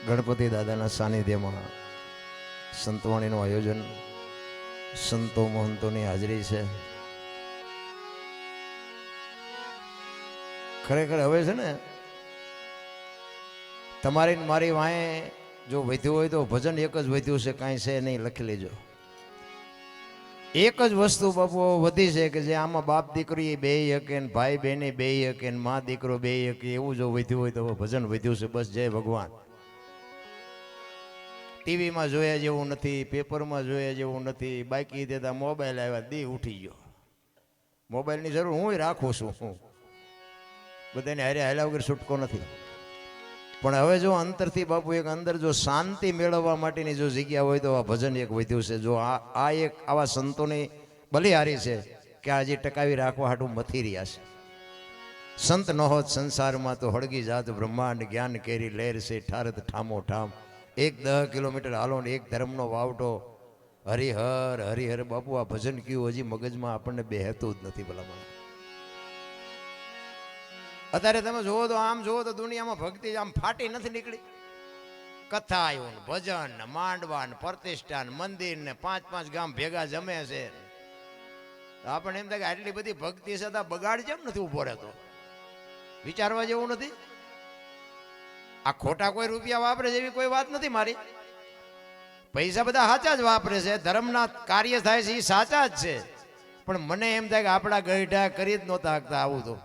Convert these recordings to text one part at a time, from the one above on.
ગણપતિ દાદાના સાનિધ્યમાં સંતવાણીનું આયોજન, સંતો મહંતોની હાજરી છે. ખરેખર હવે છે ને તમારી મારી વાંહે જો વધ્યું હોય તો ભજન એક જ વધ્યું છે, કાંઈ છે નહીં, લખી લેજો. એક જ વસ્તુ બાપુ વધી છે કે જે આમાં બાપ દીકરી બે હકે ને ભાઈ બહેને બે હકે ને મા દીકરો બે હકે, એવું જો વધ્યું હોય તો ભજન વધ્યું છે. બસ જય ભગવાન. ટીવીમાં જોયા જેવું નથી, પેપરમાં જોયા જેવું નથી. બાકી દેતા મોબાઈલ આવ્યા, દી ઉઠી ગયો. મોબાઈલની જરૂર હું રાખું છું, હું બધાને હારે હાલ્યા વગર છૂટકો નથી. પણ હવે જો અંતરથી બાપુ એક અંદર જો શાંતિ મેળવવા માટેની જો જગ્યા હોય તો આ ભજન એક વધ્યું છે. જો આ એક આવા સંતોની બલિહારી છે કે આ જે ટકાવી રાખવા હાટું મથી રહ્યા છે. સંત ન હોત સંસારમાં તો હળગી જાત બ્રહ્માંડ, જ્ઞાન કેરી લહેર છે ઠારત ઠામો ઠામ. 10 કિલોમીટર હાલો ને એક ધર્મનો વાવટો, હરિહર હરિહર. બાપુ આ ભજન કયું હજી મગજમાં આપણને બેહતું જ નથી. ભલામણ અત્યારે તમે જોવો તો આમ જોવો તો દુનિયામાં ભક્તિ આમ ફાટી નથી નીકળી. કથાયું, ભજન, માંડવાન, પ્રતિષ્ઠાન, મંદિર ને 5-5 ગામ ભેગા જમે છે. આપણને એમ થાય કે આટલી બધી ભક્તિ છતાં બગાડ કેમ નથી ઉભો રહેતો? વિચારવા જેવું નથી. આ ખોટા કોઈ રૂપિયા વાપરે જેવી કોઈ વાત નથી મારી. પૈસા બધા સાચા જ વાપરે છે, ધર્મના કાર્ય થાય છે એ સાચા જ છે. પણ મને એમ થાય કે આપણા ગઈઢા કરી જ નહોતા શકતા. આવું તો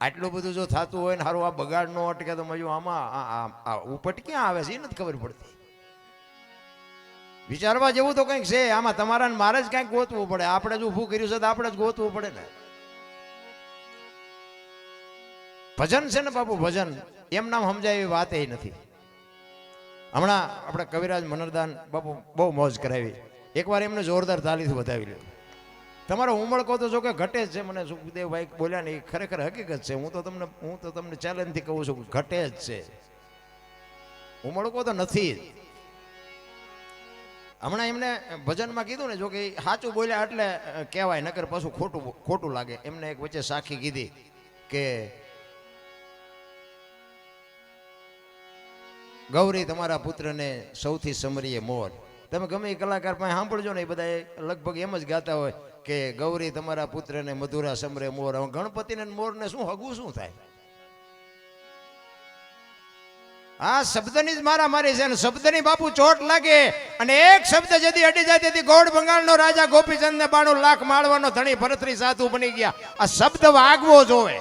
આટલું બધું જો થતું હોય ને સારું આ બગાડ ન અટકે તો મજુ આમાં ઉપટ ક્યાં આવે છે એ નથી ખબર પડતી. વિચારવા જેવું તો કંઈક છે આમાં. તમારા મારે જ કંઈક ગોતવું પડે. આપણે જ ઊભું કર્યું છે તો આપણે જ ગોતવું પડે ને. ભજન છે ને બાપુ, ભજન એમ નામ સમજાય એવી વાત એ નથી. હમણાં આપણે કવિરાજ મનરદાન બાપુ બહુ મોજ કરાવી. એકવાર એમને જોરદાર તાલીથી વધાવી લ્યો. તમારો ઉમળકો તો જો કે ઘટે જ છે. મને સુખદેવભાઈ બોલ્યા ને એ ખરેખર હકીકત છે. હું તો તમને ચેલેન્જથી કહું છું કે ઘટે જ છે, ઉમળકો તો નથી જ. હમણાં એમને ભજનમાં કીધું ને, જો કે સાચું બોલ્યા એટલે કહેવાય, નકર પાછું ખોટું લાગે. એમને એક વચ્ચે સાખી કીધી કે ગૌરી તમારા પુત્રને સૌથી સમરીએ મોર. તમે ગમે એ કલાકાર પાસે સાંભળજો ને, એ બધા લગભગ એમ જ ગાતા હોય કે ગૌરી તમારા પુત્રને મધુરા સમરે મોર. હવે ગણપતિને મોરને શું હગું શું થાય? આ શબ્દની જ મારામારી છે ને. શબ્દની બાપુ ચોટ લાગે અને એક શબ્દ જદી અડી જાય તેથી ગોળ બંગાળનો રાજા ગોપીચંદ ને 92 લાખ માળવાનો ધણી ભરતરી સાધુ બની ગયા. આ શબ્દ વાગવો જોવે.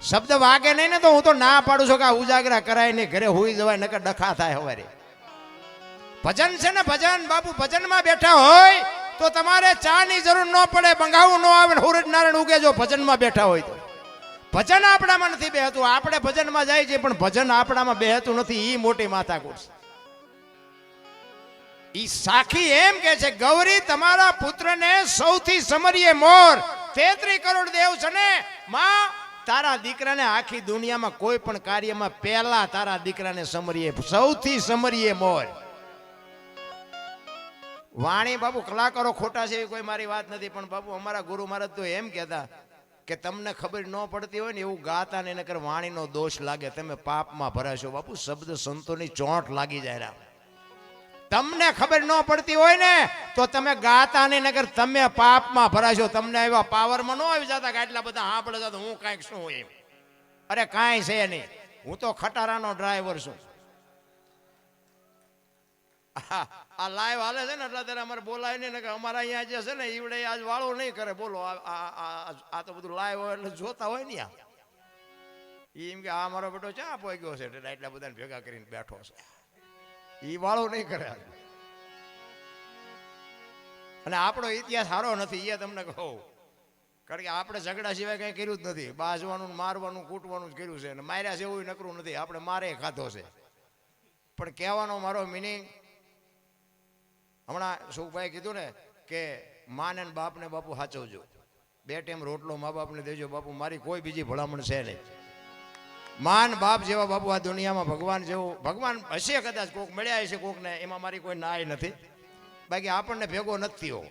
શબ્દ વાગે નહીં ને તો હું તો ના પાડું છું કે આ ઉજાગરા કરાય નહીં, ઘરે હોઈ જવાય, નકર ડખા થાય હવારે. ભજન છે ને ભજન બાપુ. ભજનમાં બેઠા હોય તો તમારે ચા ની જરૂર ન પડે, બંગાવું ન આવે, સૂરજ નારાયણ ઉગે જો ભજનમાં બેઠા હોય તો. ભજન આપણામાં નથી બેહતું. આપણે ભજનમાં જાય છે પણ ભજન આપણામાં બેહતું નથી. ઈ મોટી માથાકૂટ છે. ઈ સાખી એમ કે છે ગૌરી તમારા પુત્રને સૌથી સમરીએ મોર. 33 કરોડ દેવ છે ને માં, તારા દીકરાને આખી દુનિયામાં કોઈ પણ કાર્યમાં પહેલા તારા દીકરાને સમરીએ, સૌથી સમરીએ મોર. વાણી બાપુ કલાકારો ખોટા છે એવી કોઈ મારી વાત નથી, પણ બાપુ અમારા ગુરુ મહારાજ તો એમ કહેતા કે તમને ખબર ન પડતી હોય ને એવું ગાતા ને નકર વાણીનો દોષ લાગે, તમે પાપમાં ભરાશો. બાપુ શબ્દ સંતોની ચોંટ લાગી જાય. તમને ખબર ન પડતી હોય ને તો તમે ગાતા નહીં, નકર તમે પાપમાં ભરાશો. તમને એવા પાવરમાં ન આવી જતા કે આટલા બધા સાંભળે જતા હું કાંઈક શું એમ. અરે કાંઈ છે નહીં. હું તો ખટારાનો ડ્રાઈવર છું. આ લાઈવ હાલે છે ને એટલે ત્યારે અમારે બોલાય નહીં, કે અમારા અહીંયા જે છે ને ઈવડે આજ વાળો નહીં કરે. બોલો આ તો બધું લાઈવ હોય એટલે જોતા હોય ને. એમ કે આ મારો બેટો ચા પોઈ ગયો છે એટલે એટલા બધાને ભેગા કરીને બેઠો છે. ઈ વાળો નહીં કરે. અને આપણો ઇતિહાસ સારો નથી એ તમને કહું. કારણ કે આપણે ઝઘડા સિવાય કંઈ કર્યું જ નથી. બાજવાનું, મારવાનું, કૂટવાનું જ કર્યું છે. અને માર્યા છે એવું નકરું નથી. આપણે મારે ખાધો છે. પણ કહેવાનો મારો મિનિંગ, હમણાં સુખભાઈ કીધું ને કે માને ને બાપને બાપુ સાચવજો. 2 ટાઈમ રોટલો મા બાપને દેજો. બાપુ મારી કોઈ બીજી ભલામણ છે નહીં. માન બાપ જેવા બાપુ આ દુનિયામાં ભગવાન જેવું ભગવાન હશે કદાચ, કોક મળ્યા હશે કોકને, એમાં મારી કોઈ નાય નથી. બાકી આપણને ભેગો નથી થયો.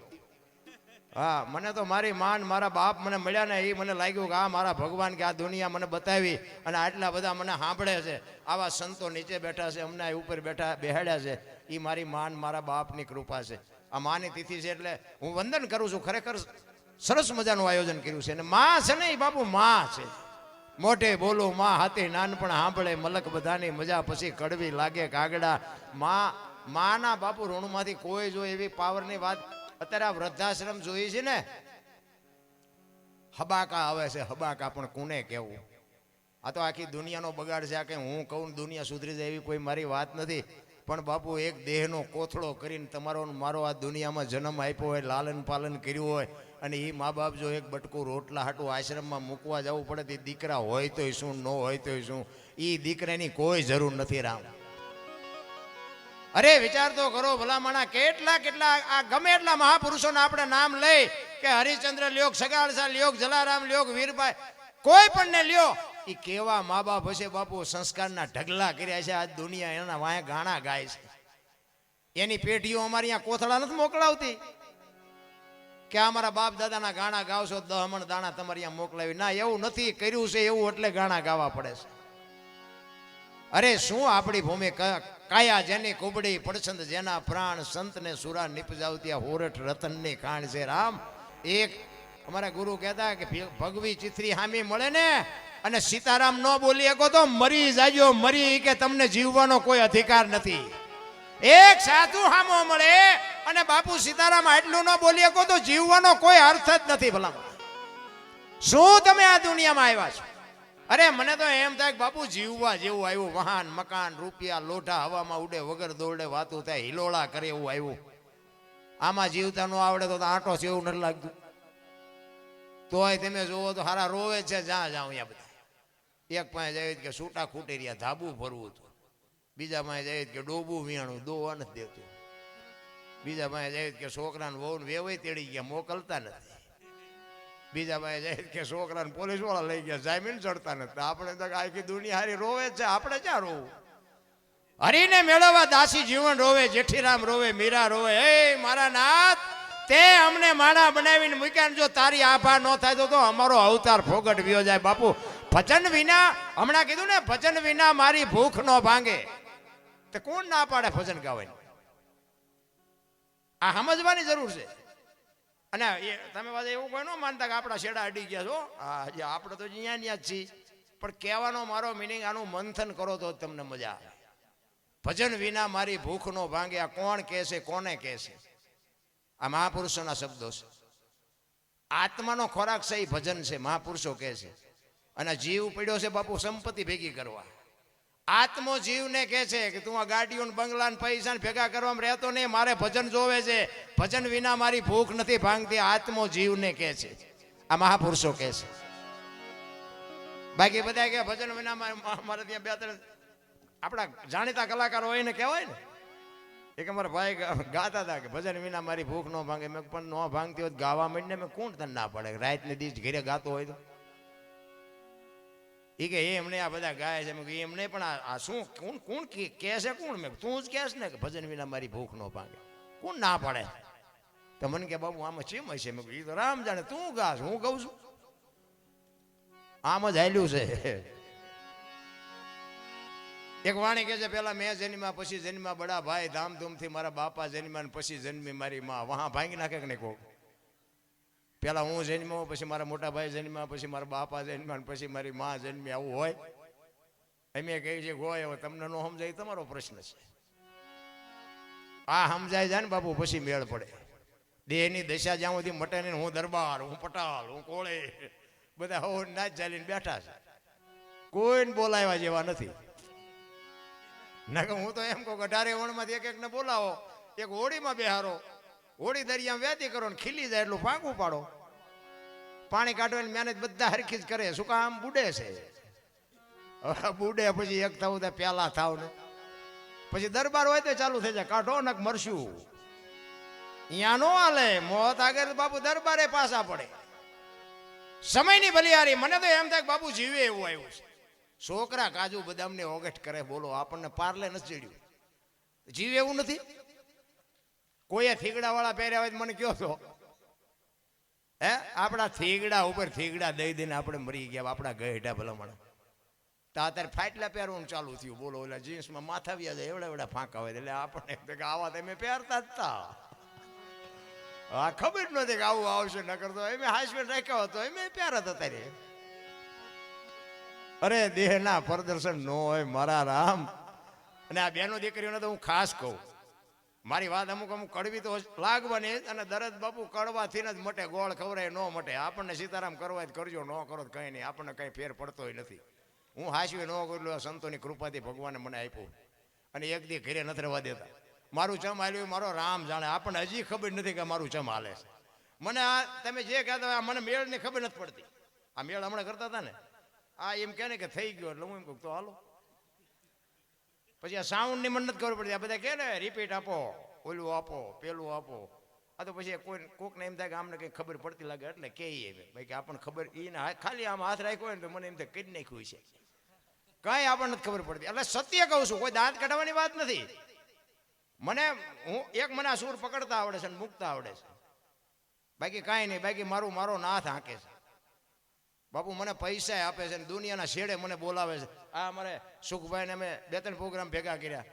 હા, મને તો મારી માન મારા બાપ મને મળ્યા ને એ મને લાગ્યું કે આ મારા ભગવાન કે આ દુનિયા મને બતાવી અને આટલા બધા મને સાંભળે છે, આવા સંતો નીચે બેઠા છે, અમને ઉપર બેહાડ્યા છે, એ મારી માન મારા બાપની કૃપા છે. આ માની તિથિ છે એટલે હું વંદન કરું છું. ખરેખર સરસ મજાનું આયોજન કર્યું છે. અને માં છે ને એ બાપુ માં છે. મોઢે બોલું માં હાથી નાનપણ સાંભળે મલક બધાની મજા પછી કડવી લાગે કાગડા. માના બાપુ ઋણમાંથી કોઈ જો એવી પાવરની વાત અત્યારે આ વૃદ્ધાશ્રમ જોઈએ છે ને, હબાકા આવે છે, હબાકા પણ કોને કહેવું? આ તો આખી દુનિયાનો બગાડ છે. આ કંઈ હું કહું દુનિયા સુધરી જાય એવી કોઈ મારી વાત નથી. પણ બાપુ એક દેહનો કોથળો કરીને તમારો મારો આ દુનિયામાં જન્મ આપ્યો હોય, લાલન પાલન કર્યું હોય, અને એ મા બાપ જો એક બટકું રોટલા હાટું આશ્રમમાં મૂકવા જવું પડે તો દીકરા હોય તોય શું, ન હોય તોય શું, એ દીકરાની કોઈ જરૂર નથી રામ. અરે વિચાર તો કરો ભલામણા, કેટલા કેટલા આ ગમે એટલા મહાપુરુષોના આપણે નામ લઈ કે હરિશ્ચંદ્ર લ્યોક, સગાળસા લ્યોક, જલારામ લ્યોક, વીરભાઈ, કોઈ પણ ને લ્યો, એ કેવા મા બાપ હશે બાપુ, સંસ્કારના ઢગલા કર્યા છે. આજ દુનિયા એના વાંહે ગાણા ગાય છે. એની પેઢીઓ અમારી અહીંયા કોથળા નથી મોકલાવતી કે અમારા બાપ દાદાના ગાણા ગાવશો 10 મણ દાણા તમારે અહીંયા મોકલાવી. ના, એવું નથી કર્યું છે એવું એટલે ગાણા ગાવા પડે છે. અરે શું આપણી ભૂમિ કાયા જેની કુબડી પડછંદ જેના પ્રાણ, સંતને સુરા નિપજાવતી હોરઠ રતનની ખાણ છે રામ. એક અમારા ગુરુ કહેતા કે ભગવી ચિત્રી હામી મળે ને અને સીતારામ ન બોલી શકો તો મરી જાજો, મરી, કે તમને જીવવાનો કોઈ અધિકાર નથી. એક સાધુ હામો મળે અને બાપુ સીતારામ આટલું ન બોલી શકો તો જીવવાનો કોઈ અર્થ જ નથી. ભલા શું તમે આ દુનિયામાં આવ્યા છો? અરે મને તો એમ થાય કે બાપુ જીવવા જેવું આવ્યું. વાહન, મકાન, રૂપિયા, લોઢા હવામાં ઉડે, વગર દોડે વાતું થાય, હિલોળા કરે એવું આવ્યું. આમાં જીવતા ન આવડે તો આંટો છે એવું નથી લાગતું. તોય તમે જોવો તો હારા રોવે છે જ્યાં જાઉં અહીંયા બધા. એક પાસે જાય કે સૂટા ખૂટી રહ્યા, ધાબુ ભરવું હતું. બીજા પાસે જાય કે ડોબું વિયાણું, દોવા નથી દેતું. બીજા પાસે જાય કે છોકરાને વહુ વેવાય તેડી ગયા, મોકલતા નથી. બીજા પાસે જાય કે છોકરાને પોલીસ વાળા લઈ ગયા, જામીન ચડતા નથી. આપણે તો આખી દુનિયા હારી રોવે છે, આપણે ક્યાં રોવું? હરીને મેળવવા દાસી જીવન રોવે, જેઠીરામ રોવે, મીરા રોવે. હે મારા નાથ, તે અમને માણા બનાવીને મૂક્યા, જો તારી આભા ન થાય તો અમારો અવતાર ફોગટ વ્યો જાય. બાપુ ભજન વિના, હમણાં કીધું ને, ભજન વિના મારી ભૂખ ન ભાંગે. તો કોણ ના પાડે ભજન ગાવાની? આ સમજવાની જરૂર છે. અને તમે પાછા એવું કોઈ ન માનતા કે આપણા શેડા અડી ગયા છો. હા, આપણે તો અહીંયા જ છીએ. પણ કહેવાનો મારો મિનિંગ, આનું મંથન કરો તો તમને મજા આવે. ભજન વિના મારી ભૂખ ન ભાંગે. આ કોણ કહે છે, કોને કહે છે? આ મહાપુરુષોના શબ્દો છે. આત્માનો ખોરાક છે એ ભજન છે, મહાપુરુષો કહે છે. અને જીવ પડ્યો છે બાપુ સંપત્તિ ભેગી કરવા. આત્મો જીવને કહે છે કે તું આ ગાડીઓ, બંગલા, પૈસા ભેગા કરવામાં રહેતો નહીં, મારે ભજન જોવે છે. ભજન વિના મારી ભૂખ નથી ભાંગતી. આત્મો જીવને કહે છે. આ મહાપુરુષો કહે છે. બાકી બધા કે ભજન વિના મારે ત્યાં 2-3 આપણા જાણીતા કલાકારો હોય ને કહેવાય ને. એક અમારા ભાઈ ગાતા હતા કે ભજન વિના મારી ભૂખ ન ભાંગે. મેં પણ ન ભાંગતી હોય ગાવા માંડીને મેં કોણ તને ના પડે? રાતને દિવસ ઘરે ગાતો હોય તો એ કે એમને આ બધા ગાય છે. મેં એમને પણ આ શું કોણ કહે છે? કોણ? મેં તું જ કહેશ ને કે ભજન વિના મારી ભૂખ ન ભાંગે. કોણ ના પડે? તો મને કે બાબુ આમાં ચેમ હશે? મેં કીધું તો રામ જાણે, તું ગાશ, હું કહું છું. આમ જ હાલ્યું છે. એક વાણી કે છે, પેલા મેં જન્મ્યા, પછી જન્મ્યા બડા ભાઈ, ધામધૂમથી મારા બાપા જન્મ્યા, પછી જન્મી મારી માં. વહાં ભાંગી નાખે કે નહીં કહું? પેલા હું જન્મ્યો, પછી મારા મોટા ભાઈ જન્મ્યા, પછી મારા બાપા જન્મ્યા, પછી મારી માં જન્મી. આવું હોય? અમે કહી છે હોય. હવે તમને ન સમજાય તમારો પ્રશ્ન છે. આ સમજાય જાય ને બાપુ પછી મેળ પડે. દેહની દશા જ્યાં સુધી મટે નહીં. હું દરબાર, હું પટાલ, હું કોળે, બધા હો નાચ ચાલીને બેઠા છે. કોઈને બોલાવ્યા જેવા નથી. ના, હું તો એમ કહું 18 વણમાંથી એક એકને બોલાવો, એક હોળીમાં બેહારો, હોળી દરિયામાં વ્યાતી કરો ને ખીલી જાય એટલું પાંખું પાડો. પાણી કાઢવાની મહેનત બધા હરખી જ કરે. શું કામ? બુડે છે. બુડે પછી એક થવું તો પ્યાલા થાવ ને પછી દરબાર હોય તો ચાલુ થઈ જાય, કાઢો ને મરશું. અહીંયા નો હાલે. મોત આગળ બાપુ દરબારે પાછા પડે. સમયની બલિયારી. મને તો એમ થાય કે બાપુ જીવે એવું આવ્યું છે. છોકરા કાજુ બદામને ઓગટ કરે, બોલો આપણને પાર્લે નથી ચડ્યું. જીવે એવું નથી. કોઈએ થીગડા વાળા પહેર્યા હોય મને કયો છો? હે આપણા થીગડા ઉપર થીગડા દઈ દઈને આપણે મરી ગયા આપણા ગઈઢા ભલામણ. તો અત્યારે ફાટલા પહેરવાનું ચાલુ થયું. બોલો ઓલા જીન્સમાં માથા વ્યા જાય એવડા એવડા ફાંકા હોય એટલે આપણે આવા તમે પહેરતા જ તા. હા ખબર નથી કે આવું આવશે ન કરતો એમ હાઈસ્પીડ રાખ્યો હતો એમ પહેરત અત્યારે. અરે દેહના પ્રદર્શન ન હોય મારા રામ. અને આ બેનો દીકરીઓને તો હું ખાસ કહું, મારી વાત અમુક અમુક કડવી તો લાગવાની અને દરદ બાપુ કડવાથી જ મટે, ગોળ ખવરાય ન મટે. આપણને સીતારામ કરવા જ કરજો, ન કરો તો કંઈ નહીં, આપણને કંઈ ફેર પડતો નથી. હું હાસવી ન કરેલું સંતોની કૃપાથી ભગવાને મને આપ્યું અને એક દી ઘરે નથી રહેવા દેતા. મારું ચમ હાલ્યું મારો રામ જાણે, આપણને હજી ખબર નથી કે મારું ચમ હાલે છે. મને આ તમે જે કહેતા હોય મને મેળની ખબર નથી પડતી. આ મેળ હમણાં કરતા હતા ને આ એમ કહે ને કે થઈ ગયો એટલે હું એમ કહું તો હાલો. પછી આ સાઉન્ડની મને નથી ખબર પડતી. આ બધા કહે ને રિપીટ આપો, ઓલું આપો, પેલું આપો. આ તો પછી કોઈ કોકને એમ થાય કે આમને કંઈ ખબર પડતી લાગે એટલે કહીએ ભાઈ કે આપણને ખબર એને ખાલી આમ હાથ રાખ્યો હોય ને તો મને એમ થાય કરી નાખ્યું છે, કાંઈ આપણને નથી ખબર પડતી. એટલે સત્ય કહું છું, કોઈ દાંત કાઢવાની વાત નથી. મને આ સૂર પકડતા આવડે છે ને મૂકતા આવડે છે, બાકી કાંઈ નહીં. બાકી મારો નાથ હાંકે છે બાપુ. મને પૈસા આપે છે ને દુનિયાના શેડે મને બોલાવે છે. આ અમારે સુખભાઈને અમે 2-3 પ્રોગ્રામ ભેગા કર્યા,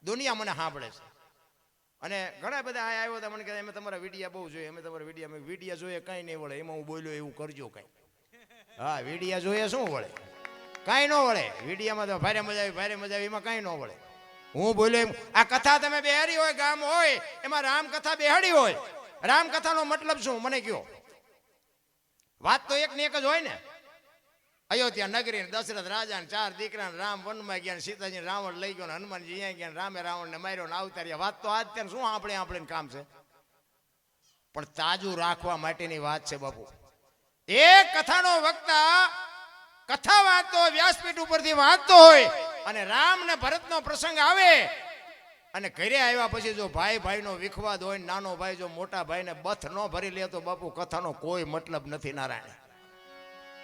દુનિયા મને સાંભળે છે. અને ઘણા બધા આ આવ્યો હતા મને કહે અમે તમારા વિડીયા બહુ જોઈએ, અમે તમારા વિડીયા જોઈએ, કાંઈ નહીં વળે એમાં હું બોલ્યો એવું કરજો કાંઈ. હા વિડીયા જોઈએ શું વળે, કાંઈ ન વળે. વિડીયામાં તો ભારે મજા આવી એમાં કાંઈ ન વળે. હું બોલ્યો એમ આ કથા તમે બેહારી હોય, ગામ હોય એમાં રામકથા બેહાડી હોય, રામકથાનો મતલબ શું મને કયો? વાત તો એક ને એક જ હોય ને. અયોધ્યા નગરી દશરથ રાજા ને 4 દીકરા રામ વનમાં ગયા, સીતાજી રાવણ લઈ ગયો, હનુમાનજી અહીંયા ગયા, રામે રાવણને માર્યો ને અવતાર્યા. વાત તો આજ ત્યાં શું આપણે કામ છે, પણ તાજું રાખવા માટેની વાત છે બાપુ. એક કથાનો વક્તા કથા વાંચતો હોય, વ્યાસપીઠ ઉપરથી વાંચતો હોય અને રામ ને ભરતનો પ્રસંગ આવે અને ઘરે આવ્યા પછી જો ભાઈ ભાઈનો વિખવાદ હોય, નાનો ભાઈ જો મોટા ભાઈને બથ ન ભરી લે તો બાપુ કથાનો કોઈ મતલબ નથી. નારાયણ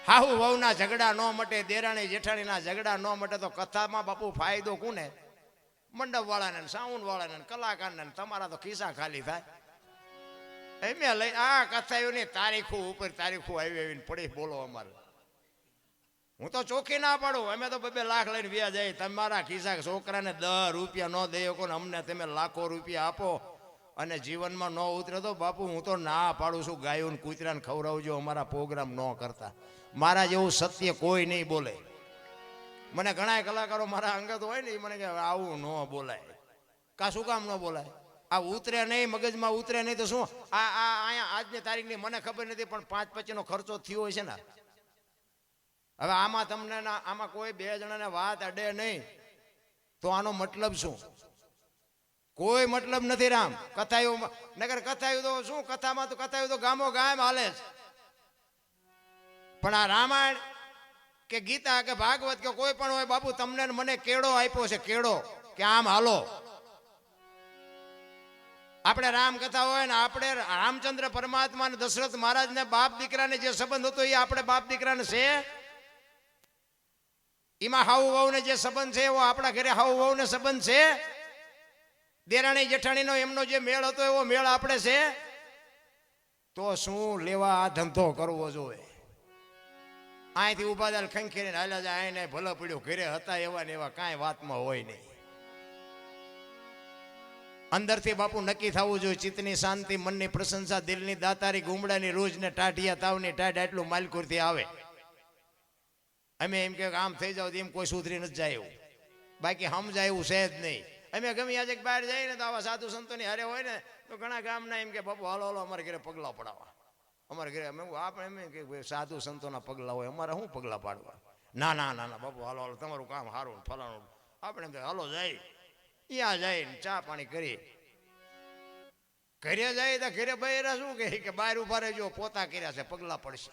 હાહુ વહુના ઝઘડા ન મટે, દેરાણી જેઠાણીના ઝઘડા ન મટે તો કથામાં બાપુ ફાયદો કોને? મંડપ વાળાને, સાઉન્ડ વાળાને, કલાકારને. તમારા તો ખિસ્સા ખાલી થાય. એમ લઈ આ કથાઓની તારીખો ઉપર તારીખો આવીને પડી બોલો અમારે. હું તો ચોખ્ખી ના પાડું, અમે તો 2 લાખ લઈને વ્યા જાય. તમારા ખિસ્સા છોકરાને 10 રૂપિયા ન દઈ શકો ને અમને તમે લાખો રૂપિયા આપો અને જીવનમાં ન ઉતરે તો બાપુ હું તો ના પાડું છું. ગાયોને કૂતરાને ખવડાવજો, અમારા પ્રોગ્રામ ન કરતા. મારા જેવું સત્ય કોઈ નહીં બોલે. મને ઘણા કલાકારો મારા અંગત હોય ને એ મને કે આવું ન બોલાય. કા શું કામ ન બોલાય? આ ઉતરે નહીં, મગજમાં ઉતરે નહીં તો શું? આ અહીંયા આજની તારીખની મને ખબર નથી પણ 5-25નો ખર્ચો થયો હોય છે ને. હવે આમાં તમને આમાં કોઈ 2 જણાને વાત અડે નહીં તો આનો મતલબ શું? કોઈ મતલબ નથી. રામ કથાયું નગર કથાયું તો શું? કથામાં તો કથાયું તો ગામો ગામ હાલે છે. પણ આ રામાયણ કે ગીતા કે ભાગવત કે કોઈ પણ હોય બાપુ તમને મને કેળો આપ્યો છે, કેળો કે આમ હાલો. આપણે રામકથા હોય ને આપણે રામચંદ્ર પરમાત્મા ને દશરથ મહારાજ ને બાપ દીકરાને જે સંબંધ હતો એ આપણે બાપ દીકરાને છે. એમાં હાઉ વહુ ને જે સંબંધ છે એવો આપણા ઘરે હાઉ વહુ ને સંબંધ છે. દેરાણી જેઠાણીનો એમનો જે મેળ હતો એવો મેળ આપણે છે. તો શું લેવા આ ધંધો કરવો જોઈએ? અહીંથી ઉભા થાય ખંખેરીને હાલ્યા જાય, આઈને ભલો પડ્યો, ઘરે હતા એવા ને એવા કાંઈ વાતમાં હોય નહીં. અંદરથી બાપુ નક્કી થવું જોઈએ. ચિત્તની શાંતિ, મનની પ્રશંસા, દિલની દાતારી, ગુમડાની રોજ ને ટાઢિયા તાવની ટાઢ આટલું માલકુરથી આવે. અમે એમ કે આમ થઈ જાવ એમ કોઈ સુધરી નથી જાય એવું, બાકી સમજાય એવું છે જ નહીં. અમે ગમે આજે બહાર જઈએ ને તો આવા સાધુ સંતોની હારે હોય ને તો ઘણા ગામના એમ કે બાપુ હાલો હાલો અમારે ઘરે પગલાં પડાવવા. અમારે ઘરે અમે આપણે એમ કે સાધુ સંતોના પગલાં હોય, અમારે શું પગલાં પાડવા? ના ના ના ના બાપુ હાલો હાલો તમારું કામ સારું ફલાણું. આપણે એમ હાલો જાય, ત્યાં જઈને ચા પાણી કરી ઘરે જાય તો ઘરે બહેરા શું કે બહાર ઉભા રહેજો, પોતા કર્યા છે, પગલાં પડશે.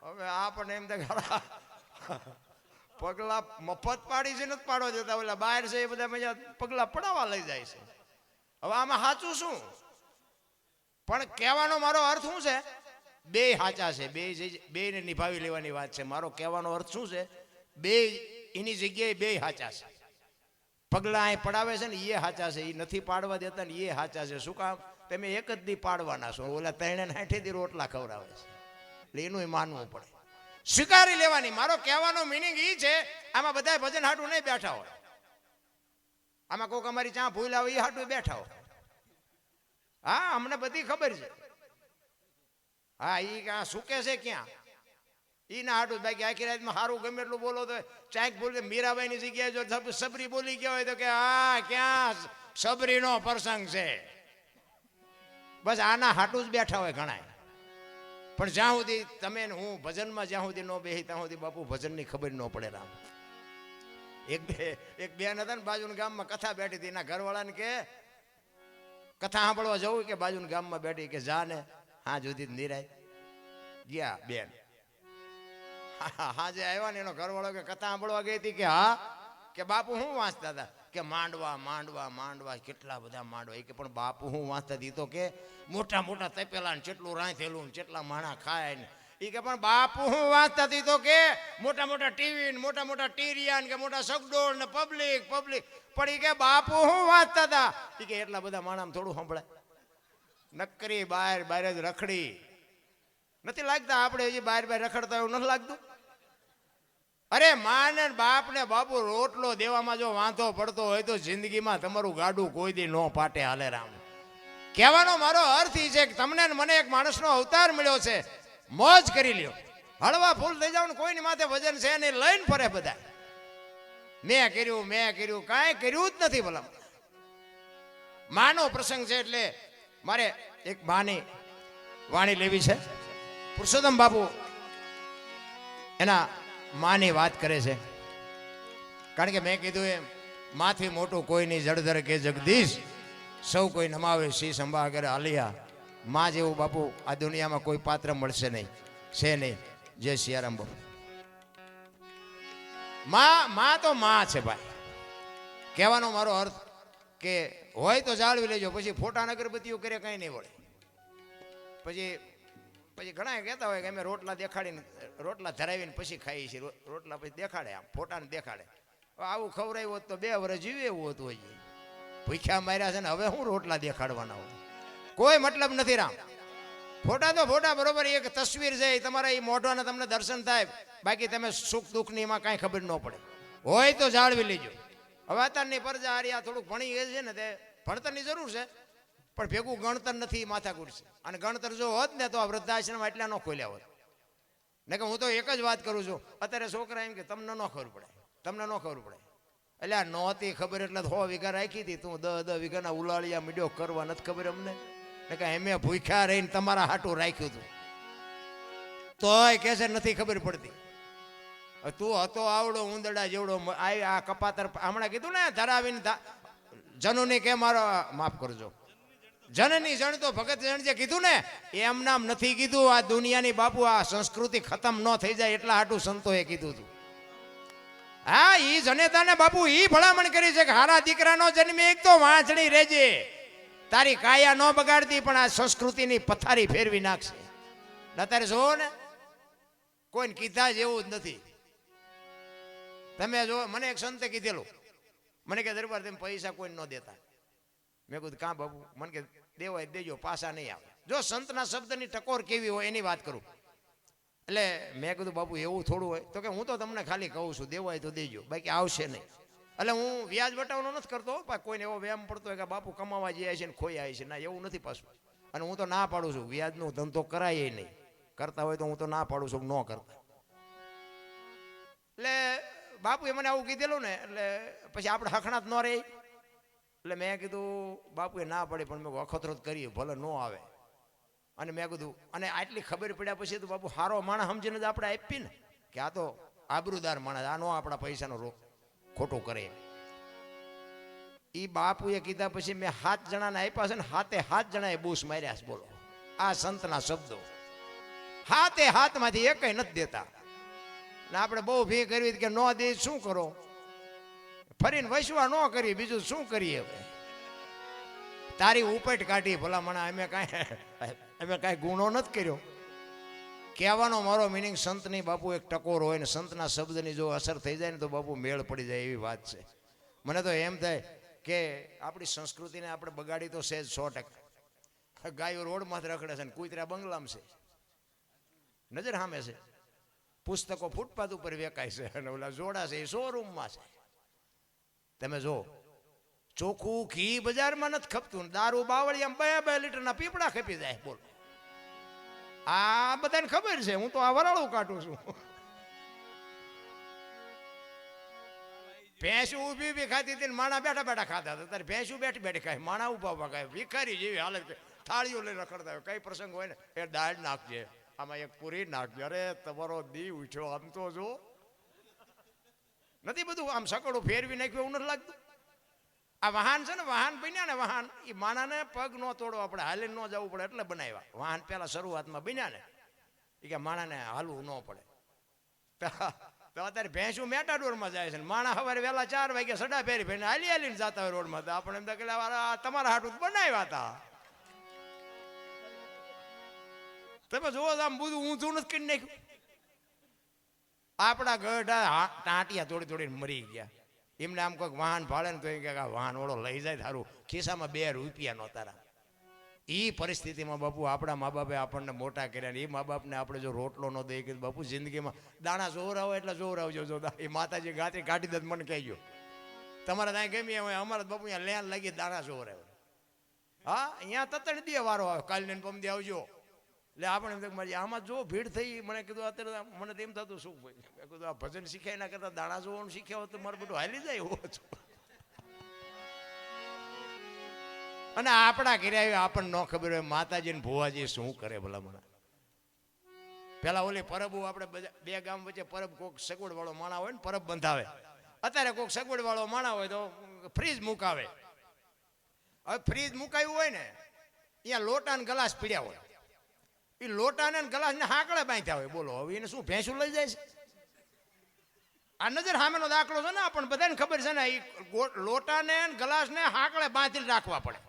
હવે આપણને એમ થાય પગલાં મફત પાડી છે નથી પાડવા દેતા, ઓલા બહાર છે એ બધા મજા પગલાં પડાવવા લઈ જાય છે. હવે આમાં સાચું શું? પણ કહેવાનો મારો અર્થ શું છે? 2 સાચા છે, 2 ને નિભાવી લેવાની વાત છે. મારો કહેવાનો અર્થ શું છે? 2 એની જગ્યાએ 2 સાચા છે. પગલાં અહીં પડાવે છે ને એ સાચા છે, એ નથી પાડવા દેતા ને એ સાચા છે. શું કામ? તમે એક જ દી પાડવાના છો, ઓલા 360 દી રોટલા ખવડાવે છે. એટલે એનું માનવું પડે, સ્વીકારી લેવાની. મારો કહેવાનો મિનિંગ એ છે, આમાં બધા ભજન હાટું નહીં બેઠા હોય, આમાં કોઈક અમારી ચા ભૂલ આવે એ હાટું બેઠા હોય. હા, અમને બધી ખબર છે. હા, એ સુકે છે ક્યાં ઈ ના હાટું. બાકી આખી રાતમાં સારું ગમે એટલું બોલો તો ચાંક બોલ. મીરાબાઈની જગ્યાએ જો સબરી બોલી ગયા હોય તો કે હા ક્યાં સબરીનો પ્રસંગ છે. બસ આના હાટું જ બેઠા હોય ઘણા. પણ જ્યાં સુધી તમે હું ભજનમાં જ્યાં સુધી ન બેસી ત્યાં સુધી બાપુ ભજનની ખબર ન પડે. રામ એક બેન હતા ને બાજુના ગામમાં કથા બેઠી હતી. એના ઘરવાળાને કે કથા સાંભળવા જવું કે બાજુના ગામમાં બેઠી કે જા ને. હા જુદી નિરાય ગયા બેન. હા જે આવ્યા ને એનો ઘરવાળો કે કથા સાંભળવા ગઈ હતી કે હા કે બાપુ હું વાંચતા હતા કે માંડવા માંડવા માંડવા કેટલા બધા માંડવા. એ કે પણ બાપુ હું વાંચતા હતી તો કે મોટા મોટા તપેલા ને કેટલું રાંધેલું ને કેટલા માણા ખાય ને. એ કે પણ બાપુ હું વાંચતા હતી તો કે મોટા મોટા ટીવી ને મોટા મોટા ટીરિયા ને કે મોટા સગડોળ ને પબ્લિક પબ્લિક. પણ એ કે બાપુ હું વાંચતા હતા. એ કે એટલા બધા માણામાં થોડું સંભળાય. નકરી બહાર બહાર જ રખડી નથી લાગતા. આપણે હજી બહાર બહાર રખડતા એવું નથી લાગતું. અરે માં ને બાપ ને બાપુ રોટલો દેવામાં જો વાંધો પડતો હોય તો જિંદગીમાં તમારું ગાડું કોઈ દી ન પાટે હાલે. રામ કહેવાનો મારો અર્થ એ છે કે તમને મને એક માણસનો અવતાર મળ્યો છે, મોજ કરી લ્યો. હળવા ફૂલ થઈ જાવ ને કોઈની માથે વજન છે ને લઈને ફરે બધા. મેં કર્યું કાંઈ કર્યું જ નથી. ભલા માનો પ્રસંગ છે એટલે મારે એક માની વાણી લેવી છે. પુરુષોત્તમ બાપુ એના માની વાત કરે છે. કારણ કે મેં કીધું એમ માથી મોટું કોઈ નહીં જળધર કે જગદીશ, સૌ કોઈ નમાવે શીશ અંબા કરે આલિયા. માં જેવું બાપુ આ દુનિયામાં કોઈ પાત્ર મળશે નહીં, છે નહીં. જય સિયારામ બાપુ. માં તો માં છે ભાઈ. કહેવાનો મારો અર્થ કે હોય તો જાળવી લેજો. પછી ફોટા અગરબત્તીઓ કરે કંઈ નહીં વળે. પછી ઘણા કહેતા હોય કે અમે રોટલા દેખાડીને રોટલા ધરાવીને પછી ખાઈએ છીએ. રોટલા પછી દેખાડે, આમ ફોટાને દેખાડે. આવું ખવડાવ્યું હોત તો 2 વર્ષ જીવે એવું હતું. હજી ભૂખ્યા માર્યા છે ને હવે હું રોટલા દેખાડવાના હોય, કોઈ મતલબ નથી. રામ ફોટા તો ફોટા બરોબર, એક તસવીર છે તમારા એ મોઢાના તમને દર્શન થાય. બાકી તમે સુખ દુઃખની એમાં કાંઈ ખબર ન પડે. હોય તો જાળવી લેજો. હવે અત્યારની પ્રજા હારી થોડુંક ભણી ગઈ છે ને, તે ભણતરની જરૂર છે પણ ભેગું ગણતર નથી, માથાકૂટ છે. અને ગણતર જો હોત ને તો આ વૃદ્ધાશ્રમ એટલા ન ખોલ્યા હોત. ને કે હું તો એક જ વાત કરું છું, અત્યારે છોકરા એમ કે તમને ન ખબર પડે, તમને ન ખબર પડે. એટલે આ નહોતી ખબર એટલે 100 વીઘા રાખી હતી, તું 10 વીઘાના ઉલાળિયા મીડિયો કરવા નથી ખબર અમને. ને કે એમે ભૂખ્યા રહીને તમારા હાટું રાખ્યું હતું તોય કે છે નથી ખબર પડતી. તું હતો આવડો ઉંદરડા જેવડો આ કપાતર હમણાં કીધું ને ધરાવીને જનુની કે મારો માફ કરજો જનની જણ તો ભગત જણ જે કીધું ને એમ નામ નથી કીધું. આ દુનિયાની બાપુ આ સંસ્કૃતિ ખતમ ન થઈ જાય એટલા હાટું સંતોએ કીધું હતું. હા, ઈ જનેતાને બાપુ ઈ ભલામણ કરી છે કે હારા દીકરાનો જન્મે એક તો વાંચણી રહેજે, તારી કાયા ન બગાડતી પણ આ સંસ્કૃતિની પથારી ફેરવી નાખશે. અત્યારે જોવો ને કોઈને કીધા જેવું જ નથી. તમે જો મને એક સંતે કીધેલું, મને કે દરબાર તેમ પૈસા કોઈ ન દેતા. મેં કીધું કાં બાબુ? મને કે દેવાય દેજો, પાછા નહીં આવે. જો સંતના શબ્દની ટકોર કેવી હોય એની વાત કરું. એટલે મેં કીધું બાપુ એવું થોડું હોય તો કે હું તો તમને ખાલી કહું છું દેવાય તો દેજો, બાકી આવશે નહીં. એટલે હું વ્યાજ વટાવનો નથી કરતો, કોઈને એવો વ્યાયામ પડતો હોય કે બાપુ કમાવા જાય છે ને ખોઈ આવે છે, ના એવું નથી પાછું. અને હું તો ના પાડું છું વ્યાજનો ધંધો કરાય નહીં. કરતા હોય તો હું તો ના પાડું છું ન કરતા. એટલે બાપુએ મને આવું કીધેલું ને એટલે પછી આપણે હખણાત ન રહે. એટલે મેં કીધું બાપુએ ના પડે પણ મેં અખતરો કરીએ ભલે ન આવે. અને મેં કીધું અને આટલી ખબર પડ્યા પછી તો બાપુ હારો માણસ સમજીને જ આપણે આપી ને કે આ તો આબરૂદાર માણસ, આ નો આપણા પૈસાનો ખોટું કરે. એ બાપુએ કીધા પછી મેં 7 જણાને આપ્યા છે ને 7 જણાએ બૂસ માર્યા છે. બોલો આ સંતના શબ્દો. 7 માંથી એકય નથી દેતા. ને આપણે બહુ ભી કરવી કે ન દે શું કરો, ફરીને વસવા ન કરી, બીજું શું કરીએ? હવે તારી ઉપેટ કાઢી ભલામણા, અમે કાંઈ ગુનો નથી કર્યો. કહેવાનો મારો મિનિંગ સંતની બાપુ એક ટકોર હોય ને સંતના શબ્દની જો અસર થઈ જાય ને તો બાપુ મેળ પડી જાય એવી વાત છે. મને તો એમ થાય કે આપણી સંસ્કૃતિને આપણે બગાડી તો સહેજ 100%. ગાયો રોડમાં રખડે છે ને કૂતરા બંગલામાં છે, નજર સામે છે. પુસ્તકો ફૂટપાથ ઉપર વેચાય છે અને ઓલા જોડા છે એ શોરૂમમાં છે. તમે જો ચોખ્ખું ઘી બજારમાં નથી ખપતું, દારૂ બાવળિયામાં 2 લીટરના પીપળા ખપી જાય. બોલ, આ બધાને ખબર છે, હું તો આ વરાળું કાઢું છું. ભેંસું ઊભી ઊભી ખાતી હતી ને માણા બેઠા બેઠા ખાતા હતા. ત્યારે ભેંસું બેઠી બેઠી ખાય, માણા ઊભા ઊભા ખાય. ભિખારી જેવી હાલત, થાળીઓ લઈને રખડતા હોય. કઈ પ્રસંગ હોય ને એ દાળ નાખજે, આમાં એક પૂરી નાખજે. અરે તમારો દી ઉઠ્યો. આમ તો જો નથી બધું આમ સકડું ફેરવી નાખ્યું એવું નથી લાગતું. આ વાહન છે ને, વાહન બન્યા ને, વાહન એ માણાને પગ ન તોડવા પડે, હાલીને ન જવું પડે એટલે બનાવ્યા. વાહન પેલા શરૂઆતમાં બન્યા ને એ કે માણાને હાલવું ન પડે. તો અત્યારે ભેંસું મેટાડોરમાં જાય છે ને માણા સવારે વહેલા 4 વાગે સડા ફેરી ફેરીને હાલી હાલીને જતા હોય રોડમાં. તો આપણે એમ કે તમારા હાટું બનાવ્યા હતા. તમે જોવો આમ બધું ઊંધું નથી કરી નાખ્યું. આપણા ગઢા ટાંટિયા તોડી તોડીને મરી ગયા. એમને આમ કોઈક વાહન ભાડે ને તો એ કે વાહન ઓળો લઈ જાય તારું, ખિસ્સામાં 2 રૂપિયા નો તારા. એ પરિસ્થિતિમાં બાપુ આપણા મા બાપે આપણને મોટા કર્યા ને એ મા બાપને આપણે જો રોટલો ન દઈએ કે બાપુ જિંદગીમાં દાણા જોવરાવો એટલે જોવરાવજો. જો એ માતાજી ગાતી કાઢી દે મને કહેજો. તમારે ત્યાં ગમી હોય, અમારે બાપુ અહીંયા લેન લાગી દાણા જોવરાવે. હા, અહીંયા તતણ દે વારો આવે, કાલને પમદી આવજો. એટલે આપણે એમ મારી આમાં જો ભીડ થઈ. મને કીધું અત્યારે મને તેમ થતું શું ભાઈ, મેં કીધું આ ભજન શીખાય ના કરતા દાણા જોવાનું શીખ્યા હોત તો મારું બધું હાલી જાય એવો છું. અને આપણા ઘરે આપણને ન ખબર હોય માતાજી ને ભુવાજી શું કરે ભલા મને. પેલા ઓલી પરબ આપણે 2 ગામ વચ્ચે પરબ કોઈક સગવડ વાળો માણા હોય ને પરબ બંધાવે. અત્યારે કોઈક સગવડ વાળો માણા હોય તો ફ્રીજ મુકાવે. હવે ફ્રીજ મુકાયું હોય ને અહીંયા લોટા ને ગ્લાસ પીડ્યા હોય, એ લોટાને ગ્લાસ ને હાંકડે બાંધ્યા હોય. બોલો હવે એને શું ભેંસું લઈ જાય છે? આ નજર સામેનો દાખલો છે ને, આપણને બધાને ખબર છે ને. એ લોટાને ગ્લાસને હાંકડે બાંધીને રાખવા પડે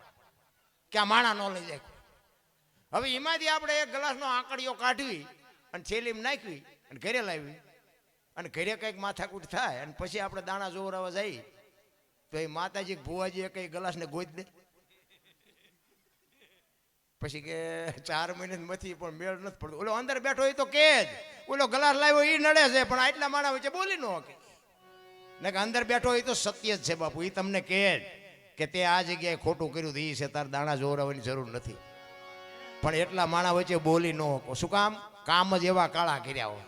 કે આ માણા ન લઈ જાય. હવે એમાંથી આપણે એક ગ્લાસનો આંકડીઓ કાઢવી અને છેલીમાં નાખવી અને ઘરે લાવી અને ઘરે કંઈક માથાકૂટ થાય અને પછી આપણે દાણા જોવરાવા જઈએ તો એ માતાજી ભુવાજી કઈ ગ્લાસને ગોઈ દે. પછી કે 4 મહિને મથી પણ મેળ નથી પડતો. ઓલો અંદર બેઠો હોય તો કે જ ઓલો ગ્લાસ લાવ્યો એ નડે છે, પણ આટલા માણા વચ્ચે બોલી ન શકે ને. કે અંદર બેઠો હોય તો સત્ય જ છે બાપુ. એ તમને કહે જ કે તે આ જગ્યાએ ખોટું કર્યું એ છે, તાર દાણા જોવરાવાની જરૂર નથી. પણ એટલા માણા વચ્ચે બોલી ન શકો. શું કામ? કામ જ એવા કાળા કર્યા હોય.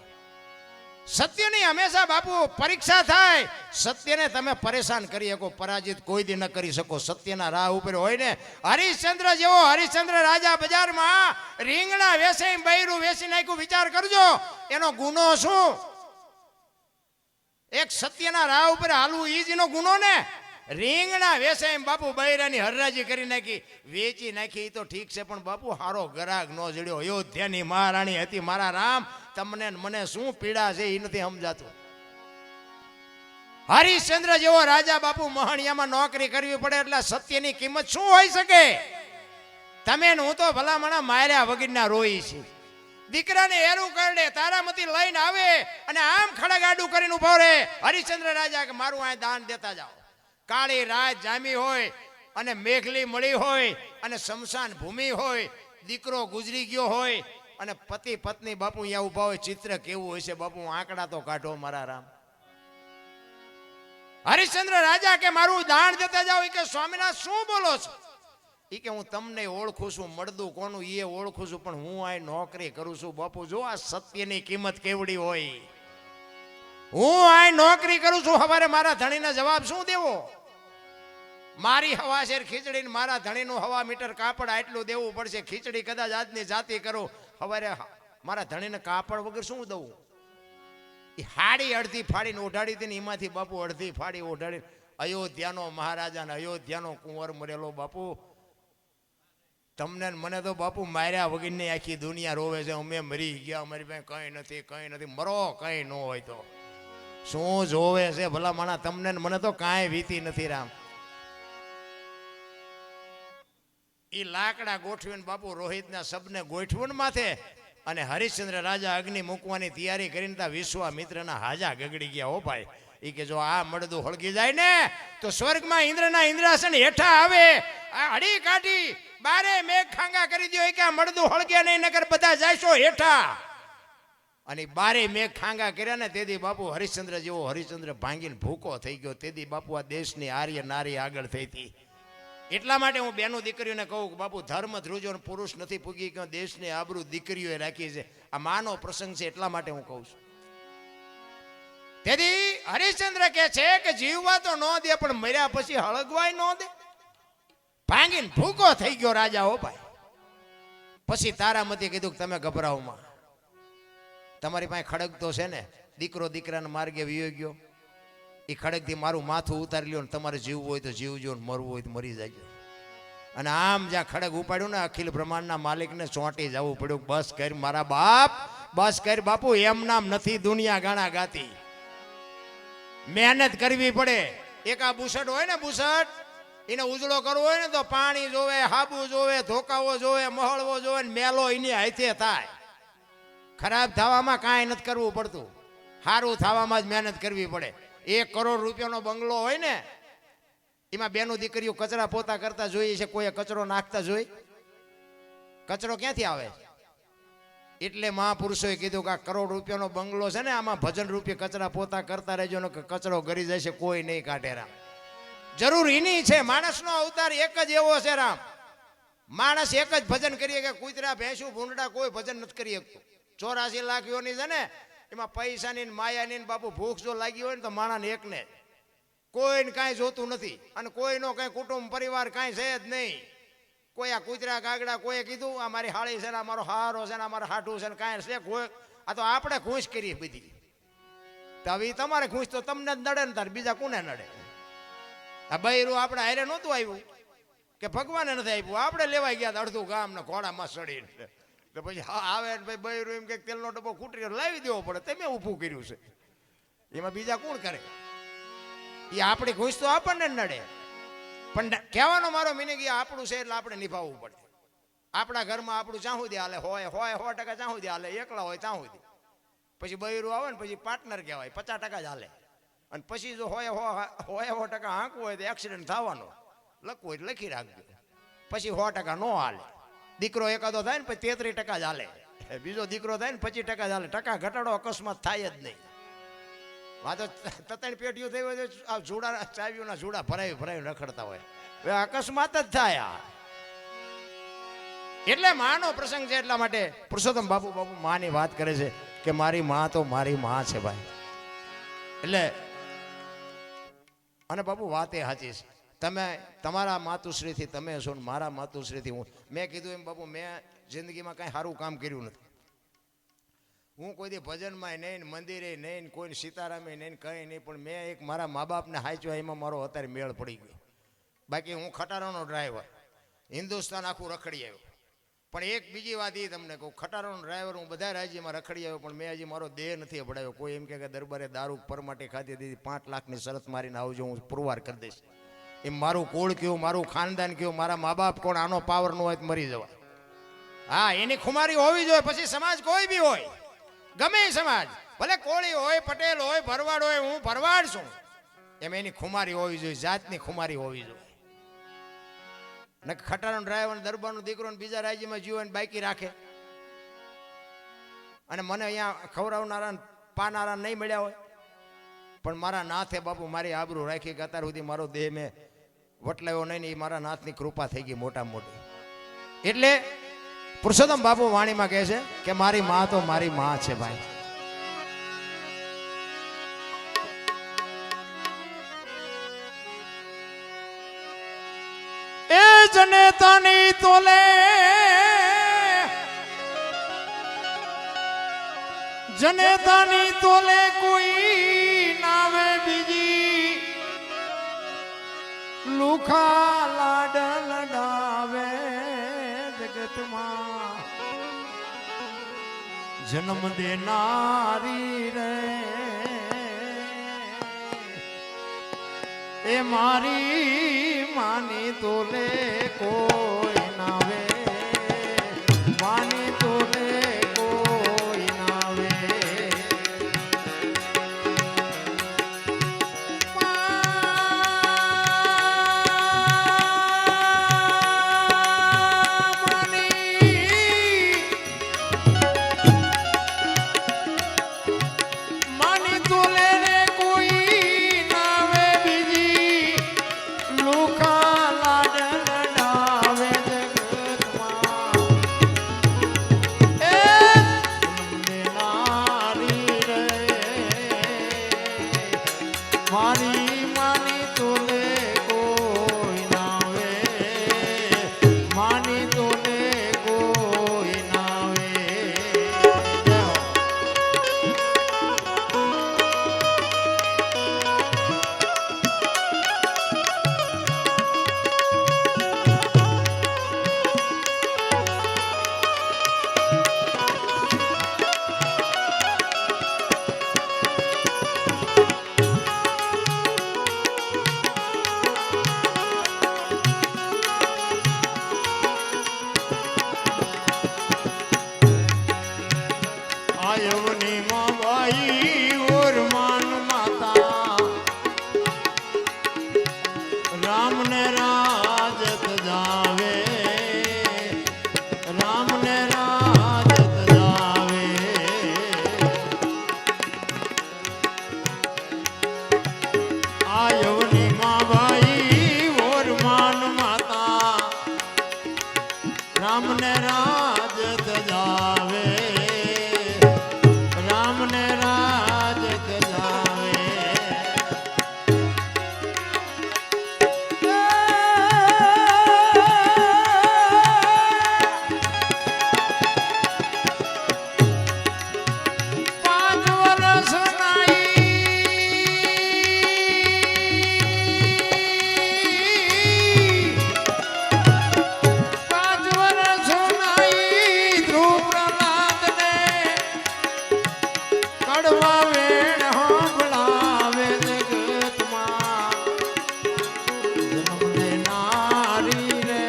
સત્યની હંમેશા બાપુ પરીક્ષા થાય. સત્યને તમે પરેશાન કરી શકો, પરાજિત કોઈ દી ન કરી શકો. સત્યના રાહ ઉપર હોય ને, હરિશ્ચંદ્ર જેવો હરિશ્ચંદ્ર રાજા બજારમાં રીંગણા વેસે બૈરું વેસી નાખ્યું. વિચાર કરજો એનો ગુનો શું? એક સત્યના રાહ ઉપર હાલવું ઈ જ એનો ગુનો ને. રીંગણા વેસે એમ બાપુ બૈરાની હરરાજી કરી નાખી, વેચી નાખી તો ઠીક છે, પણ બાપુ હારો ગરાગ નો જડ્યો. અયોધ્યાની મહારાણી હતી મારા રામ. તમને મને શું પીડા છે એ નથી સમજાતું. હરિશ્ચંદ્ર જેવો રાજા બાપુ મહાણિયામાં નોકરી કરવી પડે એટલે સત્યની કિંમત શું હોઈ શકે? તમે હું તો ભલામણા માર્યા વગરના રોઈ છે. દીકરાને એરું કરડે તારામતી લઈને આવે અને આમ ખડગાડું કરીને ઉભો રહે. હરિશ્ચંદ્ર રાજા કે મારું આ દાન દેતા જાઓ. કાળી રાત જામી હોય અને મેઘલી મળી હોય અને શમશાન ભૂમિ હોય, દીકરો ગુજરી ગયો હોય અને પતિ પત્ની બાપુ અહીંયા ઉભા હોય. ચિત્ર કેવું હોય છે બાપુ? આંકડા તો કાઢો મારા રામ. હરિશ્ચંદ્ર રાજા કે મારું દાન દેતા જાઓ. કે સ્વામિનાથ શું બોલો છો? એ કે હું તમને ઓળખું છું, મળદું કોનું એ ઓળખું છું, પણ હું આ નોકરી કરું છું. બાપુ જો આ સત્યની કિંમત કેવડી હોય. હું આ નોકરી કરું છું, સવારે મારા ધણીને જવાબ શું દેવો? મારી હવા શેર ખીચડી ને મારા ધણીનું હવા મીટર કાપડ આટલું દેવું પડશે. ખીચડી કદાચ આજની જાતિ કરો, સવારે મારા ધણીને કાપડ વગર શું દઉં? એ હાડી અડધી ફાડીને ઓઢાડી હતી ને એમાંથી બાપુ અડધી ફાડી ઓઢાડી. અયોધ્યાનો મહારાજા ને અયોધ્યાનો કુંવર મરેલો બાપુ. તમને મને તો બાપુ માર્યા વગરની આખી દુનિયા રોવે છે. અમે મરી ગયા, અમારી પાસે કંઈ નથી, કંઈ નથી. મરો કંઈ ન હોય તો શું જોવે છે ભલા માણા? તમને મને તો કાંઈ વીતી નથી રામ. એ લાકડા ગોઠવીને બાપુ રોહિતના શબને ગોઠવણ માથે અને હરિશ્ચંદ્ર રાજા અગ્નિ મૂકવાની તૈયારી કરીને તા વિશ્વામિત્રના હાજા ગગડી ગયા. હો ભાઈ, એ કે જો આ મળદું હળગી જાય ને તો સ્વર્ગમાં ઇન્દ્રના ઇન્દ્રાસન હેઠા આવે. આ હડી કાઢી બારે મેઘ ખાંગા કરી દો કે આ મળદું હળગે નહીં નગર બધા જાયશો હેઠા. અને બારે મેઘ ખાંગા કર્યા ને તેથી બાપુ હરિશ્ચંદ્ર જેવો હરિશ્ચંદ્ર ભાંગીને ભૂકો થઈ ગયો. તેથી બાપુ આ દેશની આર્ય નારી આગળ થઈ હતી. એટલા માટે હું બેનો દીકરીઓને કહું કે બાપુ ધર્મ ધ્રુજો પુરુષ નથી પૂગી ગયો. દેશની આબરૂ દીકરીઓએ રાખી છે. આ માનો પ્રસંગ છે એટલા માટે હું કહું છું. તેથી હરિશ્ચંદ્ર કહે છે કે જીવવા તો ન દે પણ મર્યા પછી હળગવાય ન દે. ભાંગીને ભૂકો થઈ ગયો રાજા હો ભાઈ. પછી તારામતી કીધું કે તમે ગભરાવમાં, તમારી પાસે ખડગ તો છે ને, દીકરો દીકરાના માર્ગે વિયો ગયો, એ ખડગથી મારું માથું ઉતારી લ્યો ને તમારે જીવવું હોય તો જીવજો ને મરવું હોય તો મરી જાયજો. અને આમ જ્યાં ખડગ ઉપાડ્યું ને અખિલ બ્રહ્માંડના માલિકને ચોંટી જવું પડ્યું. બસ કર મારા બાપ, બસ કર બાપુ, એમ નામ નથી દુનિયા ગાણા ગાતી. મહેનત કરવી પડે. એક આ બુસટ હોય ને, બુસટ એને ઉજળો કરવો હોય ને તો પાણી જોવે, હાબુ જોવે, ધોકાવો જોવે, મહળવો જોવે ને મેલો એની હાથે થાય. ખરાબ થવામાં કાંઈ નથી કરવું પડતું, સારું થવામાં જ મહેનત કરવી પડે. 1 કરોડ રૂપિયાનો બંગલો હોય ને, એમાં બેનો દીકરીઓ કચરા પોતા કરતા જોઈએ છે, કોઈ કચરો નાખતા જોઈ? કચરો ક્યાંથી આવે? એટલે મહાપુરુષોએ કીધું કે આ કરોડ રૂપિયાનો બંગલો છે ને, આમાં ભજન રૂપિયા કચરા પોતા કરતા રહેજો ને કચરો ગરી જશે, કોઈ નહીં કાઢે. રામ જરૂર એની છે. માણસનો અવતાર એક જ એવો છે રામ. માણસ એક જ ભજન કરીએ કે કૂતરા ભેંસું ભૂંડડા કોઈ ભજન નથી કરી શકતું. 84 લાખ યોની છે ને, એમાં પૈસાની માયાની બાપુ ભૂખ જો લાગી હોય ને તો માણસને એકને, કોઈને કાંઈ જોતું નથી. અને કોઈનો કઈ કુટુંબ પરિવાર કાંઈ છે જ નહીં. કોઈ આ કૂતરા કાગડા કોઈએ કીધું આ મારી હાળી છે ને, અમારો હારો છે ને, અમારો હાઠું છે ને, કાંઈ છે કોઈ? આ તો આપણે ખુશ કરીએ બધી. તો હવે તમારે ખુશ તો તમને જ નડે ને, તાર બીજા કોને નડે? આ બૈરું આપણે હારે નહોતું આવ્યું કે ભગવાને નથી આપ્યું, આપણે લેવાઈ ગયા અડધું ગામ ને ઘોડામાં ચડીને. તો પછી આવે ને ભાઈ બૈરું એમ કે તેલનો ડબ્બો ખૂટી લાવી દેવો પડે, તમે ઊભું કર્યું છે, એમાં બીજા કોણ કરે? એ આપણી ખુશ તો આપણને નડે. પણ કહેવાનો મારો મિનિંગ એ આપણું છે એટલે આપણે નિભાવવું પડે. આપણા ઘરમાં આપણું ચાહું સુધી હાલે, હોય 100% ચાહું સુધી હાલે, એકલા હોય ચાહું સુધી. પછી બૈરું આવે ને પછી પાર્ટનર કહેવાય, 50% જ હાલે. અને પછી જો હોય 100% હાંકવું હોય તો એક્સિડન્ટ થવાનો, લખવું હોય લખી રાખજો. પછી 100% નો હાલે. દીકરો એકાદો થાય ને પછી 33% જ હાલે, બીજો દીકરો થાય ને 25% જ હાલે. ટકા ઘટાડો અકસ્માત થાય જ નહીં. આ તો 3 પેટીઓ થઈ હોય તો આ જુડા ચાવીઓના જુડા ભરાવી રખડતા હોય, અકસ્માત જ થાય. એટલે માનો પ્રસંગ છે. એટલા માટે પુરુષોત્તમ બાપુ માની વાત કરે છે કે મારી માં તો મારી માં છે ભાઈ. એટલે અને બાપુ વાત એ સાચી છે. તમે તમારા માતુશ્રીથી તમે છો ને મારા માતુશ્રીથી હું. મેં કીધું એમ બાપુ, મેં જિંદગીમાં કાંઈ સારું કામ કર્યું નથી. હું કોઈ દી ભજનમાં નહીં, મંદિરે નહીં, કોઈ સીતારામે નહીં, કંઈ નહીં. પણ મેં એક મારા મા બાપને હાચ્યો, એમાં મારો અત્યારે મેળ પડી ગયો. બાકી હું ખટારાનો ડ્રાઈવર, હિન્દુસ્તાન આખું રખડી આવ્યો. પણ એક બીજી વાત એ તમને કહું, ખટારાનો ડ્રાઈવર હું બધા રાજ્યમાં રખડી આવ્યો, પણ મેં હજી મારો દેહ નથી અપડાવ્યો. કોઈ એમ કે દરબારે દારૂ પરમાટી ખાધી દીધી, 5 લાખની શરત મારીને આવજો, હું પુરવાર કરી દઈશ. એમ મારું કુળ કયું, મારું ખાનદાન કયું, મારા મા બાપ કોણ, આનો પાવર ન હોય તો મરી જવાય. હા, એની ખુમારી હોવી જોઈએ. પછી સમાજ કોઈ બી હોય, ગમે સમાજ, ભલે કોળી હોય, પટેલ હોય, ભરવાડ હોય, હું ભરવાડ છું, એમ એની ખુમારી હોવી જોઈએ, જાતની ખુમારી હોવી જોઈએ. ને ખટારાનો ડ્રાઈવર, દરબારનો દીકરો ને બીજા રાજ્યમાં જીવો ને બાકી રાખે, અને મને અહીંયા ખવડાવનારા પાનારા નહીં મળ્યા હોય. પણ મારા નાથે બાપુ મારી આબરૂ રાખી કે અત્યાર સુધી મારો દેહ મેં વટલાવ્યો નહીં ને એ મારા નાથની કૃપા થઈ ગઈ મોટા મોટી. એટલે પુરુષોત્તમ બાપુ વાણીમાં કહે છે કે મારી માં તો મારી માં છે ભાઈ. એ જનેતાની તોલે જનેતાની તોલે કોઈ નાવે બીજી, લુખા લાડ લડાવે જગતમાં, જન્મ દેનારી રે એ મારી માની તોલે કોઈ નાવે, માની તોલે કોઈ નાવે. મારી માની તોલે કોઈ નાવે માની તોલે કોઈ નાવે आयवनी माबाई और मान माता राम ने राजत जावे राम ने राजत जावे आयवनी माबाई और मान माता राम ने राजत जावे राम ने राजत जावे पांच वर्ष नाई पांच वर्ष नाई ध्रुव प्रहलाद ने कड़वा वेण होंभळावे जगतમાં જન્મ લેનારી રે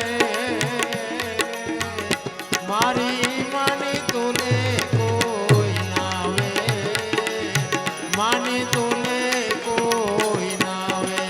મારી માની તોલે કોઈ નાવે માની તોલે કોઈ નાવે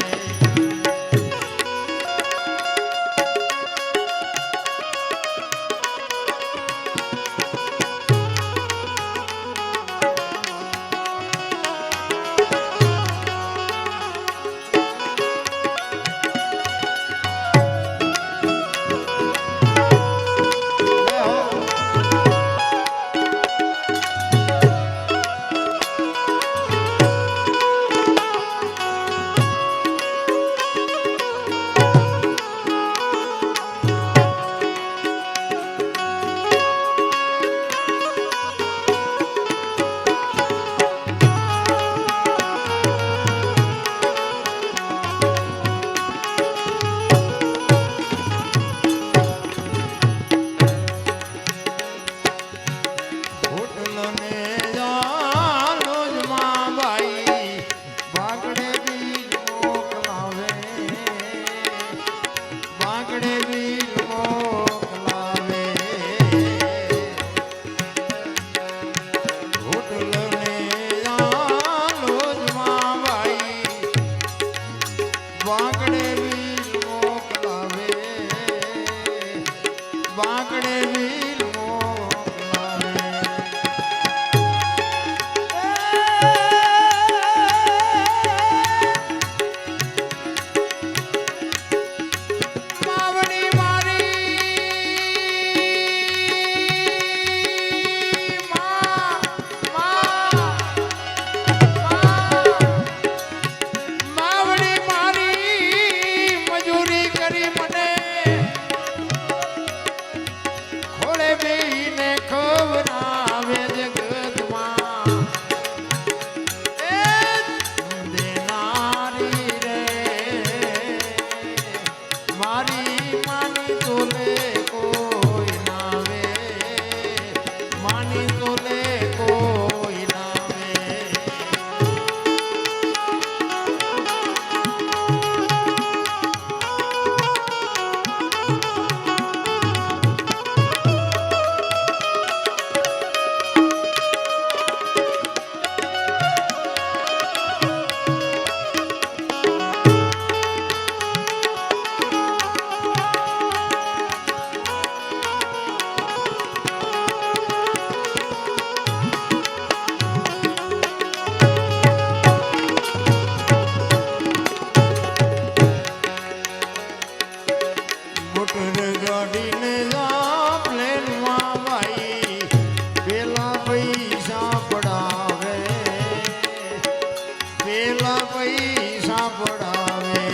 પડાવે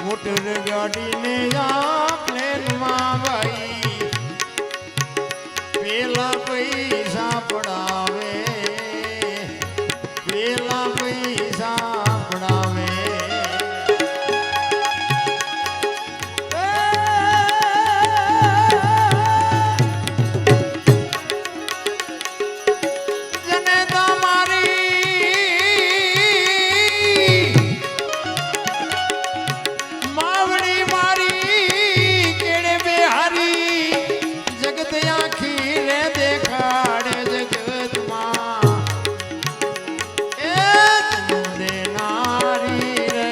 મોટર ગાડીને જા પ્લેનમાં ભાઈ પેલા પૈસા પડાવે પેલા પૈસા પડાવે જને તમારી માવડી મારી કેડે બેહારી જગત આખી રે દેખાડે જગતમાં એ જન્મ દેનારી રે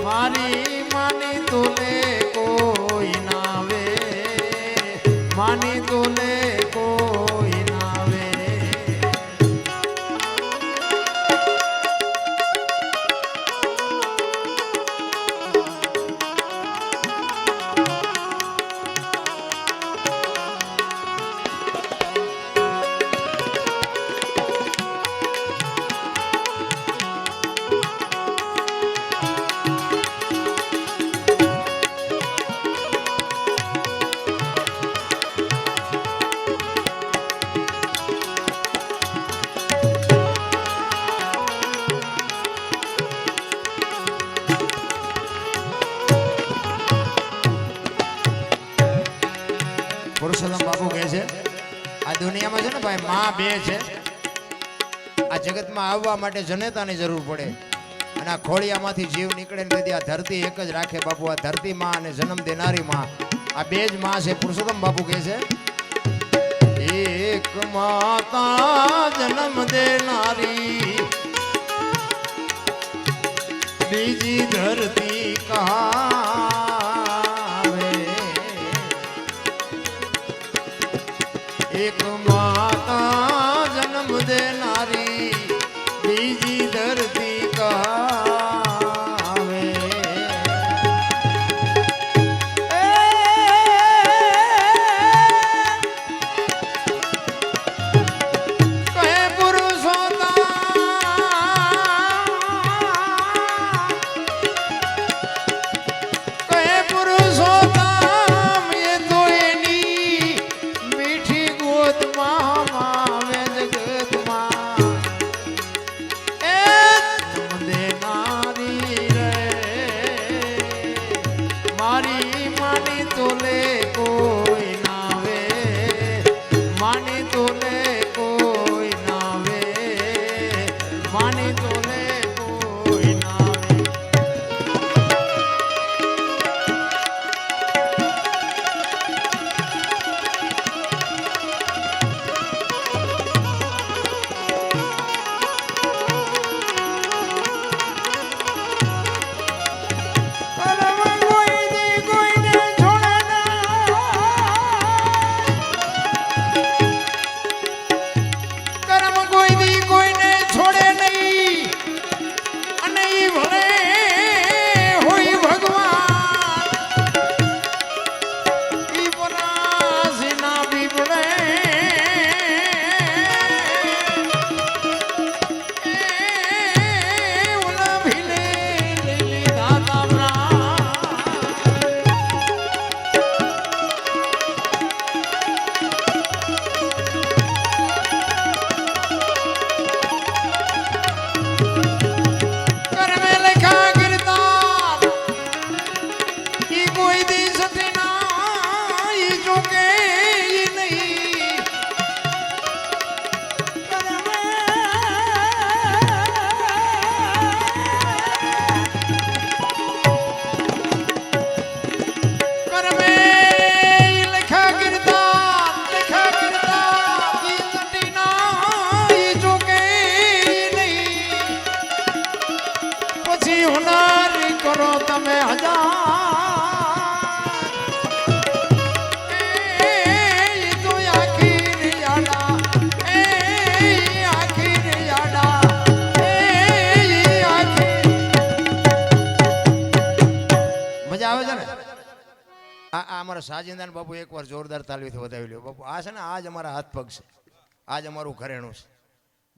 મારી માની તોલે કોઈ નાવે માની તોલે કોઈ નાવે પુરુષોત્તમ બાપુ કહે છે આ દુનિયામાં છે ને ભાઈ માં બે છે આ જગતમાં આવવા માટે જનેતાની જરૂર પડે અને આ ખોળિયામાંથી જીવ નીકળે ને તેથી આ ધરતી એક જ રાખે બાપુ આ ધરતી માં અને જન્મ દેનારી માં આ બે જ માં છે પુરુષોત્તમ બાપુ કહે છે એક માતા જન્મ દેનારી બીજી ધરતી કહાવે એક માતા જન્મ દેનારી બીજી ધરતી કહાવે કહે પુરુષોત્તમ એ તો એની મીઠી ગોદમાં માવે જગતમાં એ જન્મ દેનારી રે મારી માની તોલે કોઈ નાવે માની તોલે કોઈ નાવે માની તોલે કોઈ નાવે કરો તમે અમારા સાજિંદાન બાપુ એકવાર જોરદાર તાલવીથી વધાવી લ્યો બાપુ આ છે ને આજ અમારા હાથ પગ છે આજ અમારું ઘરેણું છે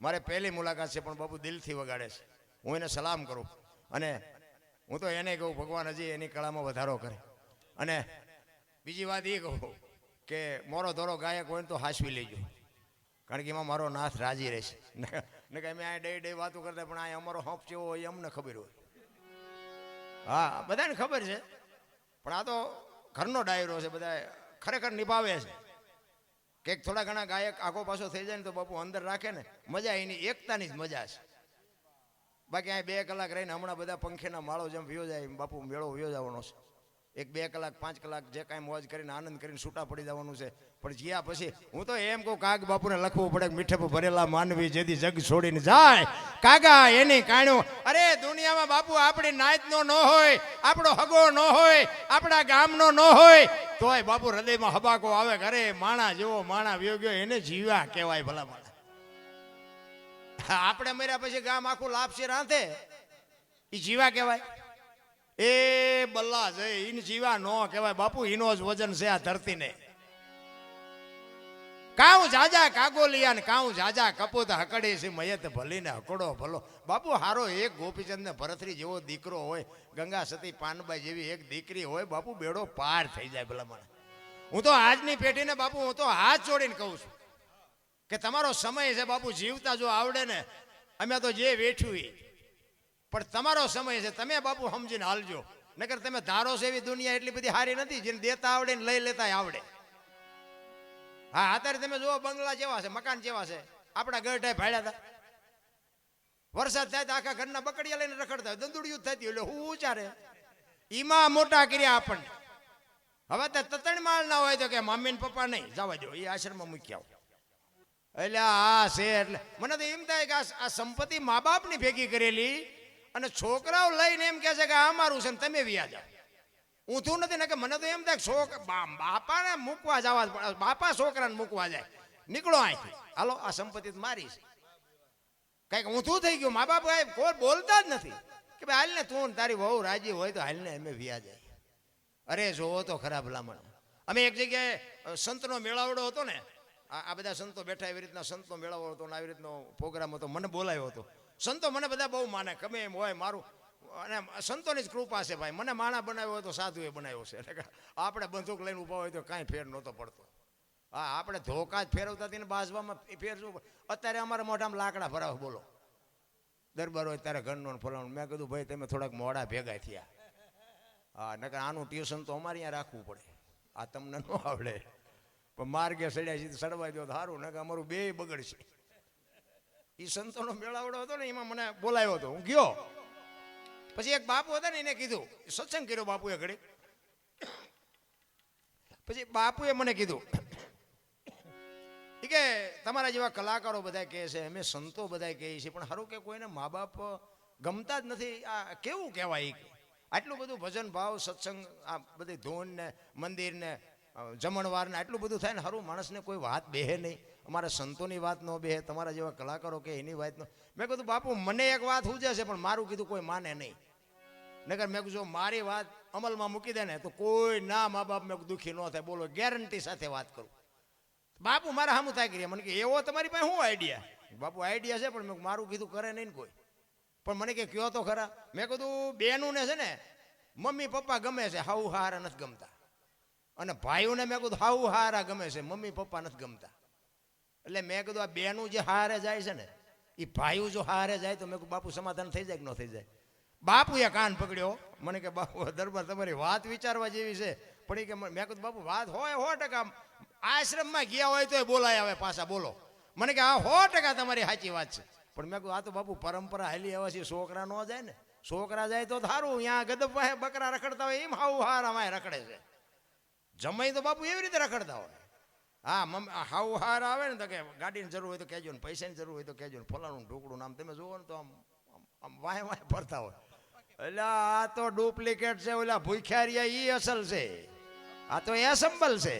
મારે પહેલી મુલાકાત છે, પણ બાપુ દિલથી વગાડે છે. હું એને સલામ કરું અને હું તો એને કહું ભગવાન હજી એની કળામાં વધારો કરે. અને બીજી વાત એ કહું કે મોરો ધોરો ગાયક હોય ને તો હાંસવી લેજો, કારણ કે એમાં મારો નાથ રાજી રહેશે. ને કે અમે આ ડે વાતો કરતા, પણ આ અમારો હંપ કેવો હોય અમને ખબર હોય. હા, બધાને ખબર છે, પણ આ તો ઘરનો ડાયરો છે, બધા ખરેખર નિભાવે છે. કે થોડા ઘણા ગાયક આગો પાછો થઈ જાય ને તો બાપુ અંદર રાખે ને મજા, એની એકતાની જ મજા છે. બાકી અહીં 2 કલાક રહીને હમણાં બધા પંખીના માળો જેમ વ્યો જાય એમ બાપુ મેળો વ્યો જવાનો છે. 1-2 કલાક 5 કલાક જે કાંઈ મોજ કરીને આનંદ કરીને છૂટા પડી જવાનું છે. પણ જ્યાં પછી હું તો એમ કહું, કાગ બાપુને લખવું પડે કે મીઠે ભરેલા માનવી જેથી જગ છોડીને જાય કાગા એની કાણ્યું. અરે દુનિયામાં બાપુ આપણી નાતનો ન હોય, આપણો હગો ન હોય, આપણા ગામનો ન હોય, તોય બાપુ હૃદયમાં હબાકો આવે. અરે માણા જેવો માણા વ્યો ગયો એને જીવા કહેવાય. ભલા માણા આપણે મર્યા પછી ગામ આખું લાપસી રાંધે, એ જીવા કહેવાય? એ બલ્લા છે, ઈન જીવા નો કહેવાય બાપુ. ઈનો જ વજન છે આ ધરતીને. કાઉ જાજા કાગોલિયા ને કાઉ જાજા કપૂત હકડી છે મયત ભલીને હકડો ભલો. બાપુ હારો એક ગોપીચંદ ને ભરતરી જેવો દીકરો હોય, ગંગા સતી પાનબાઈ જેવી એક દીકરી હોય, બાપુ બેડો પાર થઈ જાય. ભલા મને હું તો આજની પેઢીને બાપુ હું તો હાથ જોડીને કહું છું કે તમારો સમય છે બાપુ, જીવતા જો આવડે ને, અમે તો જે વેઠ્યું, પણ તમારો સમય છે, તમે બાપુ સમજીને હાલજો. નકર તમે ધારો છો એવી દુનિયા એટલી બધી સારી નથી, જેને દેતા આવડે ને લઈ લેતા આવડે. હા, અત્યારે તમે જુઓ બંગલા જેવા છે, મકાન જેવા છે. આપણા ગઢાઈ ભાડ્યા હતા, વરસાદ થાય તો આખા ઘરના બકડિયા લઈને રખડતા, દંદુડિયું થતી, એટલે હું ઉચારે ઈમાં મોટા કર્યા આપણને. હવે તો 3 માળ ના હોય તો કે મમ્મી ને પપ્પા નહીં જવા દો, એ આશ્રમમાં મૂક્યા. એટલે આ છે, એટલે મને તો એમ થાય કે આ સંપત્તિ મા બાપની ભેગી કરેલી, અને છોકરાઓ લઈને એમ કહે છે કે આ અમારું છે ને તમે વ્યા જાઓ. ઊંધું નથી ને, કે મને તો એમ થાય બાપાને મૂકવા જવા, બાપા છોકરાને મૂકવા જાય, નીકળો અહીંથી, હાલો આ સંપત્તિ મારી છે. કઈક ઊંધું થઈ ગયું. મા બાપ કોઈ બોલતા જ નથી કે ભાઈ હાલ ને તું તારી વહુ રાજી હોય તો હાલ ને અમે વ્યા જાય. અરે જોવો તો ખરાબ લામણ. અમે એક જગ્યાએ સંતનો મેળાવડો હતો ને, આ બધા સંતો બેઠા, એવી રીતના સંતનો મેળાવડો હતો ને આવી રીતનો પ્રોગ્રામ હતો, મને બોલાયો હતો. સંતો મને બધા બહુ માને, ગમે એમ હોય મારું, અને સંતોની જ કૃપા છે ભાઈ. મને માણા બનાવ્યો હોય તો સાધુએ બનાવ્યો છે, એટલે આપણે બંદૂક લઈને ઊભા હોય તો કાંઈ ફેર નહોતો પડતો. હા, આપણે ધોકા જ ફેરવતા હતી ને બાજવામાં ફેરશું. અત્યારે અમારા મોઢામાં લાકડા ભરાવ, બોલો દરબાર હોય ત્યારે ઘરનો ફલાણું. મેં કીધું ભાઈ તમે થોડાક મોડા ભેગા થયા. હા, નકર આનું ટ્યુશન તો અમારે અહીંયા રાખવું પડે, આ તમને ન આવડે. પણ માર્ગે સડ્યા સીધું સડવાઈ દો તો સારું, નકર અમારું બે બગડશે. એ સંતોનો મેળાવડો હતો ને, એમાં મને બોલાયો હતો, હું ગયો. પછી એક બાપુ હતા ને, એને કીધું, સત્સંગ કર્યો બાપુએ ઘડી. પછી બાપુએ મને કીધું કે તમારા જેવા કલાકારો બધા કહે છે, અમે સંતો બધા કહે છે, પણ સારું કે કોઈને મા બાપ ગમતા જ નથી. આ કેવું કહેવાય? આટલું બધું ભજન ભાવ સત્સંગ, આ બધી ધૂન ને મંદિર ને જમણવાર ને આટલું બધું થાય ને, સારું માણસને કોઈ વાત બેહે નહીં. અમારા સંતોની વાત ન બેહે, તમારા જેવા કલાકારો કે એની વાત ન. મેં કીધું બાપુ મને એક વાત સૂજે છે, પણ મારું કીધું કોઈ માને નહીં. નકર મેં કીધું જો મારી વાત અમલમાં મૂકી દે ને તો કોઈ ના મા બાપ મેં દુઃખી ન થાય. બોલો ગેરંટી સાથે વાત કરું. બાપુ મારા સામું થાય કરી. મને કે એવો તમારી પાસે શું આઈડિયા? બાપુ આઈડિયા છે, પણ મેં મારું કીધું કરે નહીં ને કોઈ. પણ મને કે કયો તો ખરા. મેં કીધું બેનું ને છે ને મમ્મી પપ્પા ગમે છે, હાઉ હારા નથી ગમતા. અને ભાઈઓને મેં કીધું હાઉ હારા ગમે છે, મમ્મી પપ્પા નથી ગમતા. એટલે મેં કીધું આ બેનું જે હારે જાય છે ને, એ ભાઈઓ જો હારે જાય તો મેં કીધું બાપુ સમાધાન થઈ જાય કે ન થઈ જાય? બાપુએ કાન પકડ્યો. મને કે બાપુ દરબાર તમારી વાત વિચારવા જેવી છે, પણ એ કે મેં કીધું બાપુ વાત હોય 100%. આશ્રમમાં ગયા હોય તો બોલાય આવે પાછા, બોલો. મને કે હા 100% તમારી સાચી વાત છે, પણ મેં કહ્યું આ તો બાપુ પરંપરા હાલી આવે છે, છોકરા ન જાય ને. છોકરા જાય તો સારું, અહીંયા ગદબ પાસે બકરા રખડતા હોય એમ હાઉ હારા માય રખડે છે. જમાઈ તો બાપુ એવી રીતે રખડતા હોય. હા, મમ્મી હાઉ હાર આવે ને તો કે ગાડીની જરૂર હોય તો કહેજો ને, પૈસાની જરૂર હોય તો કહેજો ને, ફલાણું ઢોકળું નામ તમે જુઓ ને તો આમ વાય વાય ફરતા હોય. એટલે આ તો ડુપ્લિકેટ છે, ઓલા ભૂખ્યારિયા ઈ અસલ છે, આ તો એસેમ્બલ છે.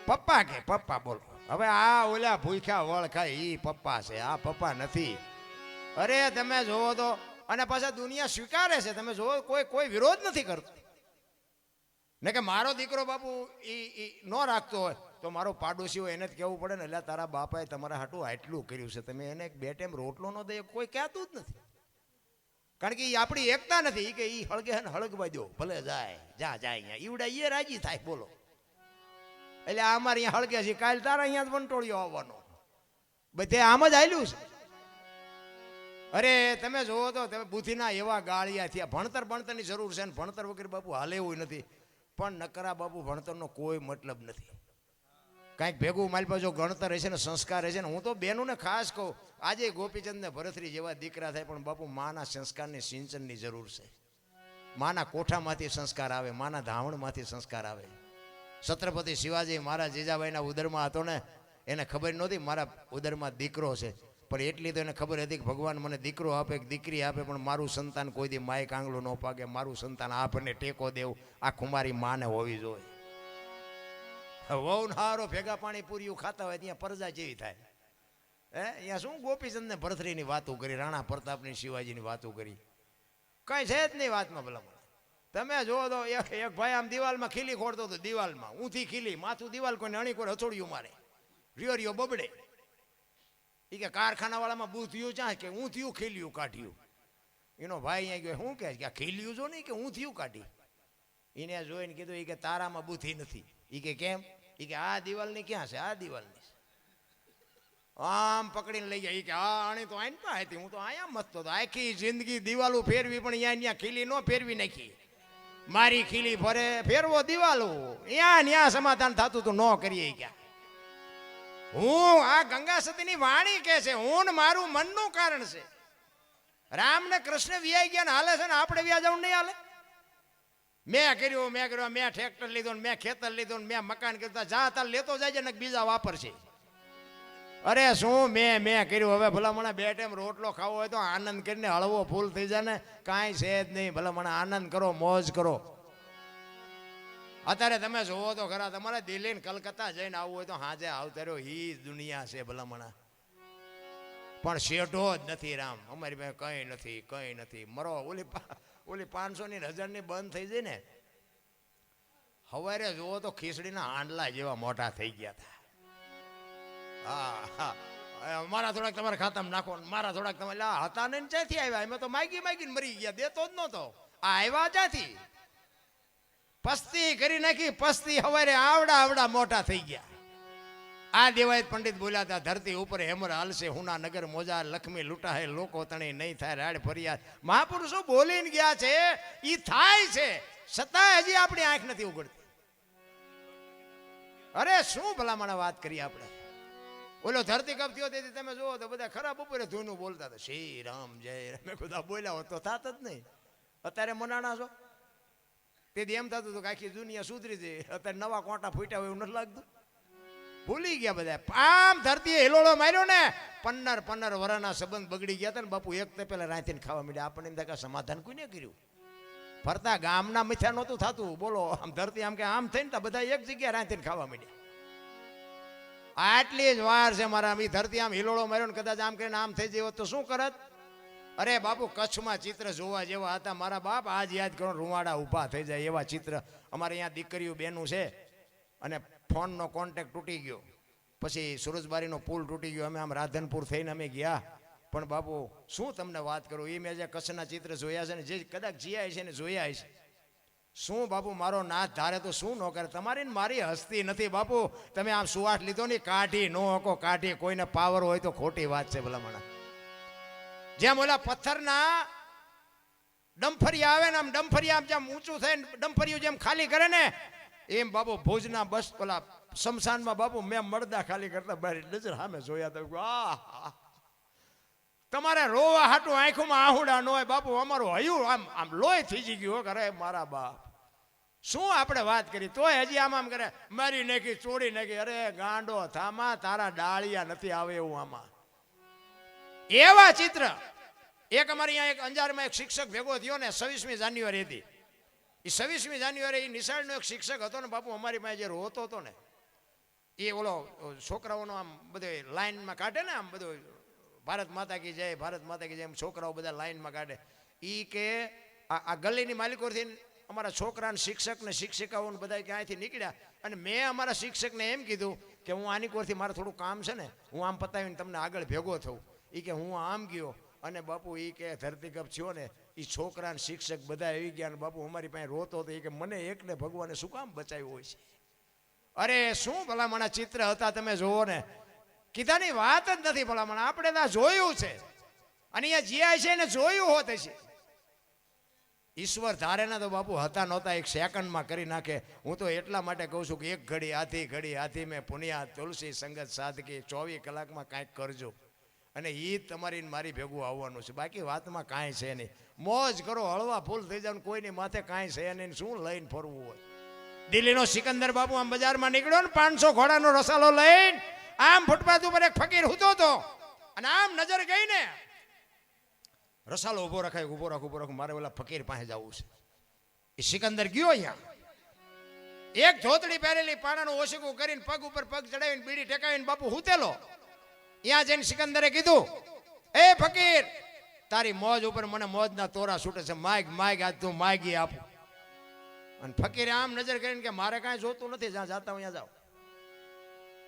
પપ્પા કે પપ્પા બોલો. હવે આ ઓલા ભૂખ્યા વળખાય ઈ પપ્પા છે, આ પપ્પા નથી. અરે તમે જોવો તો, અને પાછા દુનિયા સ્વીકારે છે, તમે જોવો કોઈ વિરોધ નથી કરતો. ને કે મારો દીકરો બાપુ ઈ ન રાખતો હોય તો મારો પાડોશી હોય એને જ કહેવું પડે ને, એટલે તારા બાપાએ તમારા હાટું આટલું કર્યું છે, તમે એને બે ટાઈમ રોટલો ન દે, કોઈ કહેતું જ નથી. કારણ કે એ આપણી એકતા નથી કે એ હળગે ને હળગવા દો, ભલે જાય જાય અહીંયા ઈવડા એ રાજી થાય. બોલો, એટલે અમારે અહીંયા હળગે છે, કાલ તારા અહીંયા વંટોળિયો આવવાનો, બધે આમ જ હાલ્યું છે. અરે તમે જોવો તો તમે બુદ્ધિના એવા ગાળિયા થયા. ભણતરની જરૂર છે ને ભણતર વગર બાપુ હાલે એવું નથી, પણ નકરા બાપુ ભણતરનો કોઈ મતલબ નથી. કાંઈક ભેગું મારી પાસે જો ગણતર હશે ને સંસ્કાર હશે ને, હું તો બેનુંને ખાસ કહું, આજે ગોપીચંદ ને ભરતરી જેવા દીકરા થાય, પણ બાપુ માના સંસ્કારની સિંચનની જરૂર છે. માના કોઠામાંથી સંસ્કાર આવે, માના ધાવણમાંથી સંસ્કાર આવે. છત્રપતિ શિવાજી મારા જીજાબાઈના ઉદરમાં હતો ને, એને ખબર નહોતી મારા ઉદરમાં દીકરો છે, પણ એટલી તો એને ખબર હતી કે ભગવાન મને દીકરો આપે કે દીકરી આપે, પણ મારું સંતાન કોઈ દી માય કાંગલું ન પાકે, મારું સંતાન આપણને ટેકો દેવું આ ખુમારી માને હોવી જોઈએ. વહુ હારો ભેગા પાણી પૂરીયું ખાતા હોય ત્યાં પરજા જેવી થાય. અહીંયા શું ગોપીચંદ ને ભરતરીની વાતો કરી, રાણા પ્રતાપની શિવાજીની વાતો કરી, કઈ છે જ નહીં વાતમાં. ભલામણ તમે જોવો તો એક ભાઈ આમ દિવાલમાં ખીલી ખોડતો હતો, દિવાલમાં ઊંધી ખીલી, માથું દિવાલ કોઈને અણી કોઈ હથોડિયું મારે, રિયો બબડે. એ કે કારખાના વાળામાં બૂથિયું ચા કે ઊંધિયું ખીલ્યું કાઢ્યું. એનો ભાઈ અહીંયા ગયો, શું કે આ ખીલ્યું જો નહીં કે ઊંધિયું કાઢી. એને જોઈને કીધું એ કે તારામાં બુદ્ધિ નથી. એ કે કેમ? એ કે આ દિવાલની ક્યાં છે? આ દિવાલની. આમ પકડીને લઈ ગયા. એ કે આ આણી તો આઈને પા હતી, હું તો અહીંયા મતતો હતો. આખી જિંદગી દિવાલો ફેરવી, પણ અહીંયા ખીલી ન ફેરવી નાખી. મારી ખીલી ફેરવો દિવાલો, ત્યાં સમાધાન થતું તો ન કરીએ. ક્યાં હું આ ગંગા સતીની વાણી કે છે, હું ને મારું મનનું કારણ છે. રામ ને કૃષ્ણ વ્યાઈ ગયા ને હાલે છે ને, આપણે વ્યા જવું નહીં હાલે. મેં કર્યું, મેં ટ્રેક્ટર લીધો ને મેં ખેતર લીધું ને મેં મકાન કરતા જા તાર લેતો જાય ને બીજા વાપરશે. અરે શું મેં કર્યું? હવે ભલા મને બે ટાઈમ રોટલો ખાવો હોય તો આનંદ કરીને હળવો ફૂલ થઈ જાય ને, કાંઈ છે જ નહીં. ભલા મને આનંદ કરો, મોજ કરો. અત્યારે તમે જોવો તો ખરા, તમારે દિલ્હી ને કલકત્તા જઈને આવવું હોય તો હાજે આવતા રહ્યો, ઈ દુનિયા છે ભલામણા. પણ શેઠો જ નથી રામ, અમારી પાસે કઈ નથી. મરો ઓલી 500 ની 1000 ની બંધ થઈ જાય ને, હવારે જોવો તો ખીચડીના હાંડલા જેવા મોટા થઈ ગયા હતા. હા, મારા થોડાક તમારે ખાતામાં નાખો, મારા થોડાક તમે હતા ને ક્યાંથી આવ્યા? એમાં તો માગીને મરી ગયા, દેતો જ નહોતો. આ આવ્યા ક્યાંથી? પસ્તી કરી નાખી, પસ્તી હવારે આવડા મોટા થઈ ગયા. આ દેવાય પંડિત બોલ્યા હતા, ધરતી ઉપર હેમર હાલશે, હુના નગર મોજા, લક્ષ્મી લૂંટા હે, લોકો તણી નહીં થાય રાડ ફરિયાદ. મહાપુરુષો બોલીને ગયા છે, ઈ થાય છે, છતાં હજી આપણી આંખ નથી ઉગડતી. અરે શું ભલામણ વાત કરીએ આપણે. ઓલો ધરતી કપ થયો તેથી તમે જુઓ તો બધા ખરાબ બપોરે ધૂનું બોલતા હતા, શ્રી રામ જય રામ. બધા બોલ્યા હોત તો થાત જ નહીં. અત્યારે મનાણા છો તેથી એમ થતું હતું કે આખી દુનિયા સુધરી જાય. અત્યારે નવા કોટા ફૂટ્યા હોય એવું નથી લાગતું. ભૂલી ગયા બધા. આમ ધરતીએ હિલોળો માર્યો ને, 15 વર્ષના સંબંધ બગડી ગયા હતા ને બાપુ. એક તો પેલા રાંધીને ખાવા માંડ્યા. આપણને એમ થાય સમાધાન કોઈને કર્યું? ફરતા ગામના મીઠા નહોતું થતું. બોલો, આમ ધરતી આમ કે આમ થઈને તો બધા એક જગ્યાએ રાંધીને ખાવા માંડ્યા. આટલી જ વાર છે મારા. ધરતી આમ હિલોળો માર્યો ને કદાચ આમ કરીને આમ થઈ જાય તો શું કરત? અરે બાપુ, કચ્છમાં ચિત્ર જોવા જેવા હતા મારા બાપ. આજ યાદ કરો, રૂવાડા ઊભા થઈ જાય એવા ચિત્ર. અમારે અહીંયા દીકરીઓ બેનું છે અને ફોનનો કોન્ટેક્ટ તૂટી ગયો. પછી સુરજબારીનો પુલ તૂટી ગયો. અમે આમ રાધનપુર થઈને અમે ગયા. પણ બાપુ શું તમને વાત કરું, એ મેં જે કચ્છના ચિત્ર જોયા છે ને, જે કદાચ જીયા છે ને જોયા છે, શું બાપુ મારો નાથ ધારે તો શું ન કરે. તમારી ને મારી હસ્તી નથી બાપુ. તમે આમ સુવાસ લીધો ને, કાઢી નો હકો કાઢી. કોઈને પાવર હોય તો ખોટી વાત છે ભલામણા. જેમ ઓલા પથ્થરના ડમફરિયા આવે ને, આમ ડમફરિયા જેમ ઊંચું થઈને ડમફરિયું જેમ ખાલી કરે ને, એમ બાપુ ભુજના બસ ઓલા શમશાનમાં બાપુ મેં મળદા ખાલી કરતા બહાર નજર સામે જોયા હતા. તમારે રોવા હાટું આંખોમાં આહુડા ન હોય બાપુ. અમારું હયું આમ લોહી થઈ ગયું. અરે મારા બાપ, શું આપણે વાત કરી તોય હજી આમ કરે, મારી નાખી, ચોડી નાખી. અરે ગાંડો થામા, તારા ડાળિયા નથી આવે એવું આમાં. એવા ચિત્ર. એક અમારી અહીંયા એક અંજારમાં એક શિક્ષક ભેગો થયો ને, 26મી જાન્યુઆરી હતી. એ 26મી જાન્યુઆરી એ નિશાળનો એક શિક્ષક હતો ને બાપુ, અમારી પાસે જે રોતો હતો ને, એ ઓલો છોકરાઓનો આમ બધે લાઈનમાં કાઢે ને, આમ બધું ભારત માતા કી જય, ભારત માતા કી જય, એમ છોકરાઓ બધા લાઈનમાં કાઢે. એ કે આ ગલીની માલિકોથી અમારા છોકરાને શિક્ષક ને શિક્ષિકાઓને બધા ક્યાંયથી નીકળ્યા અને મેં અમારા શિક્ષકને એમ કીધું કે હું આની કોરથી મારે થોડું કામ છે ને હું આમ પતાવીને તમને આગળ ભેગો થઉં. એ કે હું આમ ગયો અને બાપુ એ કે ધરતીકપ થયો ને એ છોકરાને શિક્ષક બધા આવી ગયા ને બાપુ અમારી પાસે રોતો હતો. એ કે મને એકને ભગવાને શું કામ બચાવ્યું હોય છે. અરે શું ભલામણા ચિત્ર હતા તમે જોવો ને, કીધાની વાત જ નથી ભલામણા. આપણે ત્યાં જોયું છે અને અહીંયા જ્યાં છે ને જોયું હોત છે. ઈશ્વર ધારે ના તો બાપુ હતા નહોતા એક સેકન્ડમાં કરી નાખે. હું તો એટલા માટે કહું છું કે એક ઘડી હાથી મેં પુનિયા તુલસી સંગત સાધકી 24 કલાકમાં કાંઈક કરજો અને એ તમારી મારી ભેગું આવવાનું છે. બાકી વાતમાં કાંઈ છે નહીં. મોજ કરો, હળવા ફૂલ થઈ જાવ, કોઈની માથે કાંઈ છે નહીં. શું લઈને ફરવું હોય? દિલ્હીનો સિકંદર બાપુ આમ બજારમાં નીકળ્યો ને 500 ઘોડાનો રસાલો લઈને, આમ ફૂટપાથ ઉપર એક ફકીર હૂતો હતો અને આમ નજર ગઈ ને રસાલો ઉભો રખાય, ઉભો રાખું મારે ઓલા ફકીર પાસે જવું છે. એ સિકંદર ગયો અહીંયા, એક ધોતડી પહેરેલી પાણાનું ઓશકું કરીને પગ ઉપર પગ ચડાવીને બીડી ટેકાવીને બાપુ હૂતેલો. ત્યાં જઈને સિકંદરે કીધું, એ ફકીર તારી મોજ ઉપર મને મોજના તોરા છૂટે છે, માગ આજ તું માગી આપું. અને ફકીરે આમ નજર કરીને કે મારે કાંઈ જોતું નથી, જ્યાં જાતા અહીંયા જાઓ.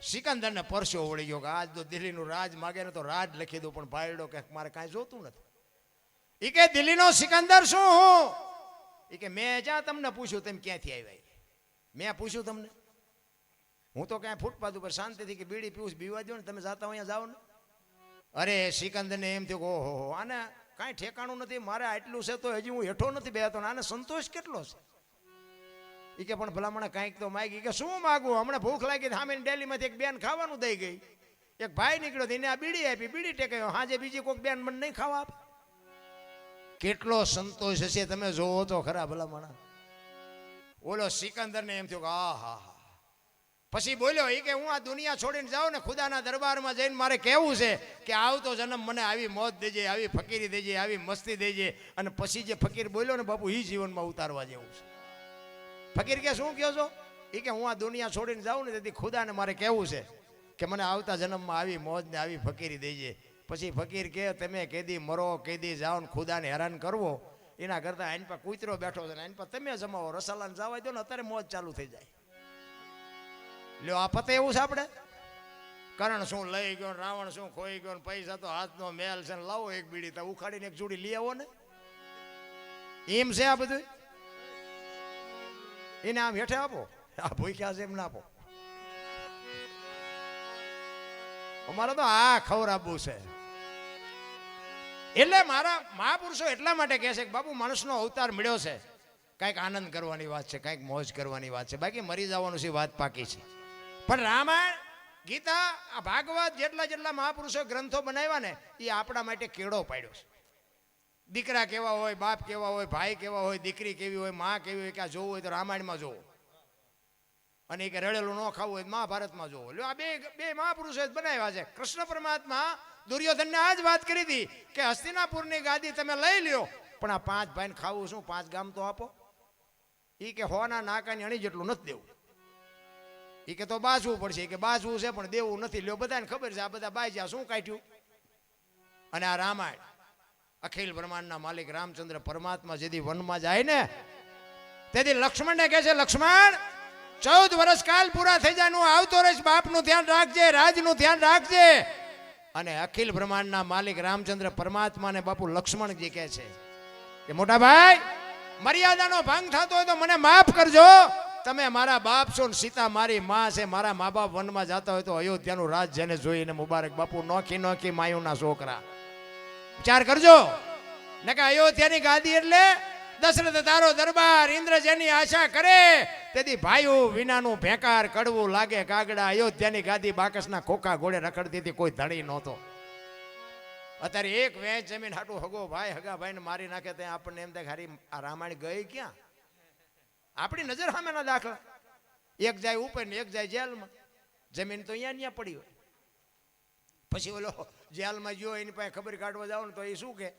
સિકંદરને પરસ્યો વળી ગયો કે આજ તો દિલ્હીનું રાજ માગે ને તો રાજ લખી દઉં, પણ ભાઈડો કે મારે કાંઈ જોતું નથી. એ કે દિલ્હીનો સિકંદર શું હું? એ કે મેં જ્યાં તમને પૂછ્યું તમે ક્યાંથી આવ્યા? મેં પૂછ્યું તમને? હું તો ક્યાંય ફૂટપાથ ઉપર શાંતિથી કે બીડી પીવું પીવા દો ને, તમે જાતા અહીંયા જાઓ ને. અરે સિકંદરને એમ થયું કે ઓહો આને કાંઈ ઠેકાણું નથી, મારે આટલું છે તો હજી હું હેઠો નથી બેહતો, આને સંતોષ કેટલો છે. એ કે પણ ભલામણે કાંઈક તો માગી. કે શું માગું? હમણાં ભૂખ લાગી સામેની ડેલીમાંથી એક બેન ખાવાનું દઈ ગઈ, એક ભાઈ નીકળ્યો એને આ બીડી આપી, બીડી ટેકાયો, હાજે બીજી કોઈક બેન મને નહીં ખાવા આપે. કેટલો સંતોષ હશે તમે જોવો તો ખરા ભલામણા. ઓલો સિકંદરને એમ થયું કે આ હા હા. પછી બોલ્યો એ કે હું આ દુનિયા છોડીને જાઉં ને ખુદાના દરબારમાં જઈને મારે કહેવું છે કે આવતો જન્મ મને આવી મોત દેજે, આવી ફકીરી દેજે, આવી મસ્તી દેજે. અને પછી જે ફકીર બોલ્યો ને બાપુ એ જીવનમાં ઉતારવા જેવું છે. ફકીર કે શું કહો છો? એ કે હું આ દુનિયા છોડીને જાઉં ને તેથી ખુદાને મારે કહેવું છે કે મને આવતા જન્મમાં આવી મોજ ને આવી ફકીરી દેજે. પછી ફકીર કે તમે કેદી મરો કેદી જાઓ ને ખુદાને હેરાન કરવો એના કરતાં આની પર કૂતરો બેઠો છે ને આની પર તમે જમાવો, રસાલાને જવા દો ને અત્યારે મોજ ચાલુ થઈ જાય. લ્યો આ પતે એવું છે આપણે. કરણ શું લઈ ગયો, રાવણ શું ખોઈ ગયો, પૈસા તો હાથનો મેલ છે ને લાવો એક બીડી તો ઉખાડીને એક જોડી લઈ આવો ને. એમ છે આ બધું. એને આમ હેઠે આપો, આ ભૂખ્યા છે એમ ના આપો. અમારે તો આ ખવડાવવું છે. એટલે મારા મહાપુરુષો એટલા માટે કહે છે કે બાપુ માણસનો અવતાર મળ્યો છે, કાંઈક આનંદ કરવાની વાત છે, કાંઈક મોજ કરવાની વાત છે, બાકી મરી જવાનું છે વાત પાકી છે. પણ રામાયણ, ગીતા, આ ભાગવત જેટલા મહાપુરુષો ગ્રંથો બનાવ્યા ને એ આપણા માટે કેળો પાડ્યો છે. દીકરા કેવા હોય, બાપ કેવા હોય, ભાઈ કેવા હોય, દીકરી કેવી હોય, માં કેવી હોય, કે આ જોવું હોય તો રામાયણમાં જોવો. અને કે રડેલું ન ખાવું હોય મહાભારતમાં જોવો. લ્યો આ બે મહાપુરુષો બનાવ્યા છે. કૃષ્ણ પરમાત્મા દુર્યોધનને આ જ વાત કરી હતી કે હસ્તિનાપુરની ગાદી તમે લઈ લ્યો, પણ આ 5 ભાઈને ખાવું શું, 5 ગામ તો આપો. એ કે હોના નાકાની અણી જેટલું નથી દેવું. એ કે તો બાજવું પડશે, કે બાજવું છે પણ દેવું નથી. લ્યો બધાને ખબર છે આ બધા બાજ્યા શું કાઢ્યું. અને આ રામાયણ અખિલ બ્રહ્માંડના માલિક રામચંદ્ર પરમાત્મા જેથી વનમાં જાય ને તેથી લક્ષ્મણને કહે છે, લક્ષ્મણ 14 વર્ષ કાલ પૂરા થઈ જાય નું આવતો રહીશ, બાપનું ધ્યાન રાખજે, રાજનું ધ્યાન રાખજે. અને અખિલ બ્રહ્માંડના માલિક રામચંદ્ર પરમાત્માને બાપુ લક્ષ્મણજી કહે છે કે મોટા ભાઈ મર્યાદાનો ભંગ થતો હોય તો મને માફ કરજો. તમે મારા બાપ છો ને સીતા મારી માં છે, મારા મા બાપ વનમાં જતા હોય તો અયોધ્યાનું રાજ જેને જોઈને મુબારક. બાપુ નોખી માયુના છોકરા વિચાર કરજો ને કે અયોધ્યાની ગાદી એટલે દશરથ તારો દરબાર, ઇન્દ્ર જેની આશા કરે તેથી ભાઈઓ વિનાનું ભેકાર કડવું લાગે કાગડા. અયોધ્યાની ગાદી બાકસના ખોખા ઘોડે રખડતી હતી, કોઈ ધણી નહોતો. અત્યારે એક વેચ જમીન હાટું હગો ભાઈ હગા ભાઈને મારી નાખે ત્યાં આપણને એમ થાય હારી આ રામાયણ ગઈ ક્યાં. આપણી નજર સામેના દાખલા. એક જાય ઉપર ને એક જાય જેલમાં. જમીન તો અહીંયા પડી હોય. પછી ઓલો જેલમાં ગયો એની પાસે ખબર કાઢવા જાવ ને તો એ શું કે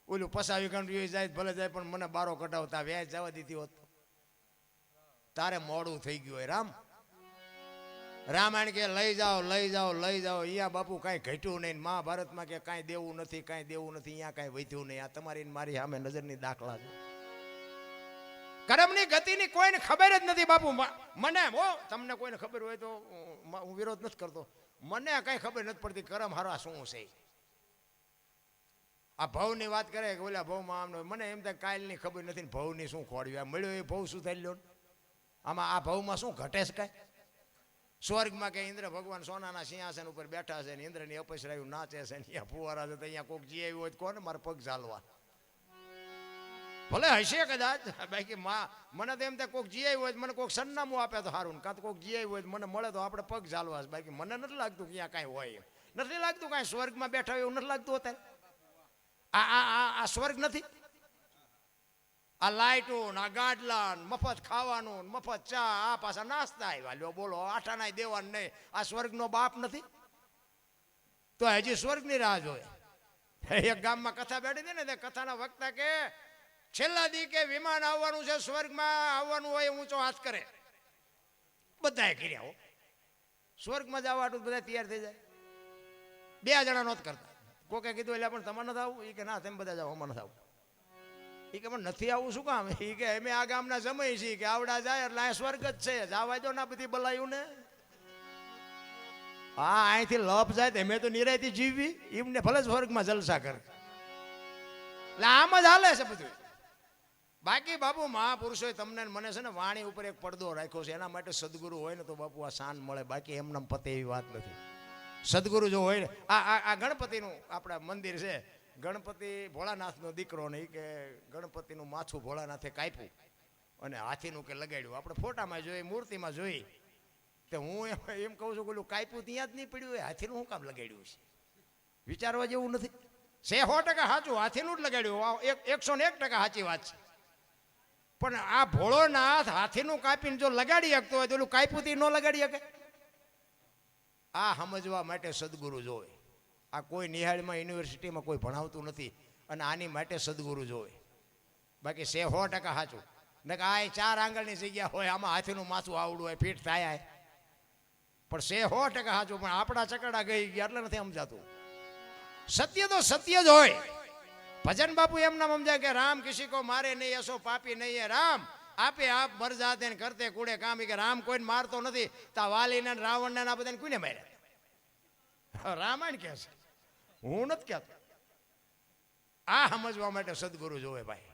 ઓલું પસાવી કાઢ્યું જાય ભલે જાય પણ મને બારો કઢાવતા વ્યાજ જવા દીધી હોત તારે મોડું થઈ ગયું હોય. રામાયણ કે લઈ જાઓ લઈ જાઓ લઈ જાઓ. અહીંયા બાપુ કાંઈ ઘટ્યું નહીં. મહાભારતમાં કે કાંઈ દેવું નથી, કાંઈ દેવું નથી. અહીંયા કાંઈ વધ્યું નહીં. આ તમારી મારી સામે નજરની દાખલા છે. કર્મની ગતિની કોઈને ખબર જ નથી બાપુ. મને તમને કોઈને ખબર હોય તો હું વિરોધ નથી કરતો. મને કઈ ખબર નથી પડતી કરમ હારા શું છે. આ ભવની વાત કરે કે ઓલા ભવમાં આમ, મને એમ થાય કાલની ખબર નથી ને ભવની શું ખોડ્યું. આ મળ્યો એ ભવ શું થઈ લ્યો. આમાં આ ભવમાં શું ઘટે છે કાંઈ. સ્વર્ગમાં કે ઇન્દ્ર ભગવાન સોનાના સિંહાસન ઉપર બેઠા છે ને ઇન્દ્રની અપસરાયું નાચે છે ને અહીંયા ફુવારા છે તો અહીંયા કોઈક જી આવ્યું હોય કોને મારા પગ ચાલવા. ભલે હશે કદાચ બાકી મને તો એમ થાય કોઈક જી આવ્યું હોય મને કોઈક સરનામું આપે તો સારું, કાં તો કોઈક જી આવ્યું હોય મને મળે તો આપણે પગ ચાલવા. બાકી મને નથી લાગતું કે અહીંયા કાંઈ હોય. નથી લાગતું કાંઈ સ્વર્ગમાં બેઠા હોય એવું નથી લાગતું અત્યારે. આ સ્વર્ગ નથી. આ લાઇટો આ ગાડલા મફત ખાવાનું મફત ચા આ પાછા નાસ્તા આવ્યા લ્યો બોલો આઠાના દેવાનું નહીં. આ સ્વર્ગનો બાપ નથી તો હજી સ્વર્ગની રાહ જોઈએ. એક ગામમાં કથા બેઠી હતી ને તે કથાના વક્તા કે છેલ્લા દી કે વિમાન આવવાનું છે સ્વર્ગમાં આવવાનું હોય ઊંચો હાથ કરે. બધાએ કર્યા હો. સ્વર્ગમાં જવા વાળું બધા તૈયાર થઈ જાય. 2 જણા નહોત કરતા. કોકે કીધું એટલે પણ તમારે નથી આવું. એ કે ના તેમ બધા જાઓ અમારે નથી આવું. એ કે પણ નથી આવું શું કામ. એ કે અમે આ ગામના જમાઈ છીએ કે આવડા જાય એટલે આ સ્વર્ગ જ છે જવા દો ના બધી બલાયું ને. હા અહીંથી લપ જાય તો અમે તો નિરાયથી જીવવી એમને ભલે સ્વર્ગમાં જલસા કરે. એટલે આમ જ હાલે છે બધું. બાકી બાપુ મહાપુરુષોએ તમને મને છે ને વાણી ઉપર એક પડદો રાખ્યો છે. એના માટે સદગુરુ હોય ને તો બાપુ આ શાન મળે. બાકી એમને પતે એવી વાત નથી. સદગુરુ જો હોય ને આ ગણપતિનું આપણા મંદિર છે. ગણપતિ ભોળાનાથનો દીકરો નહીં કે ગણપતિનું માથું ભોળાનાથે કાપ્યું અને હાથીનું કે લગાડ્યું. આપણે ફોટામાં જોઈએ મૂર્તિમાં જોઈ તો હું એમ કહું છું કે ઓલું કાપ્યું ત્યાં જ નહીં પડ્યું હોય હાથીનું શું કામ લગાડ્યું છે. વિચારવા જેવું નથી. 100% સાચું હાથીનું જ લગાડ્યું. 101% સાચી વાત છે. પણ આ ભોળોનાથ હાથીનું કાપીને જો લગાડી શકતો હોય તો ઓલું કાપ્યું થી ન લગાડી શકે. આ સમજવા માટે સદગુરુ જોવે. આ કોઈ નિહાળમાં યુનિવર્સિટીમાં કોઈ ભણાવતું નથી અને આની માટે સદગુરુ જોવે. બાકી 100% સાચું ને કે આ 4 આંગળની જગ્યા હોય આમાં હાથીનું માથું આવડું હોય ફીટ થાય પણ 100% સાચું. પણ આપણા ચકડા ગઈ ગયા એટલે નથી સમજાતું. સત્ય તો સત્ય જ હોય. ભજન બાપુ એમના સમજાય કે રામ કિસી કો મારે નહીં એસો પાપી નહીં હે રામ આપે આપ મર જાતે ને કરતે કુડે કામ. કે રામ કોઈને મારતો નથી. તા વાલીને રાવણને આ બધાને કોઈને માર્યા. રામાયણ કહે છે હું નથી કહેતો. આ સમજવા માટે સદગુરુ જોવે ભાઈ.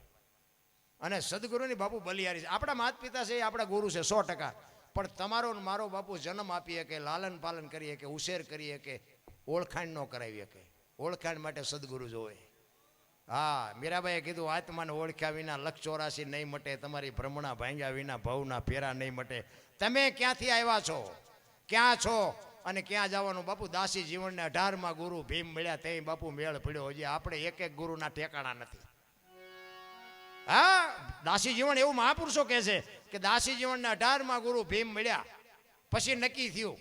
અને સદગુરુની બાપુ બલિયારી છે. આપણા માતા પિતા છે એ આપણા ગુરુ છે 100%. પણ તમારો મારો બાપુ જન્મ આપીએ કે લાલન પાલન કરીએ કે ઉછેર કરીએ કે ઓળખાણ ન કરાવીએ કે ઓળખાણ માટે સદગુરુ જોવે. હા મીરાબાઈએ કીધું આત્માને ઓળખ્યા વિના લક્ષ 84 નહીં મટે. તમારી ભ્રમણા ભાંગ્યા વિના ભવના ફેરા નહીં મટે. તમે ક્યાંથી આવ્યા છો ક્યાં છો અને ક્યાં જવાનું. બાપુ દાસી જીવનને 18માં ગુરુ ભીમ મળ્યા તે બાપુ મેળ પડ્યો. હજી આપણે એક ગુરુના ઠેકાણા નથી. હા દાસી જીવન એવું મહાપુરુષો કહે છે કે દાસી જીવનને 18માં ગુરુ ભીમ મળ્યા પછી નક્કી થયું.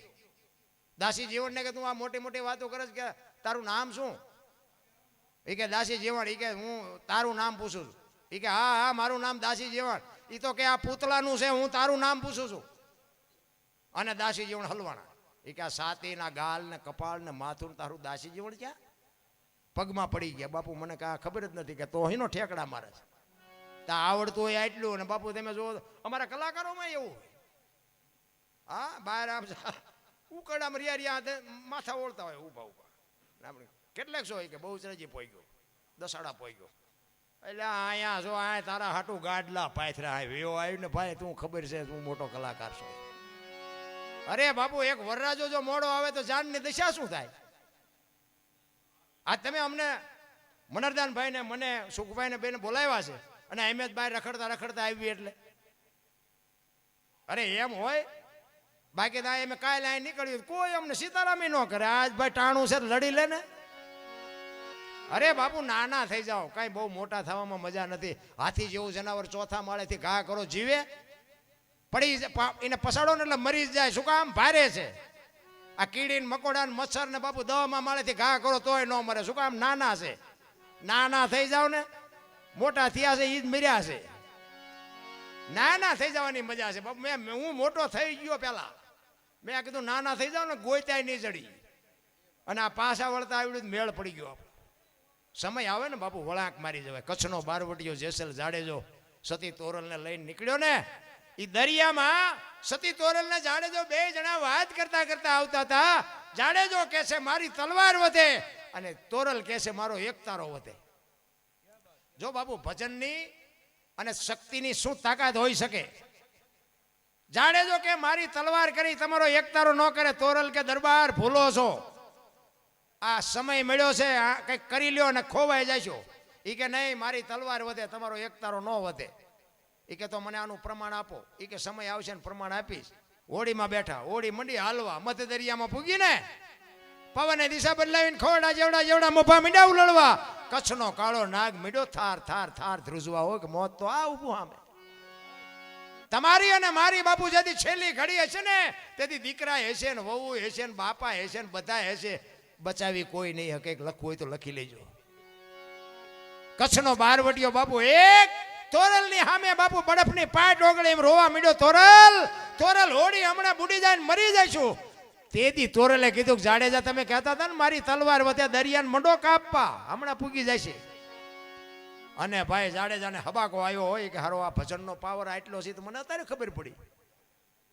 દાસી જીવનને કે તું આ મોટી મોટી વાતો કરે કે તારું નામ શું. એ કે દાસી જીવન. એ કે હું તારું નામ પૂછું છું. એ કે હા મારું નામ દાસી જીવન. એ તો કે આ પૂતળાનું છે હું તારું નામ પૂછું છું. અને દાસી જીવન હલવાણા. એ કે આ છાતીના ગાલ ને કપાળ ને માથું તારું દાસી જીવન ક્યાં. પગમાં પડી ગયા. બાપુ મને કાં ખબર જ નથી કે તો એનો ઠેકડા મારે છે. તા આવડતું હોય આટલું. અને બાપુ તમે જો અમારા કલાકારોમાં એવું હોય. હા બહાર આમ ઉકડામાં રિયા માથા ઓળતા હોય ઊભા ઊભા. આપણે કેટલાક છો કે બહુ ચરજી પોઈ ગયો દસાડા પોઈ ગયો. એટલે અહીંયા જો આ તારા હાટું ગાડલા પાથરા આવ્યો આવ્યું ને ભાઈ તું ખબર છે તું મોટો કલાકાર છો. અરે બાપુ એક વરરાજો જો મોડો આવે તો જાનની દશા શું થાય. આ તમે અમને મનરદાનભાઈ ને મને સુખભાઈ ને બેને બોલાવ્યા છે અને અહેમદભાઈ રખડતા રખડતા આવી એટલે અરે એમ હોય. બાકી તો એમ કાલે અહીં નીકળ્યું કોઈ અમને સીતારામી ન કરે. આજ ભાઈ ટાણું છે લડી લે ને. અરે બાપુ નાના થઈ જાઓ કાંઈ બહુ મોટા થવામાં મજા નથી. હાથી જેવું જનાવર 4થા માળેથી ઘા કરો જીવે પડી એને પસાડો ને એટલે મરી જાય. શું કામ ભારે છે. આ કીડી મકોડા ને મચ્છર ને બાપુ 10મા માળેથી ઘા કરો તોય ન મરે. શું કામ નાના છે. નાના થઈ જાવ ને મોટા થયા છે એ જ મર્યા છે. નાના થઈ જવાની મજા છે બાપુ. હું મોટો થઈ ગયો પેલા મેં કીધું નાના થઈ જાવ ને ગોત્યાય નહીં ચડી. અને આ પાછા વળતા આવડ્યું મેળ પડી ગયો. સમય આવે ને બાપુ વળાંક મારી જવાય. કચ્છનો બારવટીયો જેસલ જાડેજો સતી તોરલને લઈને નીકળ્યો ને એ દરિયામાં સતી તોરલને જાડેજો બે જણા વાત કરતા કરતા આવતા હતા. જાડેજો કહે છે મારી તલવાર વધે અને તોરલ કહે છે મારો એક તારો વધે. જો બાપુ ભજનની અને શક્તિની શું તાકાત હોઈ શકે. જાડેજો કે મારી તલવાર કરી તમારો એક તારો ન કરે. તોરલ કે દરબાર ભૂલો છો, આ સમય મળ્યો છે, આ કંઈક કરી લ્યો અને ખોવાઈ જશો. એ કે નહીં મારી તલવાર વધે તમારો એક તારો ન વધે. એ કે તો મને આનું પ્રમાણ આપો. એ કે સમય આવશે ને પ્રમાણ આપીશ. હોડીમાં બેઠા, હોડી મંડી હાલવા, મધ્ય દરિયામાં પૂગીને પવને દિશા બદલાવીને ખોડા જેવડા જેવડા મોભા મીંડા ઉલળવા. કચ્છનો કાળો નાગ મીંડો થાર થાર થાર ધ્રુજવા હોય કે મોત તો આ ઊભું સામે. તમારી અને મારી બાપુ જેથી છેલ્લી ઘડી હશે ને તેથી દીકરા હશે ને વહુ હશે ને બાપા હશે ને બધા હશે, બચાવી કોઈ નહીં હકે. લખવું હોય તો લખી લેજો. કચ્છનો બારવટીયો બાપુ એક તોરલની સામે બાપુ બરફની પાટ ઓગળે એમ રોવા મીડ્યો. તોરલ હોડી હમણાં બુડી જાય ને મરી જઈશું. તેથી તોરલે કીધું કે જાડેજા તમે કહેતા હતા ને મારી તલવાર વધે દરિયાને મંડો કાપવા, હમણાં પૂગી જશે. અને ભાઈ જાડેજાને હબાકો આવ્યો હોય કે હારો આ ભજનનો પાવર આટલો છે તો મને અત્યારે ખબર પડી.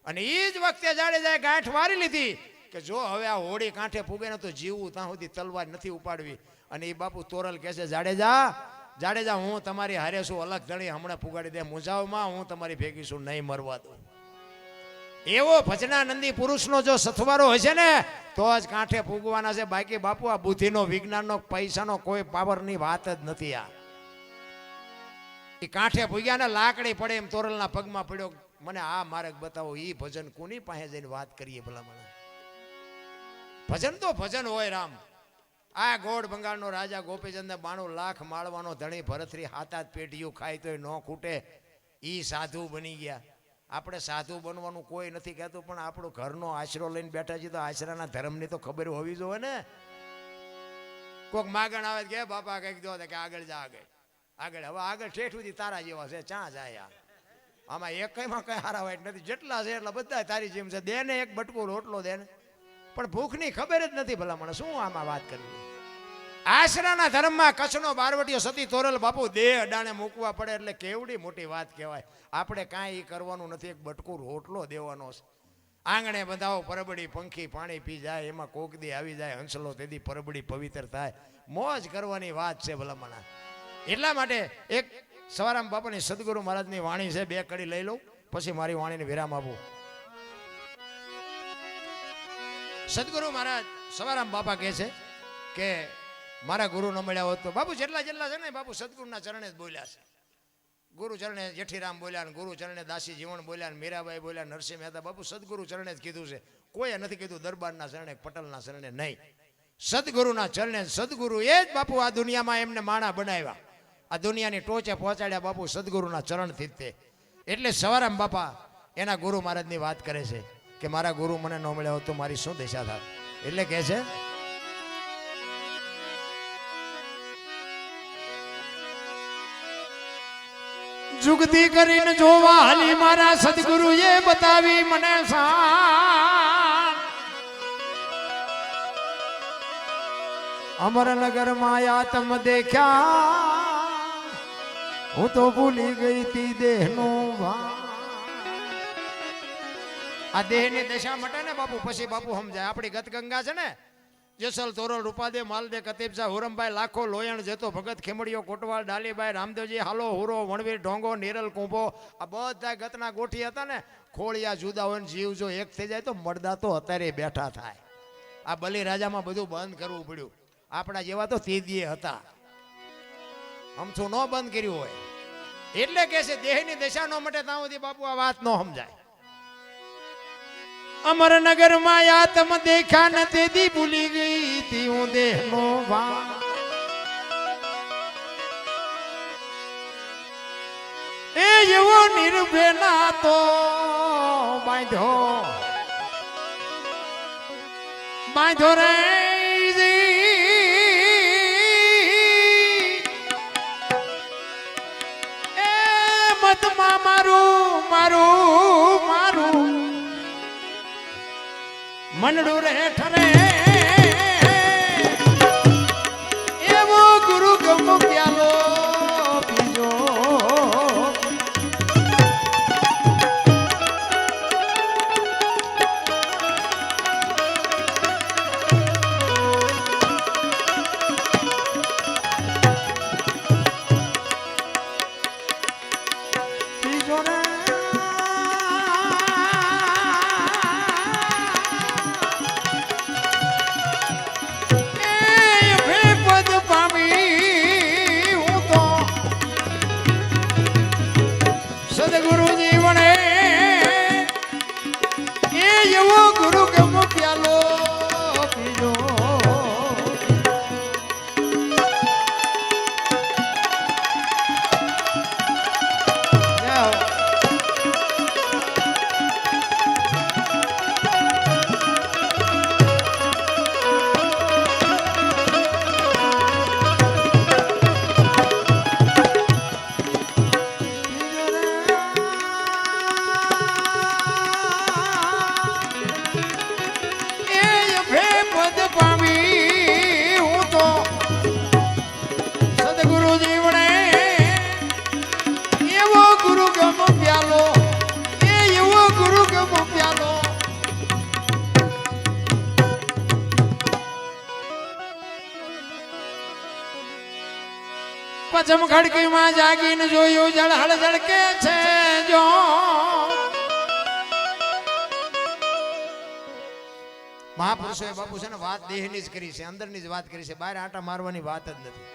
અને એ જ વખતે જાડેજાએ ગાંઠ વારી લીધી કે જો હવે આ હોડી કાંઠે પૂગે ને તો જીવવું ત્યાં સુધી તલવાર નથી ઉપાડવી. અને એ બાપુ તોરલ કહે છે જાડેજા હું તમારી હારે છું, અલગ ધણી હમણાં પુગાડી દે મુંજાવમાં, હું તમારી ભેગી છું, નહીં મરવા દઉં. એવો ભજનાનંદી પુરુષનો જો સથવારો હશે ને તો જ કાંઠે પૂગવાના છે. બાકી બાપુ આ બુદ્ધિનો વિજ્ઞાનનો પૈસાનો કોઈ પાવરની વાત જ નથી. આ એ કાંઠે પૂગ્યા ને લાકડી પડે એમ તોરલના પગમાં પડ્યો. મને આ માર્ગ બતાવો, એ ભજન કોની પાસે જઈને વાત કરીએ ભલા મને. ભજન તો ભજન હોય રામ. આ ગોળ બંગાળનો રાજા ગોપીચંદ 92 લાખ માળવાનો ધણી ભરતરી હાથાત પેઢીઓ ખાય તોય ન ખૂટે. ઈ સાધુ બની ગયા. આપણે સાધુ બનવાનું કોઈ નથી કહેતું, પણ આપણો ઘરનો આશરો લઈને બેઠા છીએ તો આશરાના ધર્મની તો ખબર હોવી જોઈએ ને. કોઈક માગણ આવે કે બાપા કંઈક દો કે આગળ જા આગળ હવે આગળ ઠેઠ સુધી તારા જેવા છે, ચા જાય. આમાં એકમાં કઈ હારા વાઈટ નથી, જેટલા છે એટલા બધા તારી જેમ છે. દે ને એક બટકું રોટલો દે ને, પણ ભૂખની ખબર જ નથી ભલા મને. શું આમાં વાત કરવી. આશરાના ધર્મમાં કચ્છનો બારવટીયો સતી તોરલ બાપુ દેહ અડાણે મૂકવા પડે એટલે કેવડી મોટી વાત કહેવાય. આપણે કાંઈ કરવાનું નથી, એક બટકું રોટલો દેવાનો છે. આંગણે બંધાવો પરબડી, પંખી પાણી પી જાય, એમાં કોકદી આવી જાય હંસલો, તેથી પરબડી પવિત્ર થાય. મોજ કરવાની વાત છે ભલામણા. એટલા માટે એક સવારામ બાપાની સદગુરુ મહારાજની વાણી છે, બે કડી લઈ લઉં પછી મારી વાણીને વિરામ આપું. સદગુરુ મહારાજ સવારામ બાપા કહે છે કે મારા ગુરુ ન મળ્યા હોત તો બાપુ જેટલા છે ને બાપુ સદગુરુના ચરણે જ બોલ્યા છે. ગુરુ ચરણે જેઠીરામ બોલ્યા, ગુરુ ચરણે દાસી જીવન બોલ્યા, મીરાબાઈ બોલ્યા, નરસિંહ મહેતા. બાપુ સદગુરુ ચરણે જ કીધું છે, કોઈએ નથી કીધું દરબારના ચરણે, પટલના ચરણે નહીં. સદગુરુના ચરણે. સદગુરુ એ જ બાપુ આ દુનિયામાં એમને માણા બનાવ્યા, આ દુનિયાની ટોચે પહોંચાડ્યા બાપુ સદગુરુના ચરણથી જ તે. એટલે સવારામ બાપા એના ગુરુ મહારાજની વાત કરે છે કે મારા ગુરુ મને ન મળ્યા હોત તો મારી શું દશા થાત. એટલે કહે છે જુગતી કરીને જોવા હાલી મારા સદગુરુએ બતાવી મને શાન. અમરનગર માયા તમ દેખ્યા, હું તો ભૂલી ગઈ તી દેહનું ભાન. આ દેહની દશા મટે ને બાપુ પછી બાપુ સમજાય. આપણી ગત ગંગા છે ને, જેસલ તોરલ રૂપાદે માલદે કતીબસા હુરમભાઈ લાખો લોયણ જેતો ભગત ખેમડીઓ કોટવાલ ડાલીભાઈ રામદેવજી હાલો હુરો વણવીર ઢોંગો નીરલ કુંભો, આ બધા ગતના ગોઠી હતા ને. ખોળિયા જુદા હોય ને જીવ જો એક થઈ જાય તો મળદા તો અત્યારે બેઠા થાય. આ બલિરાજામાં બધું બંધ કરવું પડ્યું. આપણા જેવા તો તેદીએ હતા, અમથું ન બંધ કર્યું હોય. એટલે કે છે દેહની દશા નો મટે ત્યાં સુધી બાપુ આ વાત ન સમજાય. અમરનગર માં આત્મ દેખા ન તેદી ભૂલી ગઈ તી હું દેહનો ભાન. એ એવો નિર્ભેના તો બાંધો રે એ મતમાં મારું મારું મારું મનડું રે ઠરે એવો ગુરુ ગમ પ્યાલો પીજો. પચમ ખડકીમાં જાગીને જોયું જળહળ જળકે છે જો મહાપુરુષોએ બાપુ છે ને વાત દેહની જ કરી છે, અંદરની જ વાત કરી છે, બહાર આંટા મારવાની વાત જ નથી.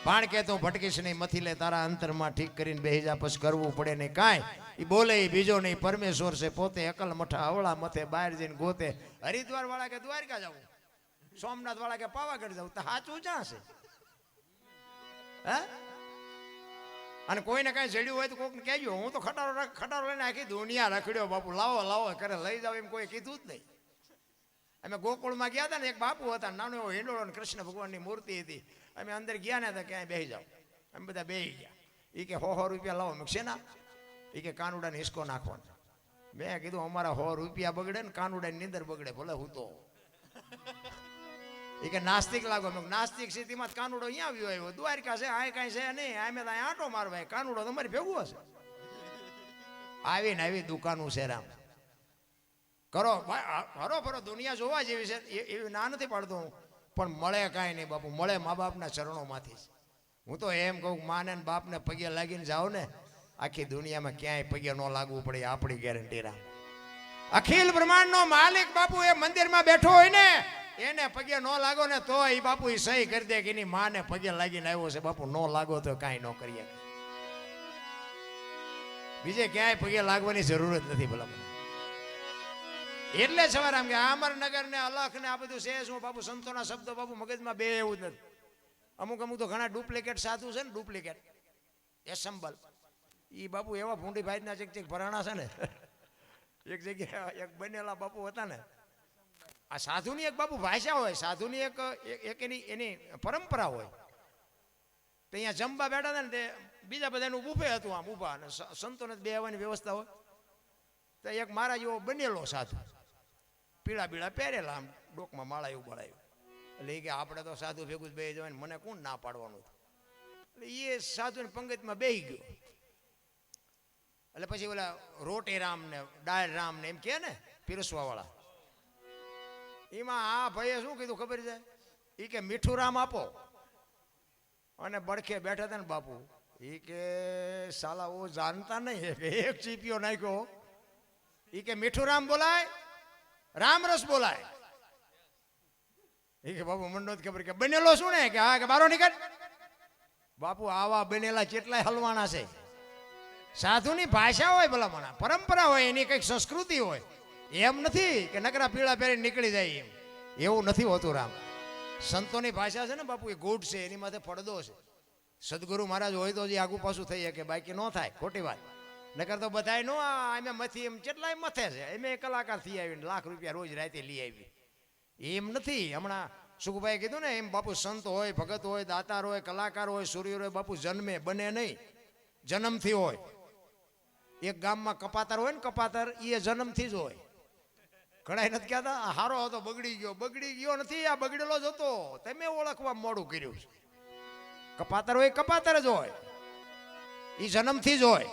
ભાણ કે તો ભટકીશ નહીં, મથી લે તારા અંતરમાં ઠીક કરીને બેહી જા, પછી કરવું પડે નહીં કાંઈ. એ બોલે એ બીજો નહીં, પરમેશ્વર છે પોતે, અકલ મઠા અવળા મથે, બહાર જઈને ગોતે. હરિદ્વાર વાળા કે દ્વારકા જવું, સોમનાથ વાળા કે પાવાગઢ જવું, તો સાચું ક્યાં છે? હે? અને કોઈને કાંઈ જડ્યું હોય તો કોઈને કહેજો. હું તો ખટારો લઈને આખી દુનિયા રખડ્યો બાપુ, લાવો લાવો કરે, લઈ જાવ એમ કોઈ કીધું જ નહીં. અમે ગોકુળમાં ગયા હતા ને, એક બાપુ હતા, નાનો એવો હિંડોળો ને કૃષ્ણ ભગવાનની મૂર્તિ હતી. અમે અંદર ગયા ને તો ક્યાંય બેસી જાઓ, અમે બધા બેસી ગયા. એ કે 100 રૂપિયા લાવો. મેં શેના? એ કે કાનુડાને હિસકો નાખવાનો. મેં કીધું અમારા 100 રૂપિયા બગડે ને કાનુડાની નીંદર બગડે, ભલે હું તો. એ કે નાસ્તિક લાગો. મેં નાસ્તિક સ્થિતિમાં કાનુડો અહીંયા આવ્યો આવ્યો, દ્વારકા છે આ કાંઈ છે નહીં, અમે તો અહીંયા આંટો મારવા, કાનુડો તમારી ભેગું હશે. આવીને આવી દુકાનું છે રામ, કરો હરો ફરો, દુનિયા જોવા જેવી છે, એવી ના નથી પાડતો હું, પણ મળે કાંઈ નહીં બાપુ, મળે મા બાપના ચરણોમાંથી જ. હું તો એમ કહું, માને ને બાપને પગે લાગીને જાઓ ને, આખી દુનિયામાં ક્યાંય પગે ન લાગવું પડે, આપણી ગેરંટી રામ. અખિલ બ્રહ્માંડનો માલિક બાપુ એ મંદિરમાં બેઠો હોય ને, એને પગે ન લાગો ને તો એ બાપુ એ સહી કરી દે કે એની માને પગે લાગીને આવ્યો છે. બાપુ ન લાગો તો કાંઈ ન કરીએ, બીજે ક્યાંય પગે લાગવાની જરૂર જ નથી ભલા. એટલે સવારે આમ કે અમરનગર ને અલખ ને આ બધું છે શું બાપુ, સંતોના શબ્દો બાપુ મગજમાં બે એવું જ નથી. અમુક અમુક તો ઘણા ડુપ્લિકેટ સાધુ છે ને, ડુપ્લિકેટ એસેમ્બલ. એ બાપુ એવા ભૂંડી ભાઈના ચેક ભરાણા છે ને, એક જગ્યાએ એક બનેલા બાપુ હતા ને, આ સાધુની એક બાપુ ભાષા હોય, સાધુની એક એની પરંપરા હોય. તો અહીંયા જમવા બેઠા હતા ને, તે બીજા બધાનું બુફે હતું આમ ઊભા, અને સંતોને બેહવાની વ્યવસ્થા હોય. તો એક મારા જેવો બનેલો સાધુ, પીળા બીળા પહેરેલા, આમ ડોકમાં માળાયું બળાયું. એટલે એ કે આપણે તો સાધુ ભેગું જ બેસી જવાય ને, મને કોણ ના પાડવાનું? એટલે એ સાધુની પંગતમાં બેસી ગયો. એટલે પછી ઓલા રોટી રામ ને દાળ રામ ને એમ કે ને પીરસવા વાળા, એમાં આ ભાઈએ શું કીધું ખબર છે? એ કે મીઠું રામ આપો. અને બડખે બેઠા હતા ને બાપુ, એ કે સાલા ઓ જાણતા નહીં કે એક ચીપિયો નાખ્યો. એ કે મીઠું રામ બોલાય, રામ રસ બોલાય. એ કે બાપુ મને નથી ખબર કે બનેલો શું ને, કે હા કે બારો નીકળ. બાપુ આવા બનેલા કેટલાય હલવાના છે. સાધુની ભાષા હોય ભલામણા, પરંપરા હોય, એની કંઈક સંસ્કૃતિ હોય. એમ નથી કે નકરા પીળા પહેરી નીકળી જાય, એમ એવું નથી હોતું રામ. સંતોની ભાષા છે ને બાપુ, એ ગૂઢ છે, એની માથે પડદો છે. સદગુરુ મહારાજ હોય તો જે આગુ પાછું થઈ શકે, બાકી ન થાય, ખોટી વાત. નકર તો બધાય નો અમે મથી એમ કેટલાય મથે છે, એમ કલાકાર થઈ આવીને લાખ રૂપિયા રોજ રાતે લઈ આવી, એમ નથી. હમણાં સુખભાઈ કીધું ને, એમ બાપુ સંત હોય, ભગત હોય, દાતાર હોય, કલાકાર હોય, સૂર્ય હોય, બાપુ જન્મે બને નહીં, જન્મથી હોય. એક ગામમાં કપાતર હોય ને, કપાતર એ જન્મથી જ હોય. ઘણા નથી કહેતા હારો હતો બગડી ગયો, બગડી ગયો નથી, આ બગડેલો જ હતો, તમે ઓળખવા મોડું કર્યું છે. કપાતર હોય કપાતર જ હોય, એ જન્મથી જ હોય.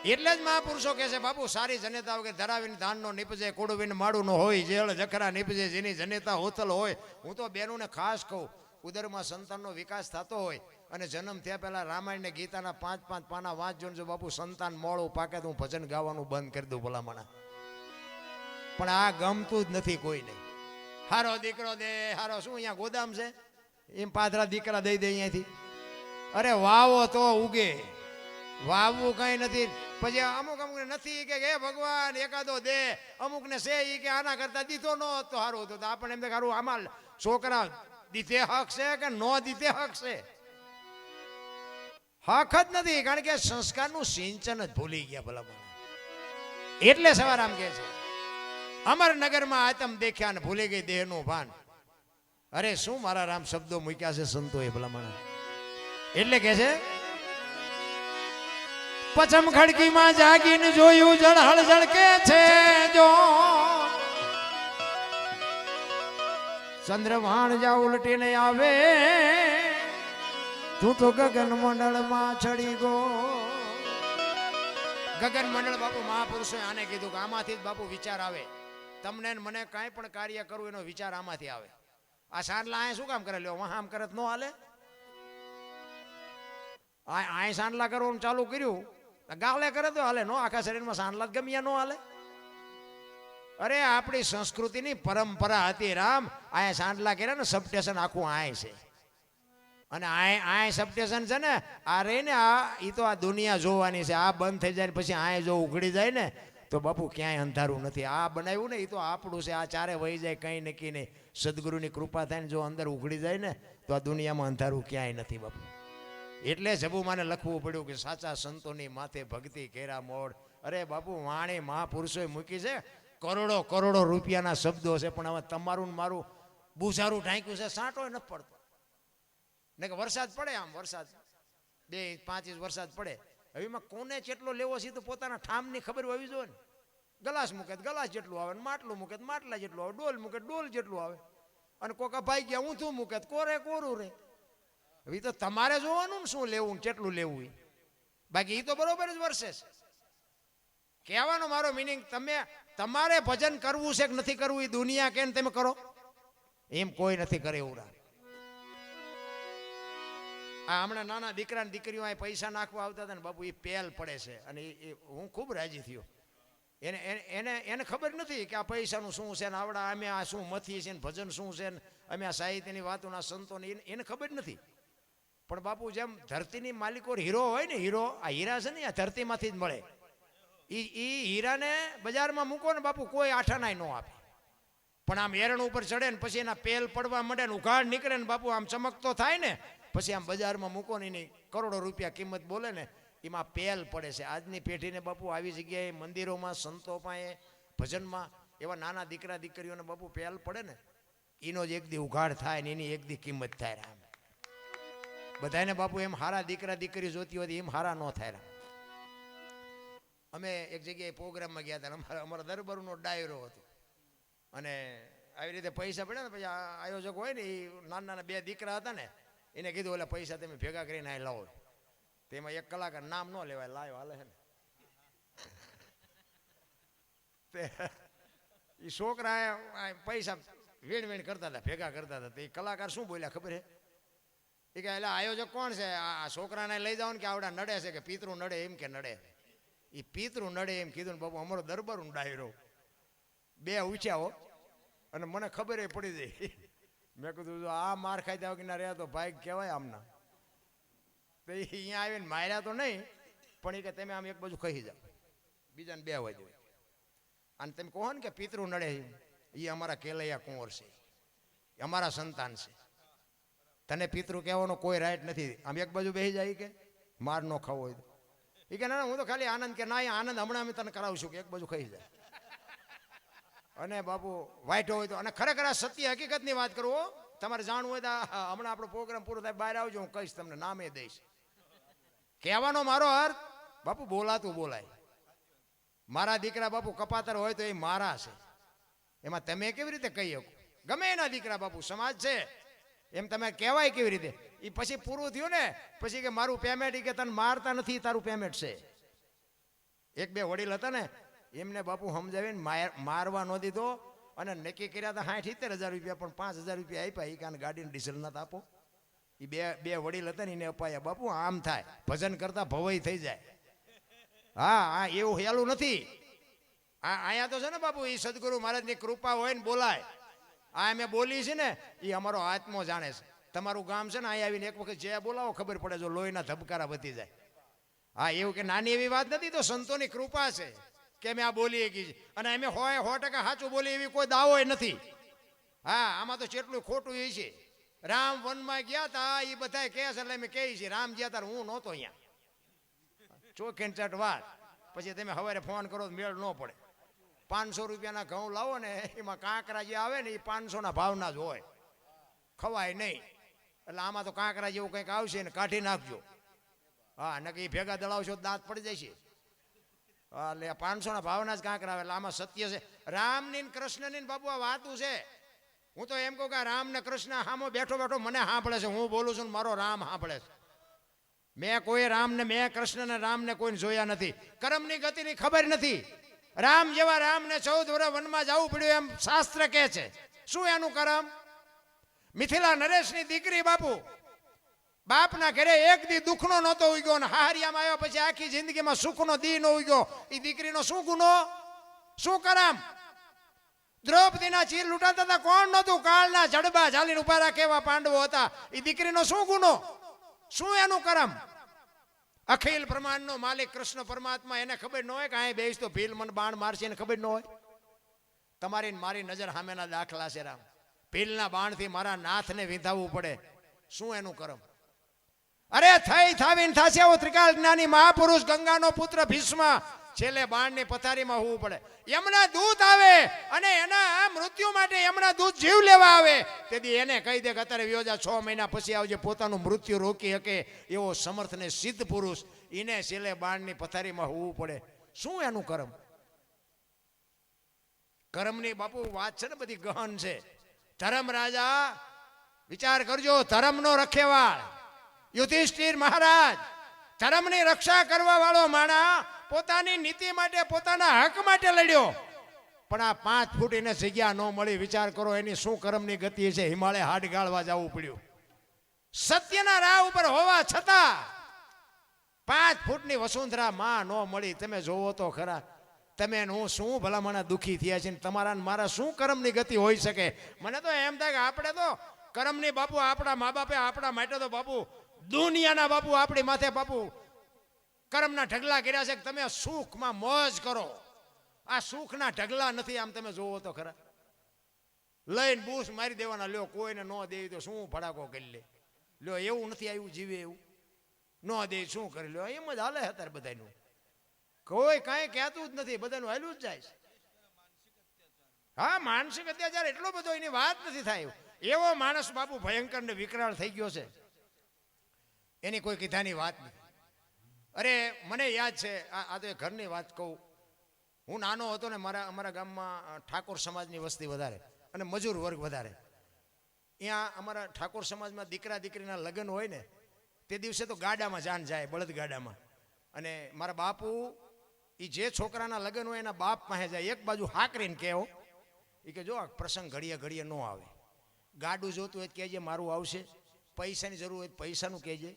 એટલે જ મહાપુરુષો કહે છે બાપુ, સારી જનેતા વગર ધરાવીને ધાનનો નીપજે, કોડવીને માળું નો હોય, જેળ જખરા નીપજે, જેની જનેતા હોતલ હોય. હું તો બેનોને ખાસ કહું, ઉદરમાં સંતાનનો વિકાસ થતો હોય અને જન્મ થયા પહેલા રામાયણ ને ગીતાના 5-5 પાના વાંચજો ને, જો બાપુ સંતાન મોડું પાકે તો હું ભજન ગાવાનું બંધ કરી દઉં ભલામણા. પણ આ ગમતું જ નથી કોઈને. હારો દીકરો દે, હારો શું અહીંયા ગોદામ છે એમ પાથરા દીકરા દઈ દે અહીંયાથી. અરે વાવો તો ઉગે, વાવવું કઈ નથી. પછી અમુક અમુક નથી કે હે ભગવાન એકાદો દે, અમુક ને છે એ કે આના કરતા દીધો ન તો સારું હતું. તો આપણે એમ કે સારું આમાં છોકરા દીધે હક છે કે ન દીધે હક છે? હક જ નથી, કારણ કે સંસ્કારનું સિંચન જ ભૂલી ગયા ભલા. એટલે સવાર આમ કે છે અમરનગરમાં આતમ દેખ્યા ને ભૂલી ગઈ દેહનું ભાન. અરે શું મારા રામ શબ્દો મૂક્યા છે સંતોએ ભલામણા. એટલે કે છે પચમ ખડકીમાં જાગીને જોયું જળહળ જળકે છે જો ચંદ્રભાણ જા ઉલટીને આવે, તું તો ગગન મંડળમાં ચડી ગો. ગગન મંડળ બાપુ મહાપુરુષોએ આને કીધું કે આમાંથી જ બાપુ વિચાર આવે. તમને મને કાંઈ પણ કાર્ય કરવું એનો વિચાર આમાંથી આવે. આ સાંડલા અહીંયા શું કામ કરે લ્યો, વહાં આમ કરે તો ન હાલે. આ સાંડલા કરવાનું ચાલુ કર્યું, ગાલે કરે તો હાલે, નો આખા શરીરમાં સાંડલા જ ગમ્યા નો હાલે. અરે આપણી સંસ્કૃતિની પરંપરા હતી રામ. આ સાંડલા કર્યા ને સબસ્ટેશન આખું આય છે, અને આ સબસ્ટેશન છે ને આ રહી ને એ તો આ દુનિયા જોવાની છે. આ બંધ થઈ જાય ને પછી આ જો ઉઘડી જાય ને તો બાપુ ક્યાંય અંધારું નથી. આ બનાવ્યું ને એ તો આપણું છે. આ ચારે વહી જાય કંઈ નક્કી નહીં. સદગુરુની કૃપા થાય ને જો અંદર ઉઘડી જાય ને તો આ દુનિયામાં અંધારું ક્યાંય નથી બાપુ. એટલે જબુમાને લખવું પડ્યું કે સાચા સંતોની માથે ભક્તિ કેરા મોડ. અરે બાપુ વાણી મહાપુરુષોએ મૂકી છે, કરોડો કરોડો રૂપિયાના શબ્દો છે, પણ હવે તમારું ને મારું બુઝારું ઢાંક્યું છે, સાંટો નથી પડતો. ને કે વરસાદ પડે, આમ વરસાદ 2-5 ઇંચ વરસાદ પડે, હવે એમાં કોને કેટલો લેવો છે તો પોતાના ઠામની ખબર હોવી જોઈએ ને. ગલાસ મૂકે તો ગલાસ જેટલું આવે, માટલું મૂકે તો માટલા જેટલું આવે, ડોલ મૂકે ડોલ જેટલું આવે, અને કોકા ભાઈ ગયા ઊંધું મૂકે તો કોરે કોરું રહે. હવે તો તમારે જોવાનું ને શું લેવું કેટલું લેવું. બાકી એ તો બરોબર જ વર્ષે છે. કહેવાનો મારો મિનિંગ, તમારે ભજન કરવું છે કે નથી કરવું એ દુનિયા કે તમે કરો, એમ કોઈ નથી કરે એવું. આ હમણાં નાના દીકરા દીકરીઓ અહીં પૈસા નાખવા આવતા હતા ને બાપુ, એ પેલ પડે છે, અને હું ખૂબ રાજી થયો. એને ખબર નથી કે આ પૈસાનું શું છે ને આવડા અમે આ શું મથી છે ને ભજન શું છે ને અમે આ સાહિત્યની વાતોના સંતોની એને ખબર નથી. પણ બાપુ જેમ ધરતીની માલિકો હીરો હોય ને, હીરો આ હીરા છે ને આ ધરતીમાંથી જ મળે. એ હીરાને બજારમાં મૂકો ને બાપુ કોઈ આઠાનાય ન આપે, પણ આમ એરણ ઉપર ચડે ને પછી એના પેલ પડવા માંડે ને ઉઘાડ નીકળે ને બાપુ આમ ચમકતો થાય ને પછી આમ બજારમાં મૂકો ને એની કરોડો રૂપિયા કિંમત બોલે ને એમાં પેલ પડે છે. આજની પેઢીને બાપુ આવી જગ્યાએ મંદિરોમાં સંતો પાસે ભજનમાં એવા નાના દીકરા દીકરીઓને બાપુ પેલ પડે ને એનો જ એક દી ઉઘાડ થાય ને એની એક દી કિંમત થાય. રામ બધાને બાપુ એમ હારા દીકરા દીકરી જોતી હોય એમ હારા ન થાય. રામ અમે એક જગ્યાએ પ્રોગ્રામમાં ગયા હતા, અમારા દરબારનો ડાયરો હતો, અને આવી રીતે પૈસા પડ્યા ને પછી આયોજક હોય ને એ નાના નાના 2 દીકરા હતા ને એને કીધું એટલે પૈસા તમે ભેગા કરીને અહીં લાવો. તેમાં એક કલાકાર નામ ન લેવાય લાવ્યો હાલે છે ને. એ છોકરા પૈસા વેણ કરતા હતા, ભેગા કરતા હતા. એ કલાકાર શું બોલ્યા ખબર હે? એ કે એટલે આયોજક કોણ છે? આ છોકરાને લઈ જાઓ ને કે આવડા નડે છે, કે પિતૃ નડે એમ કે નડે. એ પિતૃ નડે એમ કીધું ને બાપુ અમારો દરબારનો ડાયરો 2 ઉછ્યા હો, અને મને ખબર એ પડી જાય. મેં કીધું જો આ માર ખાઈ જાવ કે ના રહ્યા તો ભાઈ કહેવાય આમના. તો અહીંયા આવીને માર્યા તો નહીં, પણ એ કે તમે આમ એક બાજુ કહી જાઓ, બીજાને 2 વાજો. અને તમે કહો ને કે પિતૃ નડે, એ અમારા કેલૈયા કુંવર છે, અમારા સંતાન છે, તને પિતૃ કહેવાનો કોઈ રાઈટ નથી. આમ એક બાજુ બેસી જાય કે માર ન ખાવો હોય તો એ કે ના હું તો ખાલી આનંદ, કે ના આનંદ હમણાં અમે તને કરાવશું, કે એક બાજુ ખાઈ જાય. અને બાપુ વાઈટો હોય તો, અને ખરેખર આ સત્ય હકીકતની વાત કરું, તમારે જાણવું હોય તો હમણાં આપણો પ્રોગ્રામ પૂરો થાય બહાર આવજો, હું કહીશ તમને, નામે દઈશ. કહેવાનો મારો અર્થ બાપુ બોલાતું બોલાય. મારા દીકરા બાપુ કપાતર હોય તો એ મારા છે, એમાં તમે કેવી રીતે કહી શકો? ગમે એના દીકરા બાપુ સમાજ છે એમ તમે કહેવાય કેવી રીતે? એ પછી પૂરું થયું ને પછી કે મારું પેમેન્ટ, કે તને મારતા નથી તારું પેમેન્ટ છે. 1-2 વડીલ હતા ને એમને બાપુ સમજાવીને મારવા ન દીધો, અને નક્કી કર્યા હતા 60-70 હજાર રૂપિયા, પણ 5,000 રૂપિયા આપ્યા. એ કારણ ગાડીને ડીઝલ ના આપો. એ બે વડીલ હતા ને એને અપાયા. બાપુ આમ થાય, ભજન કરતા ભવાઈ થઈ જાય. હા એવું હેલું નથી. અહીંયા તો છે ને બાપુ એ સદગુરુ મહારાજની કૃપા હોય ને બોલાય. આ અમે બોલી છે ને એ અમારો આત્મો જાણે છે. તમારું ગામ છે ને અહીંયા આવીને એક વખત જે બોલાવો ખબર પડે, જો લોહીના ધબકારા વધી જાય. હા એવું કે નાની એવી વાત નથી, તો સંતોની કૃપા છે કે અમે આ બોલી ગઈ છે, અને અમે 100% સાચું બોલી એવી કોઈ દાવો નથી. હા આમાં તો જેટલું ખોટું એ છે. રામ વનમાં ગયા હતા એ બધા કહે છે એટલે અમે કહીએ છીએ. રામ ગયા હતા હું નહોતો અહીંયા, ચોખેન ચટ વાત. પછી તમે સવારે ફોન કરો તો મેળ ન પડે. 500 રૂપિયાના ઘઉં લાવો ને એમાં કાંકરા જે આવે ને એ 500ના ભાવના જ હોય, ખવાય નહીં. એટલે આમાં તો કાંકરા જેવું કંઈક આવશે ને કાઢી નાખજો. હા નકે એ ભેગા દળાવશો દાંત પડી જાય છે. એટલે 500ના ભાવના જ કાંકરા આવે. એટલે આમાં સત્ય છે. રામની કૃષ્ણની બાબુ આ વાતું છે. હું તો એમ કહું કે રામ ને કૃષ્ણ સામો બેઠો બેઠો મને સાંભળે છે, હું બોલું છું ને મારો રામ સાંભળે છે. મેં કોઈ રામને, મેં કૃષ્ણ ને રામને કોઈને જોયા નથી. કર્મની ગતિની ખબર નથી. રામ જેવા રામને 14 વર્ષ વનમાં જવું પડ્યું એમ શાસ્ત્ર કહે છે. શું એનું કર્મ? મિથિલા નરેશની દીકરી બાપુ બાપના ઘરે એક દી દુઃખનો નહોતો ઉગ્યો ને હાહરિયામાં આવ્યો પછી આખી જિંદગીમાં સુખનો દી ન ઉગ્યો. એ દીકરીનો શું ગુનો, શું કરમ? દ્રૌપદીના ચીર લૂંટાતા હતા, કોણ નહોતું? કાળના જડબા ઝાલીને ઉભા રાખે એવા પાંડવો હતા. એ દીકરીનો શું ગુનો, શું એનું કરમ? અખિલ બ્રહ્માંડનો માલિક કૃષ્ણ પરમાત્મા, એને ખબર ન હોય કે અહીં બેસ તો ભીલ મને બાણ મારશે, એને ખબર ન હોય? તમારી મારી નજર સામેના દાખલા છે રામ. ભીલના બાણથી મારા નાથને વિંધાવવું પડે, શું એનું કરમ? અરે થઈ થાવીને થાશે એવો ત્રિકાળ જ્ઞાની મહાપુરુષ ગંગાનો પુત્ર ભીષ્મ છેલ્લે બાણની પથારીમાં હોવું પડે. એમના દૂત આવે અને એના મૃત્યુ માટે એમના દૂત જીવ લેવા આવે, તેથી એને કહી દે કે અત્યારે વ્યોજા 6 મહિના પછી આવજે, પોતાનું મૃત્યુ રોકી શકે એવો સમર્થ ને સિદ્ધ પુરુષ, એને છેલ્લે બાણની પથારીમાં હોવું પડે, શું એનું કરમ? કરમની બાપુ વાત છે ને બધી ગહન છે. ધર્મ રાજા વિચાર કરજો, ધર્મનો રખેવાળ યુધિષ્ઠિર મહારાજ, ધર્મની રક્ષા કરવા વાળો માણા પોતાની નીતિ માટે, પોતાના હક માટે લડ્યો, પણ આ 5 ફૂટ એને જગ્યા ન મળી. વિચાર કરો એની શું કરમની ગતિ છે. હિમાલય હાડ ગાળવા જવું પડ્યું. સત્યના રાહ ઉપર હોવા છતાં 5 ફૂટની વસુંધરા માં ન મળી. તમે જોવો તો ખરા, તમે હું શું ભલામણા દુઃખી થયા છે. તમારા મારા શું કરમની ગતિ હોઈ શકે? મને તો એમ થાય કે આપણે તો કરમની બાપુ, આપણા મા બાપે આપણા માટે તો બાપુ દુનિયાના બાપુ આપણી માથે બાપુ કરમના ઢગલા કર્યા છે કે તમે સુખમાં મોજ કરો. આ સુખના ઢગલા નથી. આમ તમે જોવો તો ખરા, લઈને બૂસ મારી દેવાના. લ્યો કોઈને ન દેવી તો શું ભડાકો કરી લે. લ્યો એવું નથી આવ્યું જીવે એવું, ન દે શું કરી લ્યો, એમ જ હાલે અત્યારે બધાનું. કોઈ કાંઈ કહેતું જ નથી, બધાનું હાલ્યું જ જાય છે. હા, માનસિક અત્યાચાર એટલો બધો એની વાત નથી થાય. એવો માણસ બાપુ ભયંકર ને વિકરાળ થઈ ગયો છે, એની કોઈ કીધાની વાત નથી. અરે મને યાદ છે, આ તો ઘરની વાત કહું. હું નાનો હતો ને, અમારા ગામમાં ઠાકોર સમાજની વસ્તી વધારે અને મજૂર વર્ગ વધારે. અહીંયા અમારા ઠાકોર સમાજમાં દીકરા દીકરીના લગ્ન હોય ને, તે દિવસે તો ગાડામાં જાન જાય, બળદ ગાડામાં. અને મારા બાપુ એ જે છોકરાના લગ્ન હોય એના બાપ પાસે જાય, એક બાજુ હાકરીને કહેવો એ કે જો આ પ્રસંગ ઘડીએ ઘડીએ ન આવે, ગાડું જોતું હોય તો કહેજે મારું આવશે, પૈસાની જરૂર હોય તો પૈસાનું કહેજે,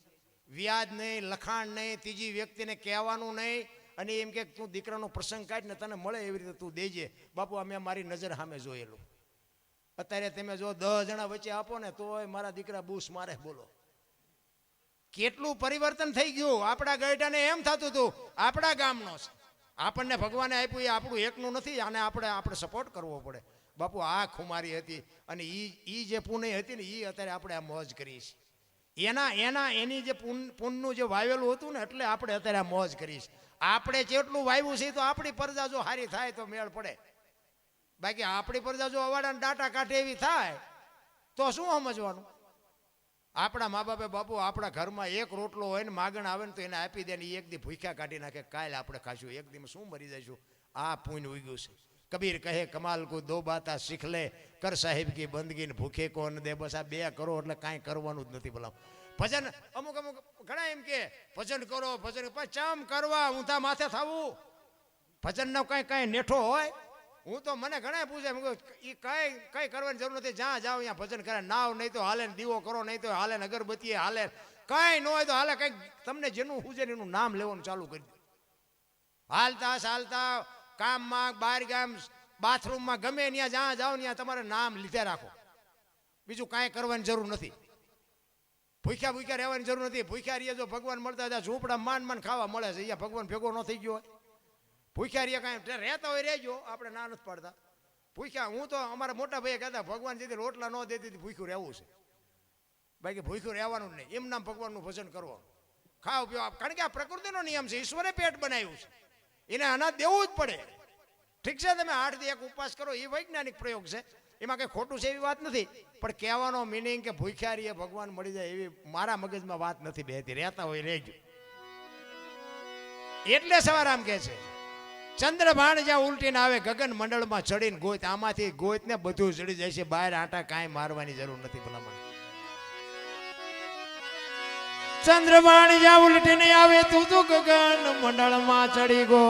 વ્યાજ નહીં, લખાણ નહીં, ત્રીજી વ્યક્તિને કહેવાનું નહીં. અને એમ કે તું દીકરાનો પ્રસંગ કાઢ ને તને મળે એવી રીતે તું દેજે. બાપુ અમે મારી નજર સામે જોયેલું. અત્યારે તમે જો 10 જણા વચ્ચે આપો ને તોય મારા દીકરા બૂસ મારે. બોલો કેટલું પરિવર્તન થઈ ગયું. આપણા ગયઢાને એમ થતું હતું આપણા ગામનો છે, આપણને ભગવાને આપ્યું એ આપણું એકનું નથી, આને આપણે સપોર્ટ કરવો પડે. બાપુ આ ખુમારી હતી અને એ જે પુણ્ય હતી ને એ અત્યારે આપણે આ મોજ કરીએ છીએ. એની જે પુણ્યનું જે વાવેલું હતું ને એટલે આપણે અત્યારે આ મોજ કરીશ. આપણે જેટલું વાવ્યું છે તો આપણી પ્રજા જો સારી થાય તો મેળ પડે. બાકી આપણી પ્રજા જો અવાડાને ડાટા કાઢે એવી થાય તો શું સમજવાનું? આપણા મા બાપે બાપુ આપણા ઘરમાં એક રોટલો હોય ને માગણ આવે ને તો એને આપી દે ને એક દી ભૂખ્યા કાઢી નાખે, કાલે આપણે ખાશું, એક દીમાં શું મરી જઈશું. આ પુણ્ય ઉગ્યું છે. કબીર કહે કમાલ કો દો બાતા શીખ લે, કર સાહેબ કી બંદગી ને ભૂખે કો ન દે. બસ આ 2 કરો એટલે કાંઈ કરવાનું જ નથી. ભલા ભજન અમુક ઘણા એમ કે ભજન કરો, ભજન ચમ કરવા ઊંધા માથે થવું. ભજનનો કાંઈ નેઠો હોય? હું તો મને ઘણા પૂછે એ કઈ કરવાની જરૂર નથી, જ્યાં જાઓ અહીંયા ભજન કરે. નાવ નહીં તો હાલે, દીવો કરો નહીં તો હાલે, અગરબત્તી હાલે, કાંઈ ન હોય તો હાલે. કંઈક તમને જેનું પૂજે એનું નામ લેવાનું ચાલુ કરી દે. હાલતા ચાલતા કામમાં, બહાર ગામ, બાથરૂમમાં, ગમે ત્યાં જ્યાં જાઓ ત્યાં તમારે નામ લીધે રાખો. બીજું કાંઈ કરવાની જરૂર નથી. ભૂખ્યા રહેવાની જરૂર નથી. ભૂખ્યા રહીએ જો ભગવાન મળતા હતા, ઝૂંપડા માન ખાવા મળે છે, અહીંયા ભગવાન ભેગો ન થઈ ગયો હોય. ભૂખ્યા રહ્યા કાંઈ રહેતા હોય રહેજો, આપણે ના નથી પાડતા. ભૂખ્યા હું તો અમારા મોટા ભાઈએ કહેતા ભગવાન જેથી રોટલા ન દેતી ભૂખ્યું રહેવું છે. બાકી ભૂખ્યું રહેવાનું જ નહીં. એમ નામ ભગવાનનું ભજન કરવો, ખાવ પીવા. કારણ કે આ પ્રકૃતિનો નિયમ છે, ઈશ્વરે પેટ બનાવ્યું છે, એને અનાજ દેવું જ પડે. ઠીક છે તમે 8 દી 1 ઉપવાસ કરો એ વૈજ્ઞાનિક પ્રયોગ છે, એમાં કંઈ ખોટું છે એવી વાત નથી. પણ કહેવાનો મિનિંગ કે ભૂખ્યા રહીએ ભગવાન મળી જાય એવી મારા મગજમાં વાત નથી બેહતી. રહેતા હોય રહેજો. એટલે સવારામ કહે છે ચંદ્રભાણ જ્યાં ઉલટીને આવે ગગન મંડળમાં ચડીને ગોત. આમાંથી ગોત ને બધું ચડી જાય છે, બહાર આટા કાંઈ મારવાની જરૂર નથી. ભલામણ ચંદ્રબાણ જ્યાં ઉલટીને આવે તું તો ગગન મંડળમાં ચડી ગો.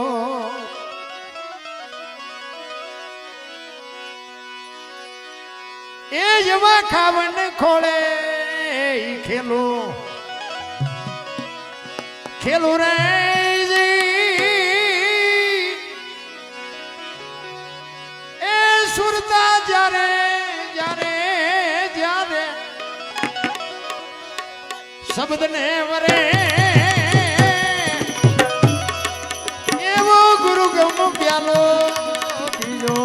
એ જવા ખાવન ખોળે ખેલો ખેલું રે એ સુરતા જ્યારે જ્યારે જ્યારે શબ્દને વરે એવો ગુરુ ગમ પ્યાલો પીજો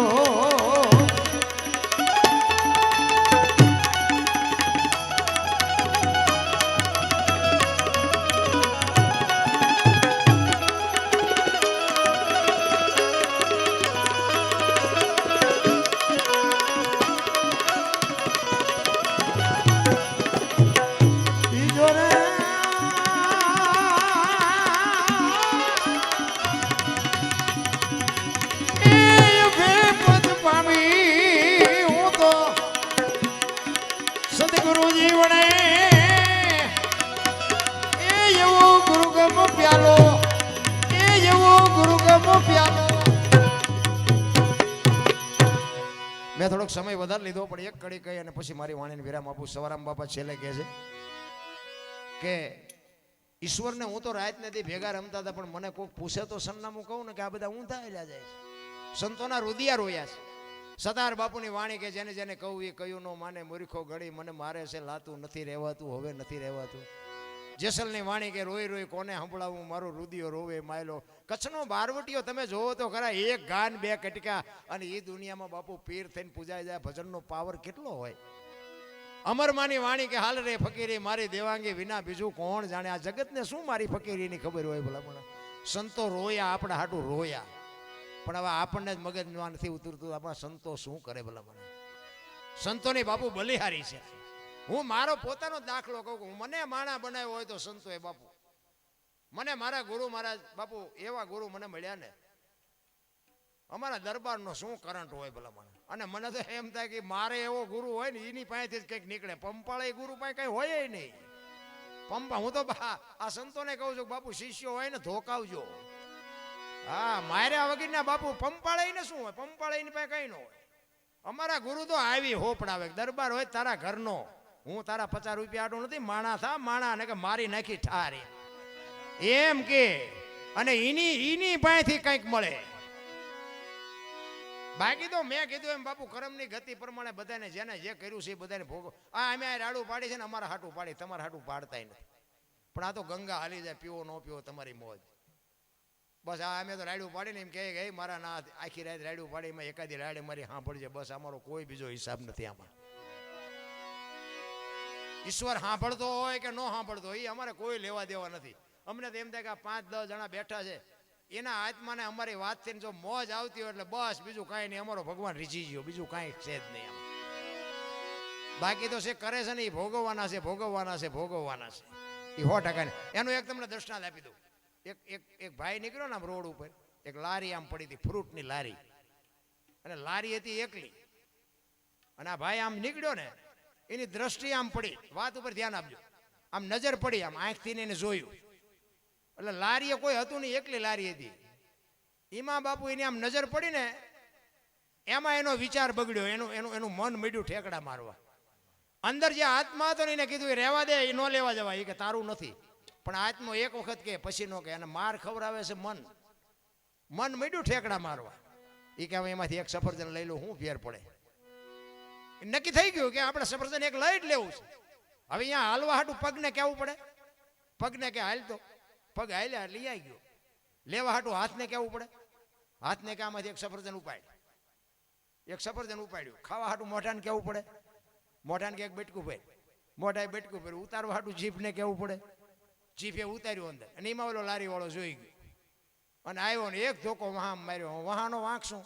મેં થોડોક સમય વધારે લીધો પણ એક કડી કહી અને પછી મારી વાણીને વિરામ આપું. સવારામ બાપા છેલ્લે કહે છે કે ઈશ્વરને હું તો રાત નથી ભેગા રમતા હતા પણ મને કોઈક પૂછે તો સરનામું કહું ને કે આ બધા ઊંધા આવેલા જાય છે. સંતોના રુદિયા રોયા છે. સતાર બાપુની વાણી કે જેને જેને કહું એ કયું નો માને મૂર્ખો ગળી મને મારે છે લાતું નથી રહેવાતું હવે નથી રહેવાતું. જેસલની વાણી કે રોઈ રોઈ કોને સંભળાવું મારો રુદિયો રોવે માયલો. કચ્છનો બારવટીયો તમે જોવો તો ખરા એક ગાન બે કટકા અને એ દુનિયામાં બાપુ પીર થઈને પૂજાઈ જાય. ભજનનો પાવર કેટલો હોય. અમરમાની વાણી કે હાલ રે ફકીરી મારી દેવાંગી વિના બીજું કોણ જાણે. આ જગતને શું મારી ફકીરીની ખબર હોય ભલા મને. સંતો રોયા આપણા હાટું રોયા પણ હવે આપણને જ મગજમાં નથી ઉતરતું આપણા સંતો શું કરે ભલા મને. સંતોની બાપુ બલિહારી છે. હું મારો પોતાનો દાખલો કહું મને માણા બનાવ્યો હોય તો સંતોએ બાપુ મને મારા ગુરુ મહારાજ બાપુ એવા ગુરુ મને મળ્યા ને અમારા દરબારનો શું કરંટ હોય ભલા મને. અને મને તો એમ થાય કે મારે એવો ગુરુ હોય ને એની પાસેથી જ કંઈક નીકળે. પંપાળે ગુરુ પાસે કંઈ હોય નહીં. પંપા હું તો આ સંતોને કહું છું બાપુ શિષ્યો હોય ને ધોકાવજો. હા માર્યા વગરના બાપુ પંપાળે ને શું હોય. પંપાળે એની પાસે કંઈ ન હોય. અમારા ગુરુ તો આવી હોપડાવે. દરબાર હોય તારા ઘરનો હું તારા 50 રૂપિયા આટું નથી માણા થા માણા ને કે મારી નાખી ઠારી એમ કે અને એની પાસેથી કંઈક મળે. બાકી તો મેં કીધું એમ બાપુ કરમની ગતિ પ્રમાણે બધાને જેને જે કર્યું છે એ બધાને ભોગવો. અમે આ રાડું પાડી છે ને અમારા હાટું પાડી તમારા હાટું પાડતાય નથી. પણ આ તો ગંગા હાલી જાય પીવો ન પીવો તમારી મોજ. બસ આ અમે તો રાડું પાડીને એમ કહે કે મારા ના આખી રાત રાડું પાડી એમાં એકાદી રાડે મારી સાંભળજે. બસ અમારો કોઈ બીજો હિસાબ નથી આમાં. ઈશ્વર સાંભળતો હોય કે ન સાંભળતો હોય એ અમારે કોઈ લેવા દેવા નથી. અમને તો એમ થાય કે 5-10 જણા બેઠા છે એના આત્માને અમારી વાતથી જો મોજ આવતી હોય એટલે બસ બીજું કાંઈ નહીં. અમારો ભગવાન રીઝી ગયો બીજું કાંઈ છે જ નહીં. બાકી તો છે કરે છે ને એ ભોગવવાના છે ભોગવવાના છે ભોગવવાના છે એ 100%. એનું એક તમને દ્રષ્ટાંત આપી દઉં. એક ભાઈ નીકળ્યો ને આમ રોડ ઉપર એક લારી આમ પડી હતી ફ્રૂટની લારી અને લારી હતી એકલી અને આ ભાઈ આમ નીકળ્યો ને એની દ્રષ્ટિ આમ પડી. વાત ઉપર ધ્યાન આપજો. આમ નજર પડી આમ આંખથી એને જોયું એટલે લારીએ કોઈ હતું નહીં એકલી લારી હતી. એમાં બાપુ એની આમ નજર પડી ને એમાં એનો વિચાર બગડ્યો. એનું મન મળ્યું ઠેકડા મારવા. અંદર જે આત્મા હતો ને એને કીધું એ રહેવા દે એ ન લેવા જવાય એ કે તારું નથી. પણ આત્મો એક વખત કે પછી નો કે અને માર ખવડાવે છે મન મળ્યું ઠેકડા મારવા. એ કે હવે એમાંથી એક સફરજન લઈ લો શું ફેર પડે. નક્કી થઈ ગયું કે આપણે સફરજન એક લઈ જ લેવું છે. હવે અહીંયા હાલવા હાટું પગને કહેવું પડે. પગને કે હાલ તો પગ હાલ્યા લઈ આવી ગયો. લેવા હાટું હાથને કહેવું પડે. હાથને કે આમાંથી એક સફરજન ઉપાડ. એક સફરજન ઉપાડ્યું. ખાવા હાટું મોઢાને કહેવું પડે. મોઢાને કે એક બેટકું ભેર. મોઢાએ બેટકું ભેર. ઉતારવા હાટું જીભને કહેવું પડે. જીભે ઉતાર્યું અંદર અને એમાં ઓલો લારી વાળો જોઈ ગયો અને આવ્યો ને એક ધોકો વહાં માર્યો. વહાનો વાંક શું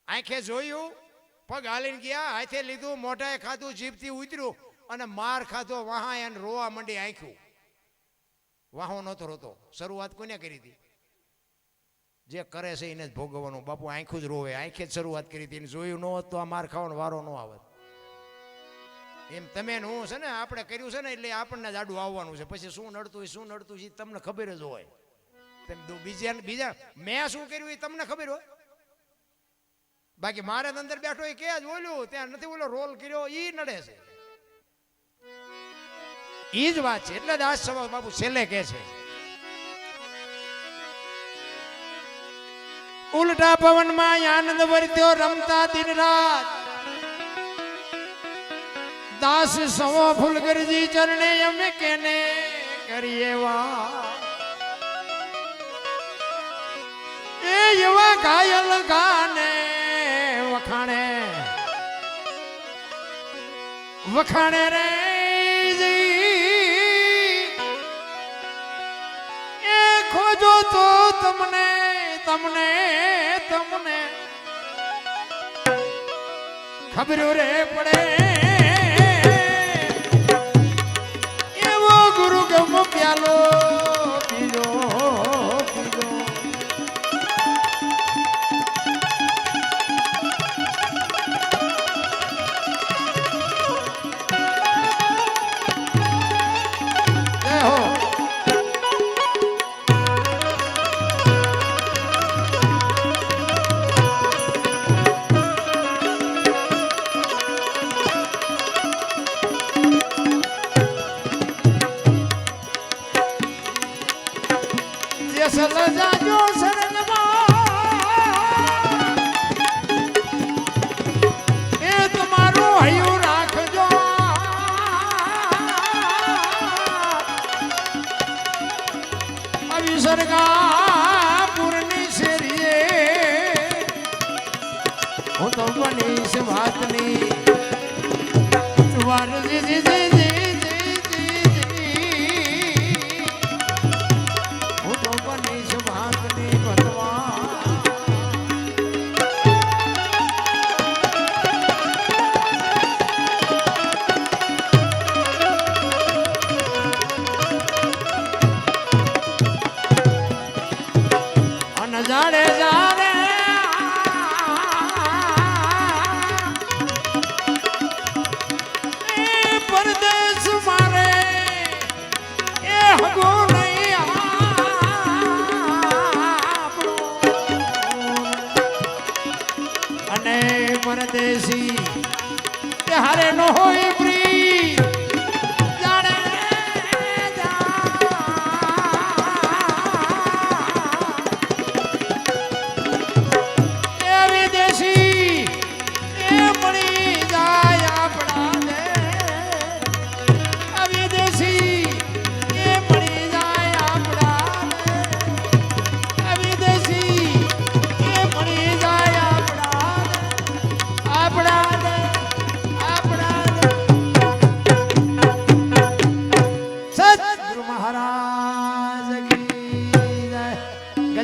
આંખે જોયું પગ હાલીને ગયા હાથે લીધું મોઢાએ ખાધું જીભથી ઉતર્યું અને માર ખાધો વહાં એને રોવા માંડી આંખ્યું. વાહો નહોતો રોતો. શરૂઆત કોને કરી હતી? જે કરે છે એને જ ભોગવવાનું. બાપુ આંખું જ રોવે. આંખે જ શરૂઆત કરી હતી. જોયું ન હોત તો આ માર ખાવાનો વારો ન આવત. એમ તમે હું છે ને આપણે કર્યું છે ને એટલે આપણને જ આડું આવવાનું છે. પછી શું નડતું હોય શું નડતું છે તમને ખબર જ હોય. બીજા મેં શું કર્યું એ તમને ખબર હોય. બાકી મારે અંદર બેઠો એ કે જ ઓલું ત્યાં નથી ઓલો રોલ કર્યો એ નડે છે. એ જ વાત છે. એટલે દાસ સભા બાપુ છેલ્લે કહે છે, ઉલટા પવનમાં આનંદ વર્ત્યો રમતા દિન રાત, દાસ સવો ફૂલગરજી ચરણે અમે કેને કરીએ વા. એ એવા ઘાયલ ગાને વખાણે વખાણે રે એ ખોજો તો તમને તમને તમને ખબર રે પડે. એવો ગુરુ ગમ પ્યાલો પીજો પીજો. જય હો. સલજાજો શરણમાં એ તમારું હૈયું રાખજો. અવિસર્ગાપુરની શેરીએ હું તો બનીશ વાતની વાર. જાણે જાણે એ પરદેશ મારે એ હગો નહીં આપણો. અને પરદેશી એ હારે નો હોય પ્રી. જાણે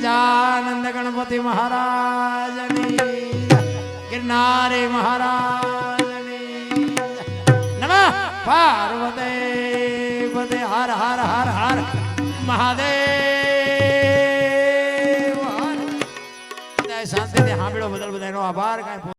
ગજાનંદ ગણપતિ મહારાજની, ગિરનારી મહારાજની. નમઃ પાર્વતી પતે. હર હર હર હર મહાદેવ. શાંતિથી સાંભળો બદલ બધાનો આભાર. કાંઈ